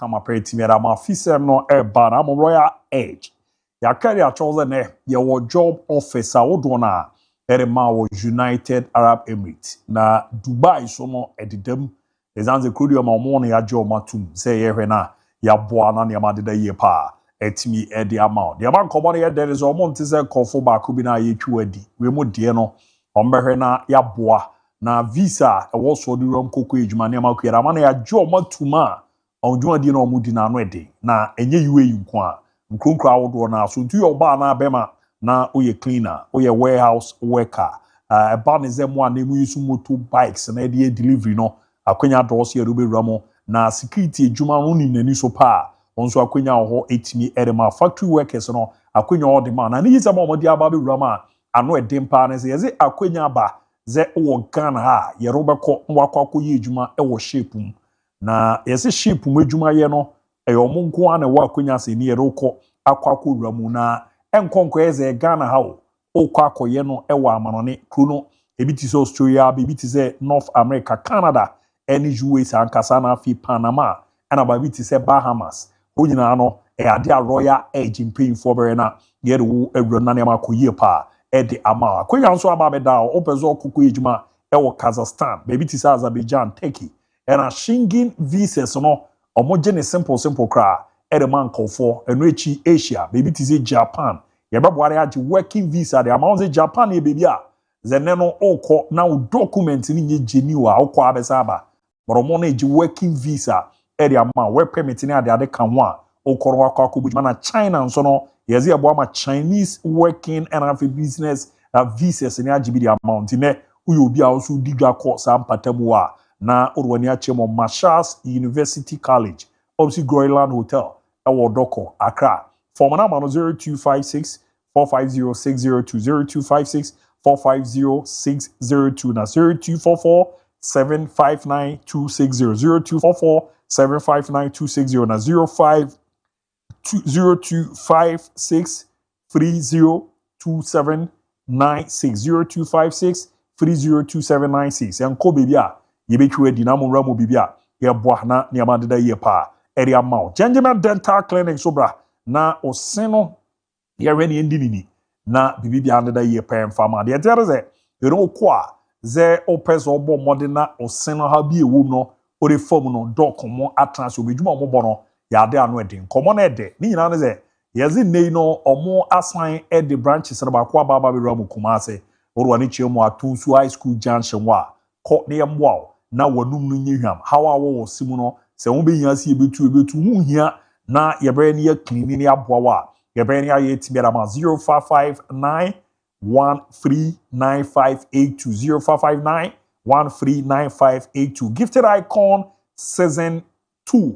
kama pɛ timi era ma fisem no eba na mo Royal Edge ya carry a chosen ne ye wo job officer wodo na ere ma wo United Arab Emirates na Dubai so no edidam ezanze krodio ma mo no ya je o matum say ye hwe na ya boa na ne ma deda ye pa etimi edi amount de man komo ye there is o mo ntise kofo ba ko bi na ye twiwadi we mo de no ombehwe na ya boa na visa ewo so di rom koko ejuma ne ma kwera ma na ya je o matum a onjuma di na o mudi na no ede na enye yiwe nko a nkronkro awodo na so ntu yo ba na bema na oye cleaner oye warehouse worker eba ne zemo a na mu yusu motor bikes na de delivery no akwenya doors ye rube ramo na security ejuma no ni nani so pa onso akwenya ho etimi edema factory workers no akwenya all the man na ni yisa mo de aba be rama ano edem pa na ze akwenya ba ze wo Ghana ha ye robeko nwakwa ye ejuma wo shape na yesi shape mu ejuma ye no eyo mo nko ana wa akwenya se ni ye roko akwakwo ramu na enkonko eze Ghana ha o kwakoye no ewa amanone kuno ebi ti se Australia ebi ti se North America Canada eni US ankasa na fi Panama ana ba bi ti se Bahamas o nyina no e ade a Royal Edge paying for bere na ye de wo ewro na ne makoye pa e de ama akwenya nso aba be da o pezo okoko ejuma e wo Kazakhstan ebi ti se Azerbaijan Turkey and a shinging visas no omoje ne simple kra ere man kofo eno echi Asia baby ti say Japan ye beboare age working visa de amount say Japan e baby a zene no okọ na document ni nye genuine a okọ abesa aba but mo na age working visa ere ama work permit ni ade kan ho a okoro wakọ akọbu na China nso no ye ze ebo ama Chinese working and have business visas ni age bi de amount ne uyo obi a also digwa course ampatamu a na urwani achemo Mashas University College Opsi Groyland Hotel ewo doko Accra form na 0256 450 602 na 0244 759 260 0244 759 260 na 0256 302796 0256 302796 enko baby a yebetwe edi na mo ramo bibia ye boa na ne amandeda ye pa area mount Gentleman Dental Clinic sobra na oseno ye reni endinini na bibia andeda ye pa emfama de tere ze ero kwa ze opeso obo modena oseno ha bi ewu no ore form no dokomo atras obedwuma omo bono ya de anu eden komo na ede ni nyina ne ze ye zi nei no omo assign ede branches na ba kwa baba be ramo kumase orwa ni chiemo atunsu high school junction wa ko ne yamwa na wanum no nyehwam hawa wo simu no se wo be hia se ebetu hu hia na yebere ne ya clean ne aboa wa yebere ne ya tibera ma 0559 139582 0559 Gifted Icon season 2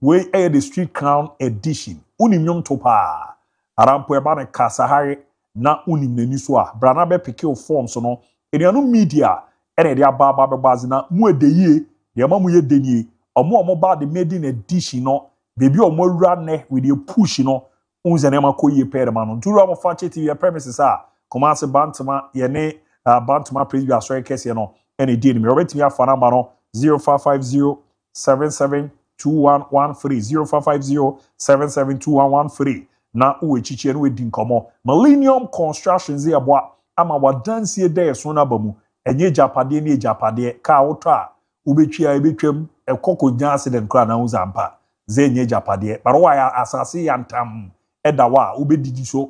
we air the Street Crown edition unimnyom topa arampo eba ne kasahare na unim nani so a brana be pick your form so no enuanu media ene de aba bebazi na mu edeye de ma mu ye denie omo ba the maiden edition no baby omo wura ne with the push no unze na makoye pere ma no turu am Fakye TV premises a komase bantama ye ne bantama preview asori kese no ene di ni me obetimi afa na no 0550 772113 0550 772113 na uwechiche no wedi nkomo Millennium Constructions ya boa ama wadansie dey so na bamu enye japade ne japade ka woto a ubetwia ebetwam ekoko nya accident kra na uzampa ze enye japade barwa ya asase ya ntam edawa ubedidi so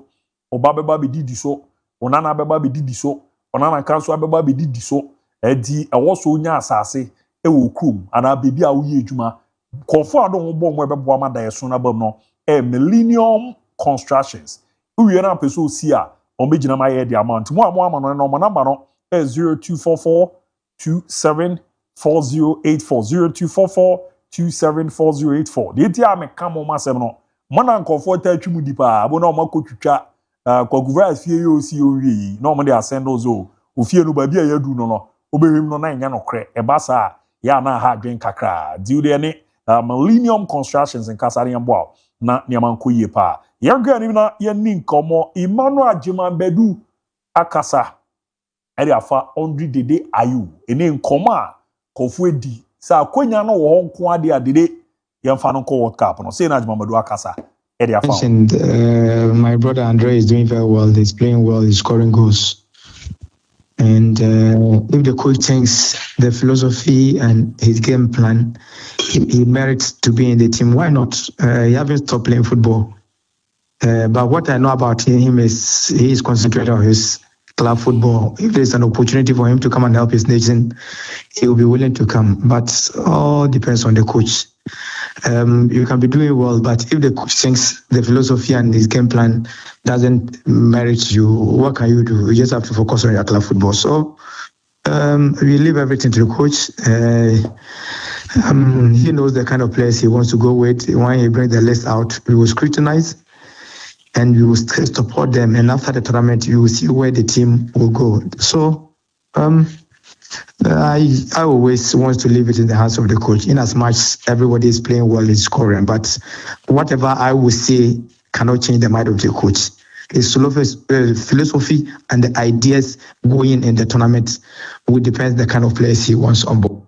obabeba bedidi so onana beba bedidi so onana kanso abeba bedidi so edi ewoso nya asase ewo krum ana bebi a uye adwuma kofo adon bo mo ebebo amada yeso na bam no Millennium Constructions uye na peso si a ombegina ma ye the amount mo ama no no number no 0244 274084 0244 de ti am ka mo masem no mo na nkofo ta atwimu di pa abo na o makotwitwa kwaguva fie yo si owie na o de asend ozo ofie no ba bia yadu no obehwem no na nya no kre eba sa ya na ha adwen kakra di de ne Millennium Constructions in Kasari Yambo na niamanko ye pa yanga ni na ye ni nkomo Emmanuel Ajiman Bedu akasa eri afa 100 dede ayu ene nkomo a kofu edi sa akonya no wo nko ade adede Yamfano World Cup. No, say na Mamadu Akasa. Mentioned, my brother Andre is doing very well. He's playing well. He's scoring goals. And if the coach thinks the philosophy and his game plan, he merits to be in the team, why not? He hasn't stopped playing football. But what I know about him is he is concentrated on his club football. If there's an opportunity for him to come and help his nation, he will be willing to come. But all depends on the coach. You can be doing well, but if the coach thinks the philosophy and his game plan doesn't merit you, what can you do? You just have to focus on your club football. So we leave everything to the coach. He knows the kind of players he wants to go with. When he brings the list out, we will scrutinize and we will still support them. And after the tournament, you will see where the team will go. So I always want to leave it in the hands of the coach. In as much everybody is playing well, is scoring, but whatever I will say cannot change the mind of the coach. His philosophy and the ideas going in the tournament will depend the kind of players he wants on board.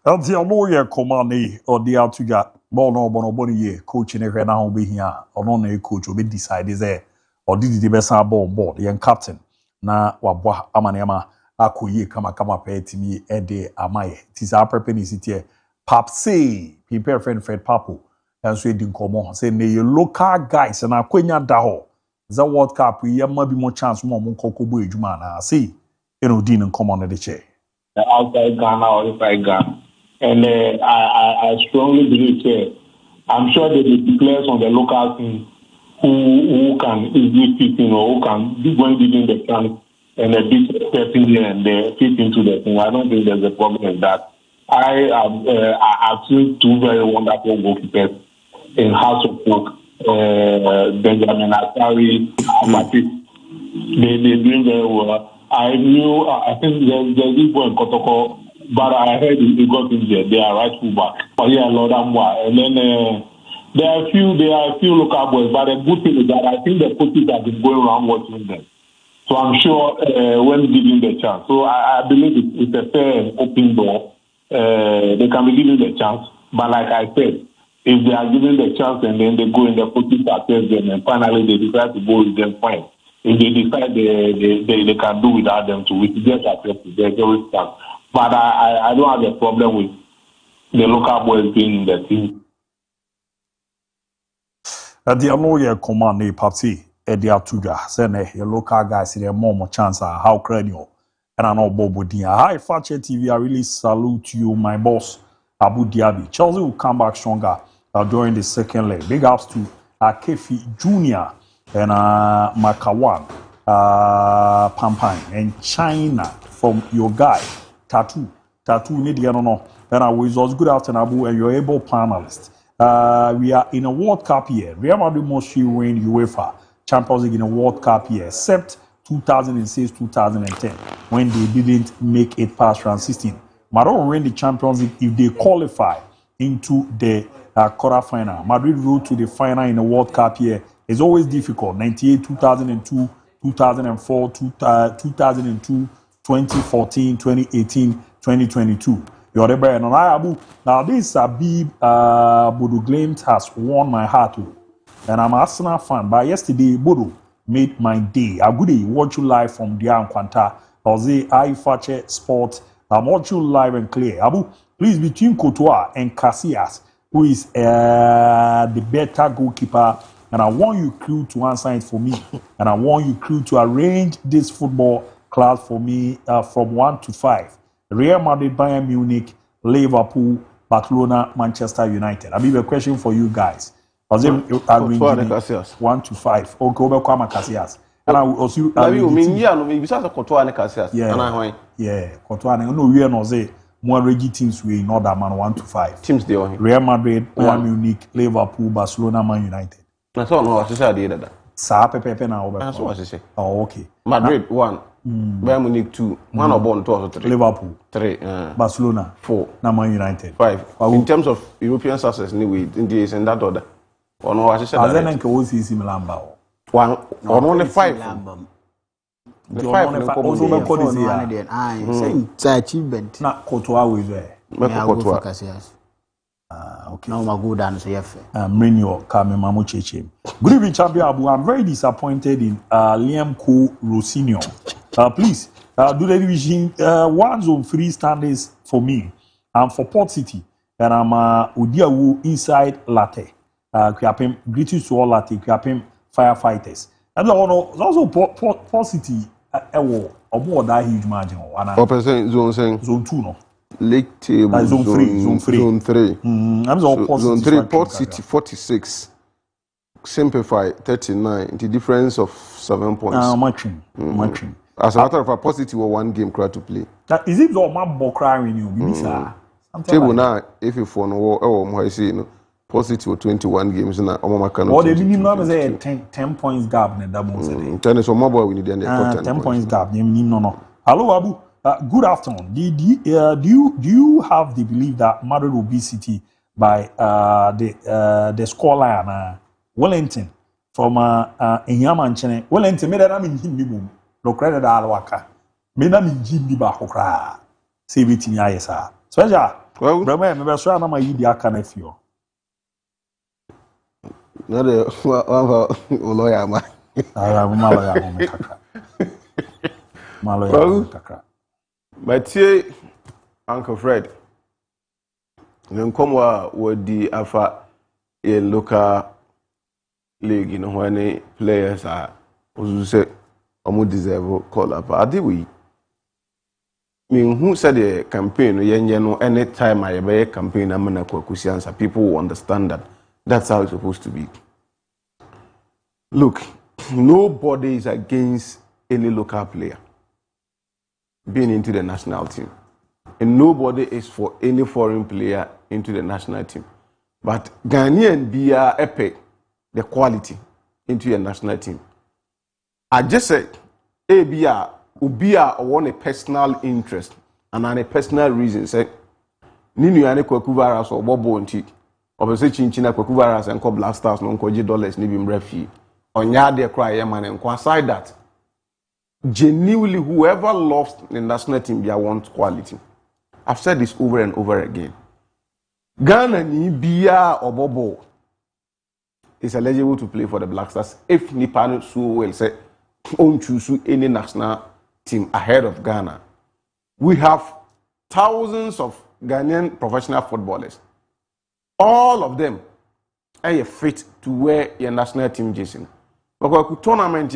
The lawyer command or the Altuga, Bono ye, coach in a home be here, or non coach will be decided there, or did the best ball board, the young captain. Na wabwa amanema akoye kama pay to me ede amaye. Tis our prepanicity. Pap say, prepare friend Fred Papo, and so didn't come on. Say, your local guys and Aquenya Daho. The World Cup, we have maybe more chance more Kokobu Jumana. See, you know, Dean and come on the chair. Outside Ghana or inside Ghana. And I strongly believe I'm sure there will be players on the local team who can easily fit in or who can be going given the chance and a bit stepping here and there fit into the team. I don't think there's a problem with that. I've seen two very wonderful goalkeepers in House of Oak, Benjamin Asari, Matip. They're doing very well. I think there's this boy in Kotoko, but I heard he got injured. They are right fullback. But yeah, Lord Amwa. And then there are a few local boys, but the good thing is that I think the coaches have been going around watching them. So I'm sure when given the chance. So I believe it's a fair and open door. They can be given the chance. But like I said, if they are given the chance and then they go in the coaches assess them and finally they decide to go with them, fine. If they decide they can do without them too, we just accept it. There's always chance. But I don't have a problem with the local boys being in the team. The lawyer command a party, Eddie Atuga, send your local guys in a more chance how cranial. And I know Bobo Dia. Hi, Fakye TV, I really salute you, my boss, Abu Diaby. Chelsea will come back stronger during the second leg. Big ups to Kefi Jr. and Makawan, Pampan, and China from your guy, Tattoo, Nidiano. And I was good afternoon, Abu, and your able panelist. We are in a World Cup year. Real Madrid must win UEFA Champions League in a World Cup year, except 2006-2010, when they didn't make it past round 16. Madrid will win the Champions League if they qualify into the quarter-final. Madrid road to the final in a World Cup year is always difficult. 98, 2002, 2004, 2002, 2014, 2018, 2022. You're the better than Abu. Now this Abib Bodo Glimt has won my heart too. And I'm an Arsenal fan. But yesterday, Bodo made my day. A good day. Watch you live from Dian Quanta. Jose Fakye Sport. I'm watching you live and clear. Abu, please, between Courtois and Casillas, who is the better goalkeeper, and I want you crew to answer it for me. And I want you crew to arrange this football class for me from 1 to 5. Real Madrid, Bayern Munich, Liverpool, Barcelona, Manchester United. I have a question for you guys. 1 to 5. Okay, over Kwame Casillas. And I will also. Yeah, Courtois. No, we are not say more regi teams we in order man 1 to 5. Teams they are Real Madrid, Bayern Munich, Liverpool, Barcelona, Man United. That's all. No, what you say that. Sa pepe na over. That's what you say. Oh, okay. Madrid 1. Bayern Munich 2. One or born 2 or 3. Liverpool 3. Barcelona 4. Man United 5. In terms of European success, anyway, in this and that order. Or no, what you said. Azen can also see Milan. One or only 5. The 5 also same achievement. Na Courtois with there. Courtois. Okay. Now my good answer, yes. Mrenyo Kamemamu Cheche. Good evening, Champion Abu. I'm very disappointed in Liam Ko Rosinio. Please do the division 1 zone 3 standings for me. I'm for Port City and I'm Udiawu inside Latte. Greetings to all Latte, firefighters. And also Port City, or that huge margin. Zone 2, no? League table zone 3. Zone 3. I'm zone 3. Port City 46. Simplify 39. The difference of 7 points. Matching. As a matter of fact, Port City were 1 game crowd to play. Is it the man crying you? Table now, if you phone or say no, Port City were 21 games now. Or the minimum is 10 points gap. Tennis or mobile we need 10 points gap. No. Hello, Abu. Good afternoon. Do you have the belief that moderate obesity by the scoreline Wellington from Inyamanchene Wellington made that in him no credit alwaka made them in Jimmy Bakokra save it in Yasa. So ja remember so na my yidi aka na fio. No the lawyer man. Maloya kakra. But Uncle Fred, then come with the Alpha a local league, you know, when players are also say almost deserve call up. I did we mean who said the campaign, you know, anytime I buy a campaign, I'm gonna answer. People will understand that that's how it's supposed to be. Look, nobody is against any local player being into the national team. And nobody is for any foreign player into the national team. But Ghanaian be epic the quality into your national team. I just said, ABOU want a personal interest and a personal reason. Say, Ninu yane Kwaku virus or Bobo nti. Obese chinchina Kwaku virus and Black Stars no nkoji dollars ni bimrefi. Onya de cry yaman and aside that. Genuinely, whoever lost the national team, they want quality. I've said this over and over again. Ghana ni Bia or Bobo is eligible to play for the Black Stars if Nipano so well say on choose any national team ahead of Ghana. We have thousands of Ghanaian professional footballers. All of them are fit to wear your national team jersey. Because tournament,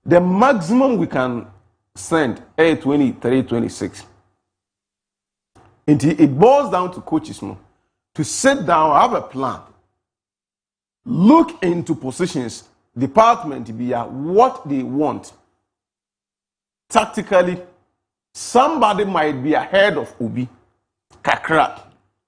the maximum we can send is 23, 26. Until it boils down to coaches to sit down, have a plan, look into positions, department be what they want. Tactically, somebody might be ahead of Obi, Kakra.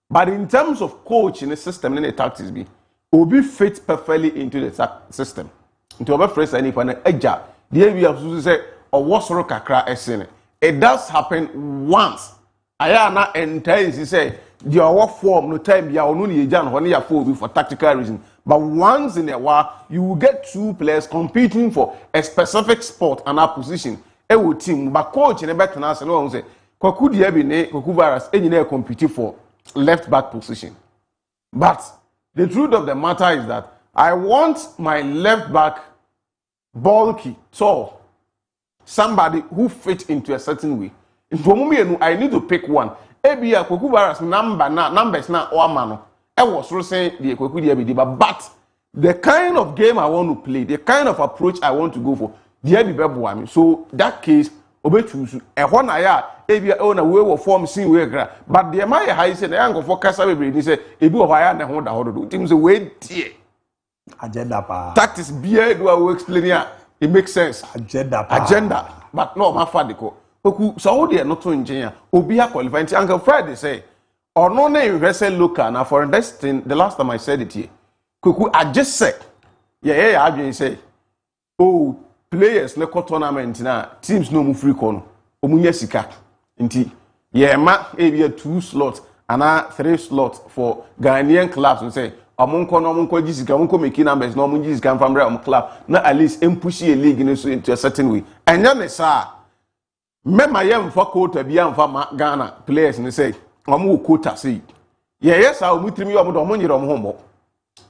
But in terms of coach in the system, in the tactics be, Obi fits perfectly into the system. Into our phrase, any kind of edge. The area of say, or what sort of kakra esene. It does happen once. Ayana entice he say, the our form no time ya only jan when you for tactical reason. But once in a while, you will get 2 players competing for a specific spot and a position. A team, but coach in a better answer no say, Kwaku DIABY ne Kwaku virus any compete for left back position. But the truth of the matter is that I want my left back bulky, tall, somebody who fits into a certain way. For me, I need to pick one. ABOU Kwaku virus numbers na mano. I was saying the Kwaku DIABY, but the kind of game I want to play, the kind of approach I want to go for, DIABY bebuami. So that case, obetusu. E hona ya ABOU na we form sin we gra. But the my high say na yango for kasa bebre ni say ebi o ya na ho da hodo. Tim say we die. Agenda pa. Tactics beer do I explain here. It makes sense. Agenda pa. Agenda. But no, my father ko. Oku Saudi not to engineer. Obi ha qualify. Uncle Friday say, or no name vessel local now for this thing. The last time I said it here. Kuku I just said. Yeah, I just say. Oh, players na tournament na teams no mu free kono. Omunye sika. Inti. Yeah, ma maybe 2 slots and 3 slots for Ghanaian clubs and say Amunko Jessica, Amunko making numbers, no Munjis come from the club, not at least push a league into a certain way. And then, sir, me my young for quota beyond for Ghana players and say, Amu quota say, Yes, I will meet me homo.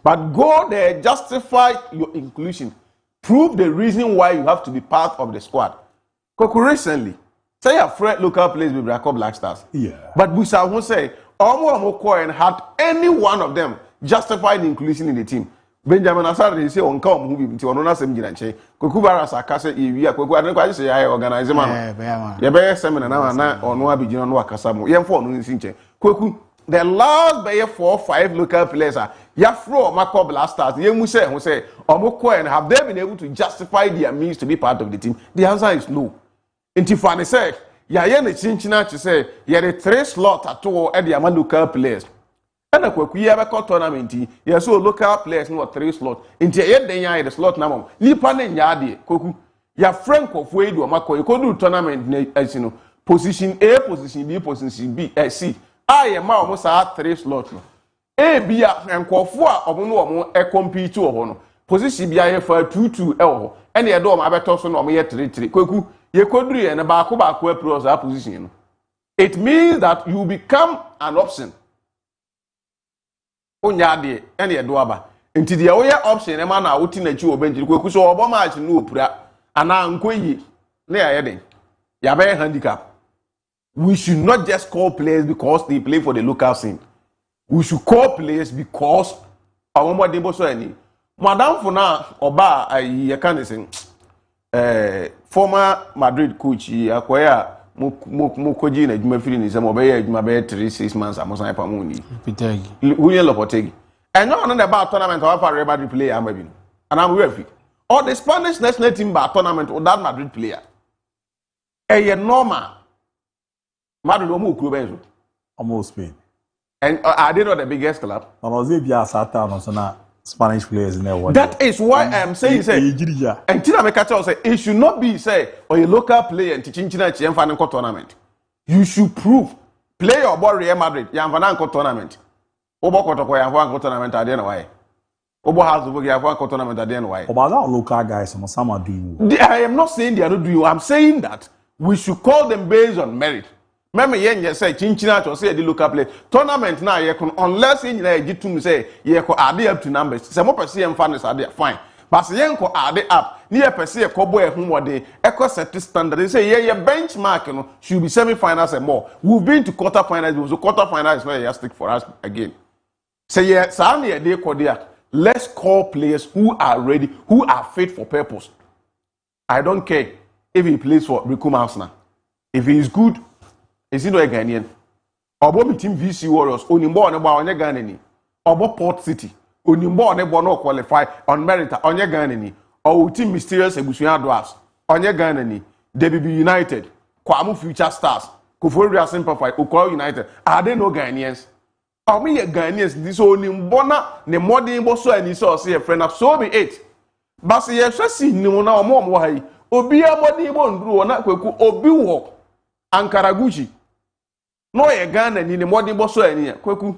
But go there, justify your inclusion. Prove the reason why you have to be part of the squad. Koku recently, say a friend local players with Black Stars. Yeah. But Busa won't say, Omo and had any one of them justified the inclusion in the team. Benjamin Asar they say on come movie to onona sem ginanche. Koku Barasa akase ewia Koku adan kwa say I organize man. Ye be seminar na ono abigina no akasa mo. Ye mfo no nsinche. Koku the last by 4 or 5 local players are Yafro Mako Blasters. You must say, Omoko and have they been able to justify their means to be part of the team? The answer is no. In Tiffany said, Yayen Chinchina to say, Yere 3 slots at all at the local players. And a quick year back tournament, yes, so local players no 3 slots. Into yet the slot number. Nipan and Yadi, Koku, Ya Franco Fuedo Mako, you could do tournament as you know, position A, position B, position B, C. I am almost at 3 slots. A B and Kofua of no a compete to one. Position B I for 2-2 and the door my better son or me 3-3. Koku, ye could read and a back pros position. It means that you become an option. Onyade and your doaba. Into the other option, a man out in a chew bench, Koku so Obama no pura, and now Nkwe near heading. Yabe handicap. We should not just call players because they play for the local scene. We should call players because our mother debo so any. Madam for now, Oba, I can't say, former Madrid coach, Akoya, Mukoji, and Jumafin is a mobile, Jumabay 3-6 months, I must have a money. William Lopotegi. And not about tournament of a Madrid player, I'm maybe. And I'm worthy. Or the Spanish national team bar tournament or that Madrid player. A normal. Madrid almost Spain. And are they not the biggest club? And was it Satan or Spanish players in there? That is why I am saying, say, and Tina Mekacha say, it should not be, say, or a local player and teaching China Chienfanco tournament. You should prove, play or ball Real Madrid, Yanfanco tournament. Obo Kotoko Yanfanco tournament at the end why. Obo has the Yanfanco tournament at the end why. About local guys, some are doing. I am not saying they are not doing. I'm saying that we should call them based on merit. Remember, yen say Chinchina to say the local play tournament now. You can unless in you to say you can add up to numbers. Some more percent fans are there fine, but yen can add up near per se a cowboy whom what they echo set standard. They say yeah, benchmark you know should be semi-finals and more. We've been to quarterfinals. So quarterfinals is very stick for us again. Say yeah, Sunday a day Kodia. Let's call players who are ready, who are fit for purpose. I don't care if he plays for Riku Mausna. If he is good. Is it no Ghanaian? Obo mi team VC Warriors onimbo on about onye Ghanaian. Obo Port City onimbo on about no qualify on merit onye Ghanaian. Or team Mysterious Ebusuya Dwarfs onye Ghanaian. DIABY United, Kwamu Future Stars, Koforia Simplify, Ukwa United. Are they no Ghanaians? Or me Ghanaians? This onimbo na ne modern boso and so say a friend of so be it. But say yes, see no na omo mo hai. Obi a modern bo ndru na kweku obi wo Ankaraguchi. No, a gun and in a modern bosso any Kweku.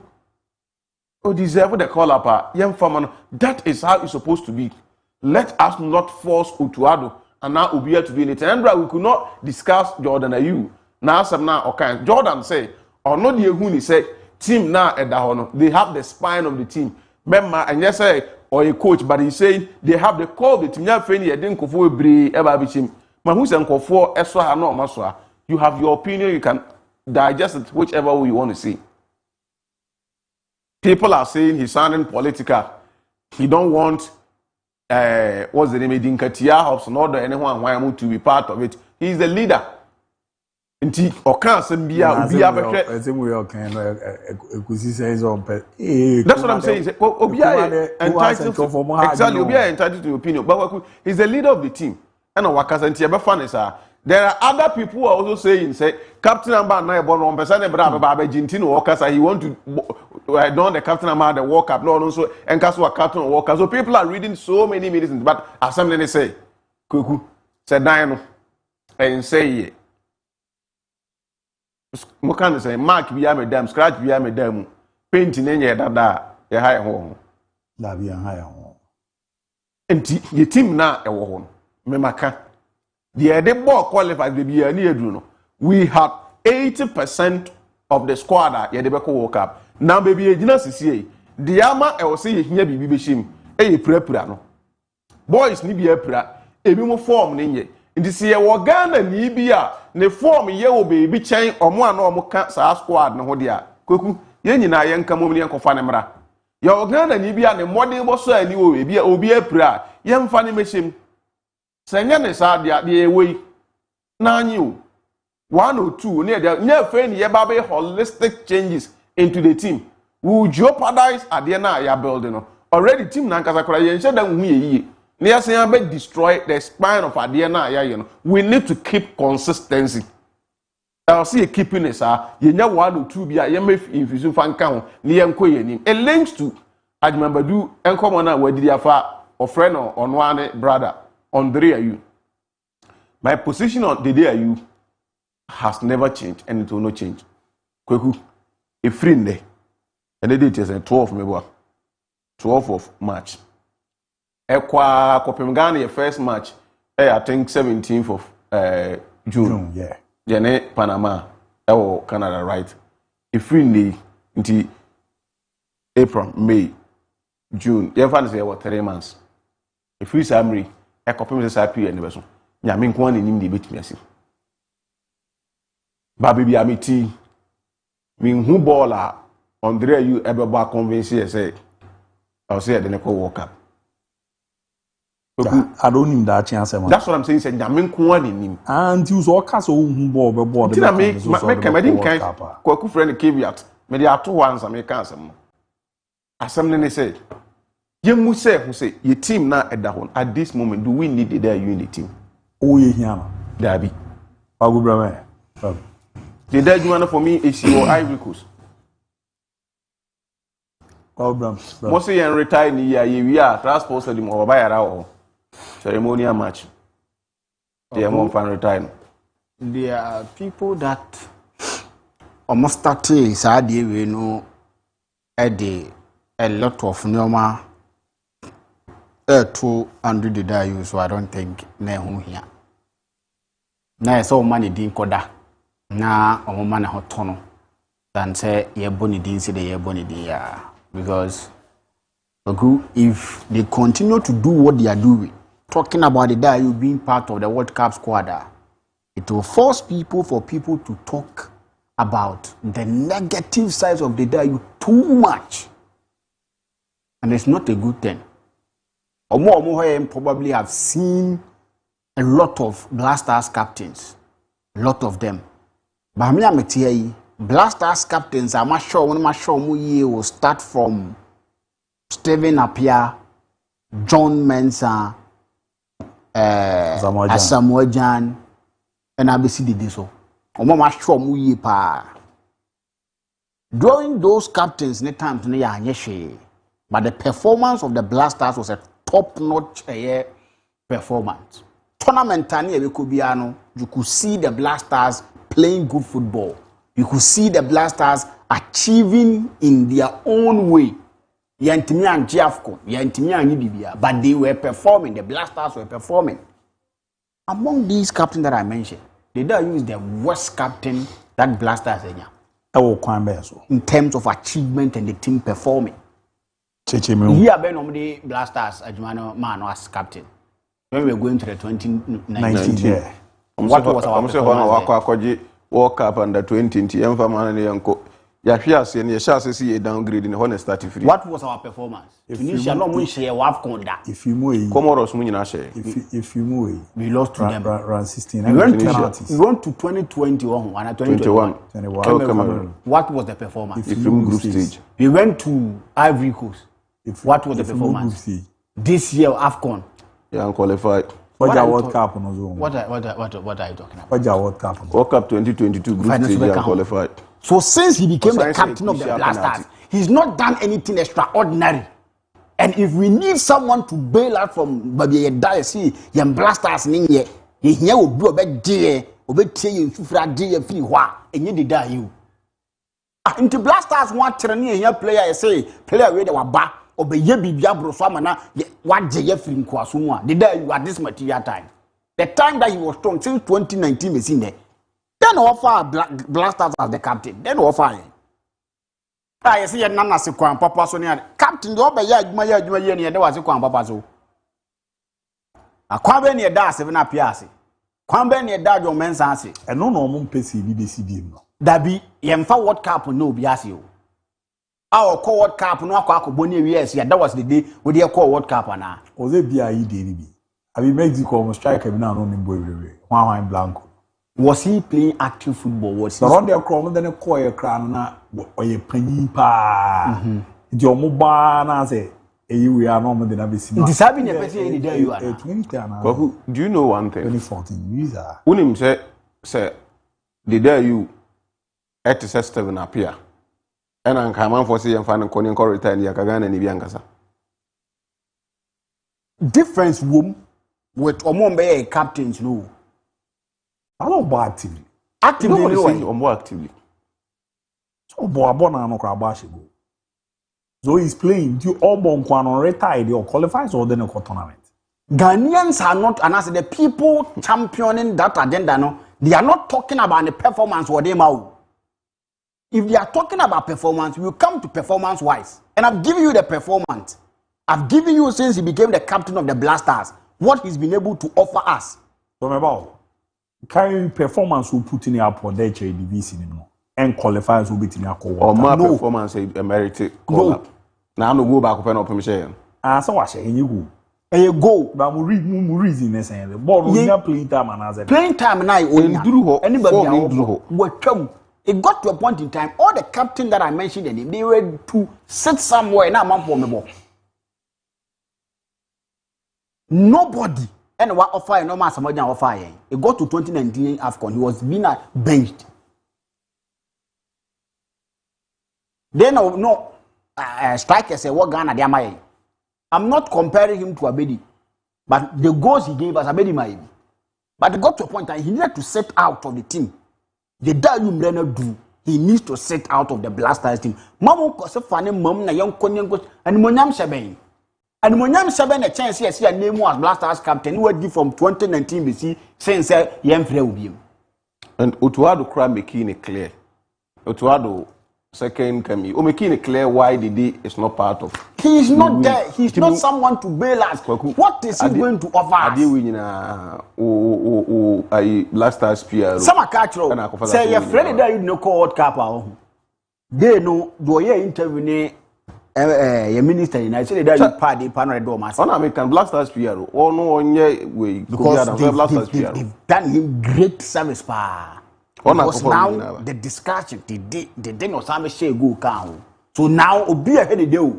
Oh, deserve the call up, young farmer. That is how it's supposed to be. Let us not force Utuado and now Ubia to do it. And we could not discuss Jordan and you. Now, some now, okay. Jordan say, or not the Huni say, team now at the honor. They have the spine of the team. Member, and yes, say, or a coach, but he's saying they have the call the team. I didn't go for a bree ever be him. Man, who's and for Eswa no Maswa. You have your opinion, you can digest it whichever way you want to see. People are saying he's sounding political. He don't want what's the name Dinkatia House nor anyone why I'm to be part of it. He's the leader. That's what I'm saying. Exactly, Obia entitled to your opinion. But he's the leader of the team. And there are other people who are also saying, say, Captain Amba na ebono ompesa bra ba Argentina workers he want to don the Captain Amba the World Cup no so encaso Captain workers. So people are reading so many medicines, but as somebody say, Kuku said no and say mo kan say mark biya me dam scratch biya me dam paint nenye dada ye high ho da biya high ho enti ye team na e wo ho me maka the ball qualified we had 80% of the squad at the World Cup. Now baby ejina sisi the ama e wo say yehia bibi be shim e prapura no boys ni bia pra ebi mo form ne nye ndi se ye wo Ghana ni bia ne form ye wo baby chen omo ana omo ka sa squad ne ho dia koku ye nyina ye nka mom ne enkofa ne mra ye wo Ghana ni bia ne modern bo so ani wo bia obi apra ye mfa ne mehim senya ne sa dia de ewei na anyi o 1 or 2 ne dia nya fe ne ye ba be holistic changes into the team will jeopardize ade na ya building no already team na nkasa kora ye nche da hu ye yie ne ya say be destroy the spine of ade na ya ye no we need to keep consistency. I'll see keeping it ye nya 1 or 2 bia ye me infusion fan kan ho ne ye nko ye nim it links to Adjumabadu enkomo na wadidi afa of friend on one brother on DIABY. My position on the DIABY has never changed and it will not change. Kweku a friend there. And the date is 12 of March. Ekwa Kopemgani first match, I think 17th of June. Yeah. Jene Panama, Canada, right? A friend there until April, May, June. You find say what 3 months. A free summary, a copy of the SIP and the person. Yamin Kwan in the bit messy. Baby Biamiti, mean who baller. Andre you ever back convince you say I'll say the next walk up. I don't need that chance. That's what I'm saying. Say Yamin Kwan in him. And you saw castle who bought the board. Did I make Kwaku friend caveat? Maybe I 2 ones I make answer. As something said, you must say who say your team now at that one at this moment. Do we need the there you in the team? Oh, yeah, DIABY. The dead one for me is your Ivory Coast. Most of you retire in the year, we are transport them over by our ceremonial match. They are MON-FRI retire. There are people that almost started Saudi, we know, a lot of normal to under the DIABY, so I don't think near here. Now, so money didn't koda. Now, a woman hot tunnel than say, ye bonny didn't say the ye bonny dear. Because if they continue to do what they are doing, talking about the DIABY being part of the World Cup squad, it will force people to talk about the negative sides of the DIABY too much. And it's not a good thing. Omo probably have seen a lot of Black Stars captains. A lot of them. But I'm Black Stars captains, I'm not sure will start from Steven Appiah, John Mensah, Asamoah Gyan, and ABC did so. I'm not sure during those captains, but the performance of the Black Stars was a top-notch performance. Tournament you could see the Black Stars playing good football. You could see the Black Stars achieving in their own way. But they were performing. The Black Stars were performing. Among these captains that I mentioned, they don't use the worst captain that Black Stars have. In terms of achievement and the team performing. Here, Ben Black Stars as captain. When we were going to the 2019, what was our performance? World Cup under 20 in Yanko. Yashias and Yashas see a downgrade in the honest 33. What was our performance? Tunisia no mun share WAFCON. If you move, Comoros Munashe. If you move, we lost to them. Round 16. We went to 2021 and 2021. What was the performance? If you move group stage. We went to Ivory Coast. What was the performance? This year AFCON. Yeah, qualified. What are World Cup on What are you talking about? What are World Cup? World Cup 2022 group stage and qualified. So since he became the captain of the Black Stars, he's not done anything extraordinary. And if we need someone to bail out from Baby Diacy, Yam Black Stars Ninye, he will do a bit dear, obey you to dear free wa, and you did die you. Into Black Stars want to here player say, player where they were back. Obey Biabro Famana, what Jeffrey Kwasuma, the day you at this material time. The time that he was strong since 2019 is in there. Then offer Black Stars as the captain. Then offer him. Ah, you see, you're not as a quan papa so near Captain Goba, my year, there was a quan papa so. A quan near that 7 up yasi. Quan near that your men's answer. And no normal pesi BBCB. That be Yemfa World Cup no biasio. Our call World Cup no aqua bonny years, yeah, that was the day with your call World Cup and or they be a DIABY. I mean, Mexico strike him now on boy. Juan Blanco. Was he playing active football? Was he around their crown then a coy crown or a penny pa? Your mobile say, we are normal than I've seen. Deciding a person any day you are. Do you know one thing? 2014 visa. Unim say, the day you at the system appear. And I'm coming for seeing fan and calling corridor and Yakagan and Ibiankasa. Difference room with Omombe captains no. I don't buy actively. Actively, or more actively. So, Boabona no Krabashigo. So he's playing. Do all born on retired or qualifies or then a tournament? Ghanaians are not, and as the people championing that agenda, no, they are not talking about the performance or them out. If they are talking about performance, we will come to performance wise. And I've given you the performance. I've given you since he became the captain of the Blasters, what he's been able to offer us. So about carry performance will put in your for their division and qualifiers will be in your call. Or more performance a merited call up. Now no go back open up permission. So I say you go. And you go, but we read more reason saying the ball will playing time and as a playing time and I anybody it got to a point in time, all the captain that I mentioned in him, they were to sit somewhere and I'm up for me ball. Nobody and what offer no matter what offer. It got to 2019 AFCON, he was being benched. Then no striker say what Ghana they am. I'm not comparing him to Abedi, but the goals he gave us Abedi might. But it got to a point that he needed to set out of the team. The Dayum Renner do. He needs to set out of the Blasters team. Mamu kose fane mom na young Konyango and Monyam Shaben. And Monyam Shaben a chance yes, he name was Blasters captain. Who did from 2019 BC since MON-FRI will be him. And Utuado Kra making it clear. Utuado second Kami. Making it clear why the D is not part of. He is not there. He's not someone to bail us. What is he going to offer us? Adi winning Blasters PR. Some catch say your friend there you no call World Cup. They know do ye interview your minister in I say that you party panel do mass. On American Blasters PR. Oh no on ye way because they've done him great service pa. Because now the discussion they no some share go can. So now obi a head the day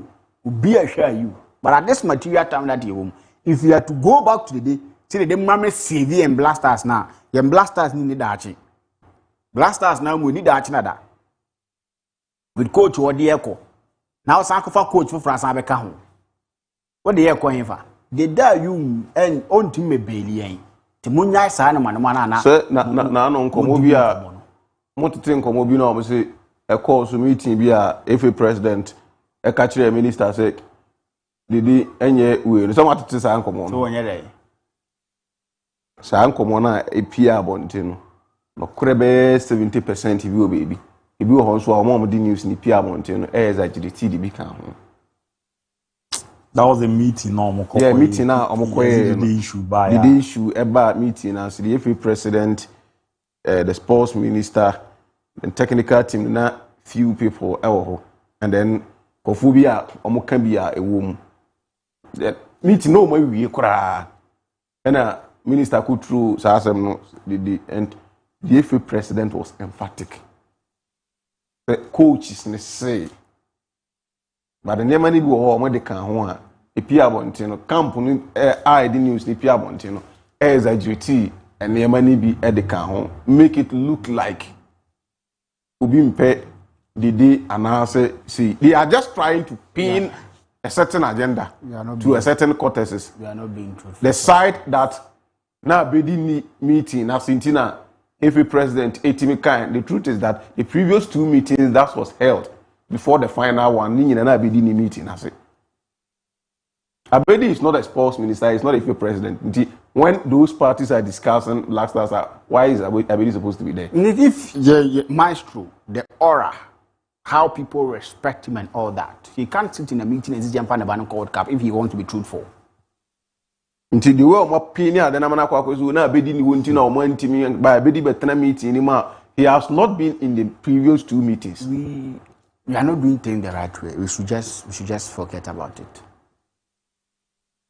be a share you. But at this material time that you if you are to go back to the day, see the mammy CV and Blasters now. Your Blasters need that. Blasters now we need that nada. With coach or the echo. Now Sankofa coach for France and Becca. What the echo in for? They die you and on to me Bailey. Timunya Sana Manana. Sir, no Comobia. What to think of Mobino say a call to meeting be a FA president. A catcher minister said, "Did any way? Somewhat to San Common." So, yeah, San Common a Pia Bontino. No crebe 70% if you baby. If you also a mom didn't use in Pia Bontino, as I did the TDB count. That was a meeting, normal. Yeah, meeting now. The issue by the issue about meeting as the FA president, the sports minister, the technical team, not few people, and then. Kofubia omukambia ewom that meet no my we kra and minister could through sasem no and the FA president was emphatic the coaches ne say but the name ni bi wo mo de kan ho a epia bonte no camp no I the news ni pia bonte no exaggerate and name ni bi de kan ho make it look like obi mpe Didi and see, they are just trying to pin a certain agenda to a certain cortesis. We are not being truthful. The side that now Bedi meeting, now Sintina, FA president, Etimikan, the truth is that the previous 2 meetings that was held before the final one, Nini and Abedi meeting, I say. Abedi is not a sports minister, he's not a FA president. When those parties are discussing Blasters, why is Abedi supposed to be there? If Maestro, the aura how people respect him and all that. He can't sit in a meeting and say jump on the Banner World Cup if he wants to be truthful. Until the world more opinion than I'm not quite na bedi ni wonti na omo ntimi by bedi betena meeting ni ma. He has not been in the previous 2 meetings. We are not doing things the right way. We should just forget about it.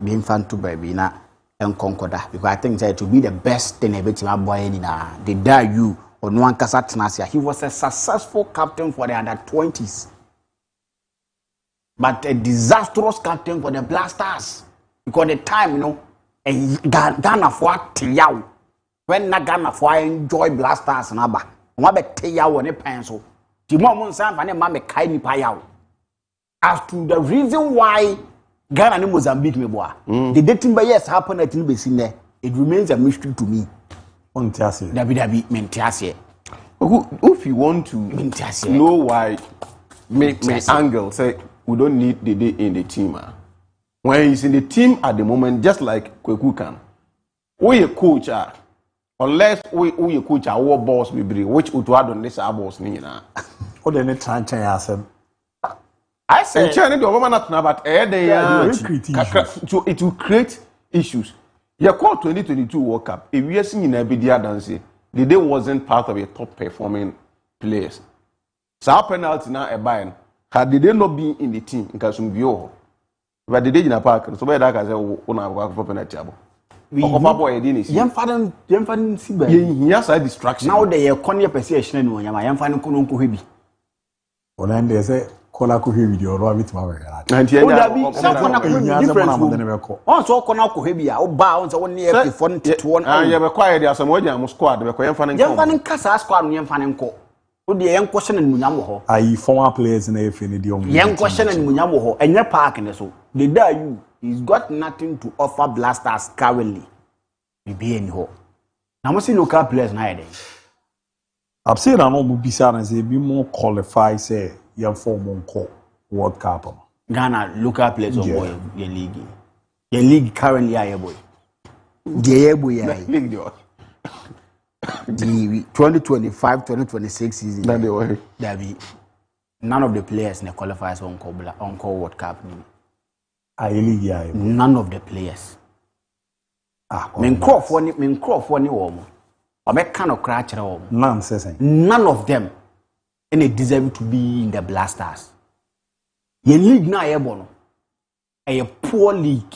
Being fun to baby na and conquer because I think that to be the best thing every team boy in the DIABY or no one Nasia. He was a successful captain for the under-20s, but a disastrous captain for the Blasters because the time Ghana for Tiyaw when na Ghana for enjoy Blasters and Abba. Wabe Tiyaw on a pencil. Timo San Fane Mame Kaini Payaw. As to the reason why Ghana and Mozambique me boy. The dating by yes happened at Nibesine there. It remains a mystery to me. DIABY Mentiasie. If you want to know why my angle say we don't need the day in the team. When he's in the team at the moment, just like Kweku can. We a coach unless we a coach our boss we bring, which we add on this our boss ni na. What they need try asem. I say China the woman not but so it will create issues. You call 2022 World Cup. If we are seeing in every day dance, the day wasn't part of a top performing players. So our penalty now a buying. Had the day not been in the team, in case of but the day in a park, so where that I say, "Oh, na work for penalty." Yemfanin sibe. He has a distraction. Now they are corner perception no yama yemfanin kono ko hebi. Olan they say kola ko hebi di oro abit ma we. And here some corner ko different. On so corner ko hebi a o ba on so one near phone to one. Ah you be quiet there some way am squad be ko yemfanin kasa squad no yemfanin ko. O de yen question no munyam ho. Ayi former players na efe ni di omo. Yen question no munyam ho. Enye park ne so. The DIABY he's got nothing to offer Blasters currently. Be any ho. Now must see local players na here. I've seen an old bisa and say be more qualified say young form World Cup. Ghana local players of boy the league. The league currently are boy. The league the 2025-2026 season. That they were. DIABY. None of the players in the qualifiers on World Cup. None of the players. Men Crawford ni woman. Or make kind of crash none of them any deserve to be in the Blasters. Your league now a poor league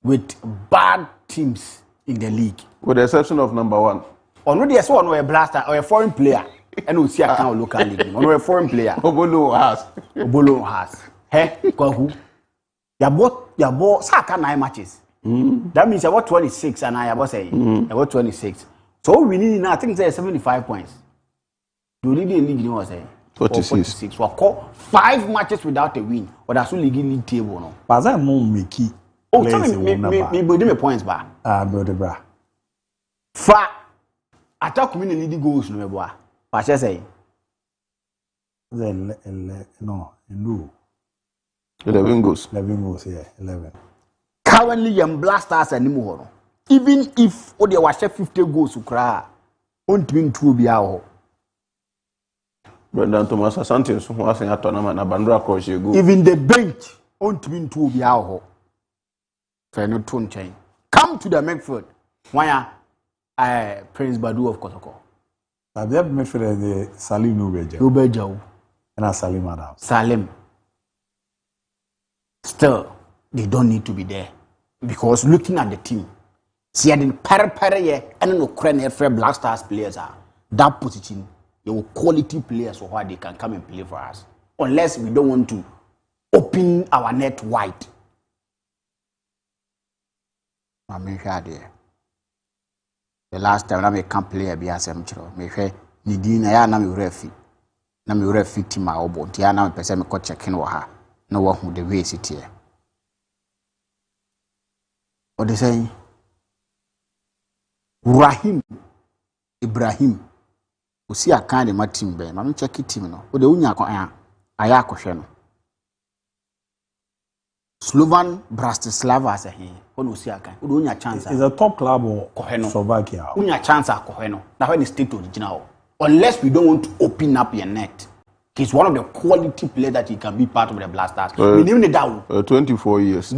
with bad teams in the league. With the exception of number 1. Or no, there's one or a Blaster or a foreign player. And we see a kind of local league. Or a foreign player. Obolo has. Hey, who? You bought Saka 9 matches. That means about 26 and I about saying about 26. So we need now I think there's 75 points. You need the league you know say 46. So call 5 matches without a win. Or that's only league table no. But that no make it. Oh, tell me build me points ba. Build the bra. Fa attack community league goals no me boy. What you say? No. 11 goals. 11 goals, yeah, 11. Currently, young Blasters and Nimuhoro. Even if they were 50 goals to cry, won't mean to be out. Brendan Thomas Sanchez was in a tournament and Bandra Cross. Even the bench won't mean to be out. For no tone chain. Come to the Medford. Why Prince Badu of Kotoko. I've never met for the Salim Nubejo. And Salim Adam. Salim. Still, they don't need to be there because looking at the team, see, I didn't and no Ukraine Blasters players are that position. They were quality players for why they can come and play for us, unless we don't want to open our net wide. I'm here. The last time I can't play a BSM, me say, Nidina, I am refi. Na me refi team my obo. Tia na me pese me ko checking wa ha. No one who the way it here. What they say? Rahim Ibrahim. Usi akande ma team be. Ma me check team no. O de unya ko aya akohwe no. Slovan Bratislava say he. O no usi akan. O de unya chance. Is a top club or Slovakia. Unya chance akohwe no. Na when the state original. Unless we don't want to open up your net. He's one of the quality players that he can be part of the Blasters. 24 years.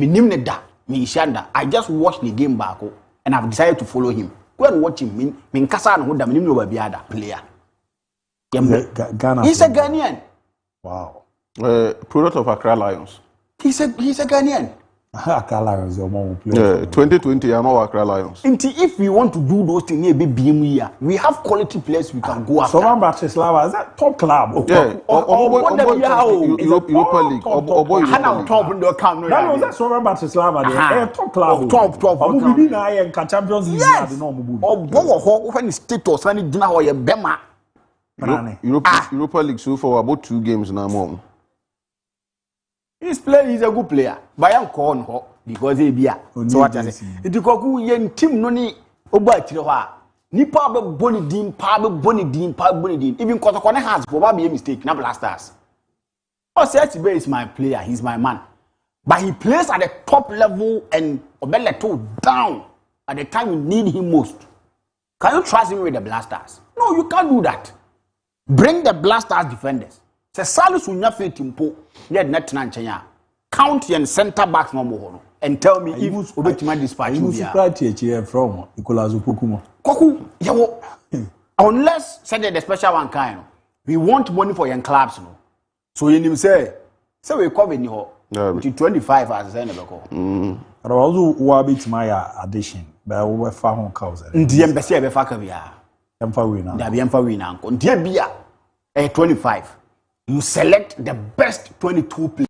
I just watched the game back and I've decided to follow him. Go and watch him. Player. Ghana. He's a Ghanaian. Wow. Product of Accra Lions. He's a Ghanaian. Accra Lions, your mom will play. 2020, I know Accra Lions. If we want to do those things, we have quality players we can go after. So Bratislava, is that top club? Yeah. Europa League. That's Bratislava. Top club. Top. Champions League. Yes. When status, when it's now a Bema. Europa League so for about 2 games now, mom. He's a good player. But I'm calling her because he be so what I say. It is yen team no ni oba chire ni pa be boni din. Even Kotokone has probably a mistake na Blasters. Osetibe is my player, he's my man. But he plays at the top level and Obeleto down at the time you need him most. Can you trust him with the Blasters? No, you can't do that. Bring the Blasters defenders. Se Salus will not fit him po. Yet not Nanchaya. Count and center backs no more. And tell me if Obetima dispatch you here from Nicolas Pokuma. Koku, yawo. Unless said the special one kind. We want money for young clubs. No. So you him say we cover in your 25 as a call. I also wabit my addition. But we were far on cows. The embassy of Fakye. Emfa winner. There be Emfa winner. Dear Bia, 25. You select the best 22 players.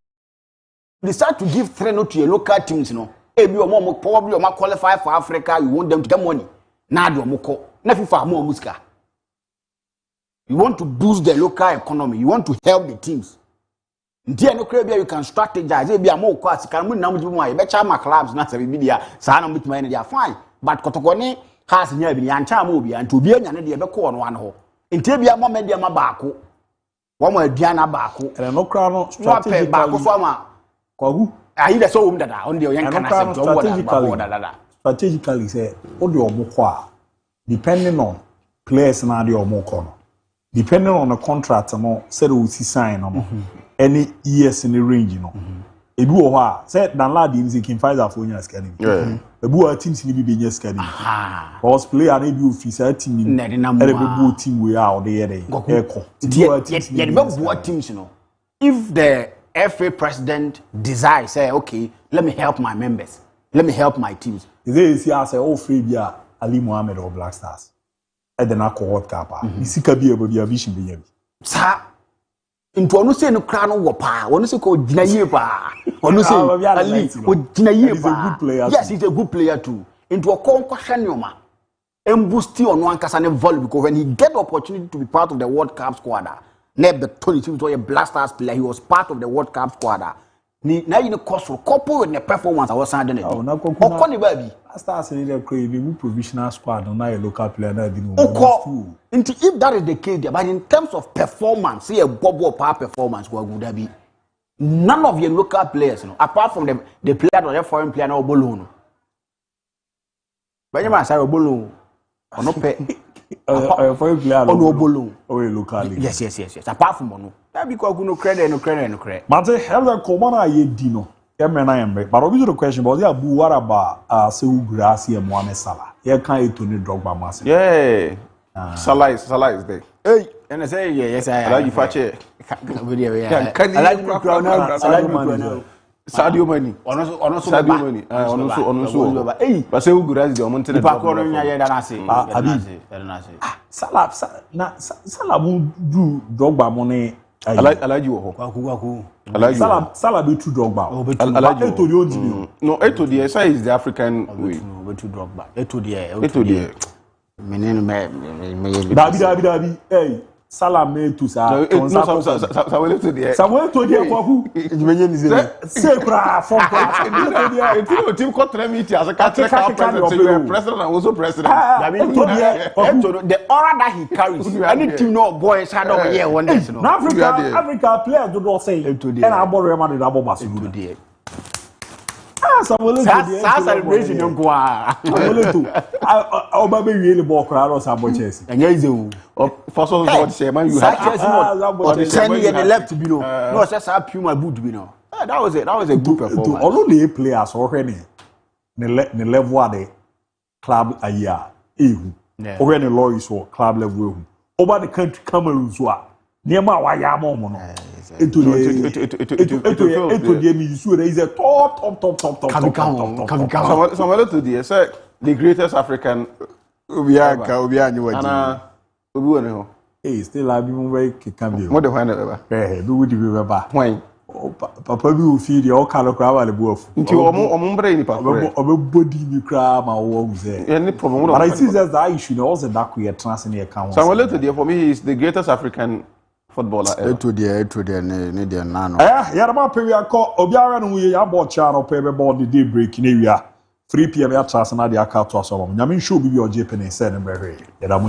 You decide to give 3 to your local teams, you know. Maybe you probably qualify for Africa, you want them to get money. Now you more muska. You want to boost the local economy, you want to help the teams. Dear no crabia, you can strategize. Maybe a more cost, can win number one. Better my clubs, not a media, Sana with my energy, fine. But Kotokone has never been Yancha and to be an idea of one hole. In Tibia, more media, my baku. One more Diana Baku, and no crown strategy. I either saw that on the young strategically say, Odio Mukwa, depending on players and Adio Mokono, depending on the contract, said we see sign any years in the range, you know. A bua said Danladi is in Pfizer for your scanning. A bua teams in the BBS scanning. Horse play an ABOU officer team, and team we are there. What teams, you know. If the FA president desires, say, okay, let me help my members, let me help my teams. They say, I say, oh, Fabia, Ali Mohammed or Black Stars. At the Nako World Cup, you see, can be a vision. Sir. Into one say no crown wapa, one say called Dinayepa, one say Ali, Dinayepa. He's a good player. Yes, he's a good player too. Into a concussion, and boosting on one Casane volley because when he get the opportunity to be part of the World Cup squad, never told him to a Blasters player. He was part of the World Cup squad. Now you know cost for couple with the performance I was saying. Oh, now baby. Blasters need a crazy provisional squad, not a local player. If that is the case, but in terms of performance, see a bubble power performance, what would that be? None of your local players, you know, apart from the player or the foreign player, no balloon. But you must have a balloon or no pay. A foreign player or no balloon or a local. Yes. Apart from Mono, that because no credit. But have the common ye dino. But obviously the question was, ABOU, what about Seou Grassi and Mohamed Salah? Here can't eat to the Drogba massive. Yeah. Salah is there. Hey, and I say, yes, I like you, Fakye. Sadio Mane. Sadio Mane. Also. Hey, but Seou Grassi the Monte. Salah will do Drogba money. I like you. Salah be too Drogba. No, Eto the SI is the African way. Eto Dabi. Hey, Salah made to Samuel to the who? Say, from team got 3 meetings as a president and also president. The aura that he carries, any team no boys had over here one day. Africa players do not say, and I bought Real Madrid double bass. Samuel celebration don't go on. Oba be really ball crowd or Sabo Chelsea. And yes, you first of all, say man, you had 10 years left below. No, just a Puma boot below. That was it. That was a good performance. All the players already the level at the club a year. Already lawyers or club level. Over the country Cameroon so near my Wayamo mono. Into the game is a top. Somewhere to the greatest African Hey, still I've been very can what the one ever. Do we do when Papa will feed your color crab at the wolf. Into your brain, Papa. Body you crab my worms there. Any problem? But I see that I should also that we are transferring account. Somewhere to the for me, he is the greatest African footballer. To the nano. Yeah, about Peria call Obiara and we are bought channel paper board the day break in area. 3 p.m. at Trans and Nadia Carto. I mean, show be your Japanese said and very. Yeah, I'm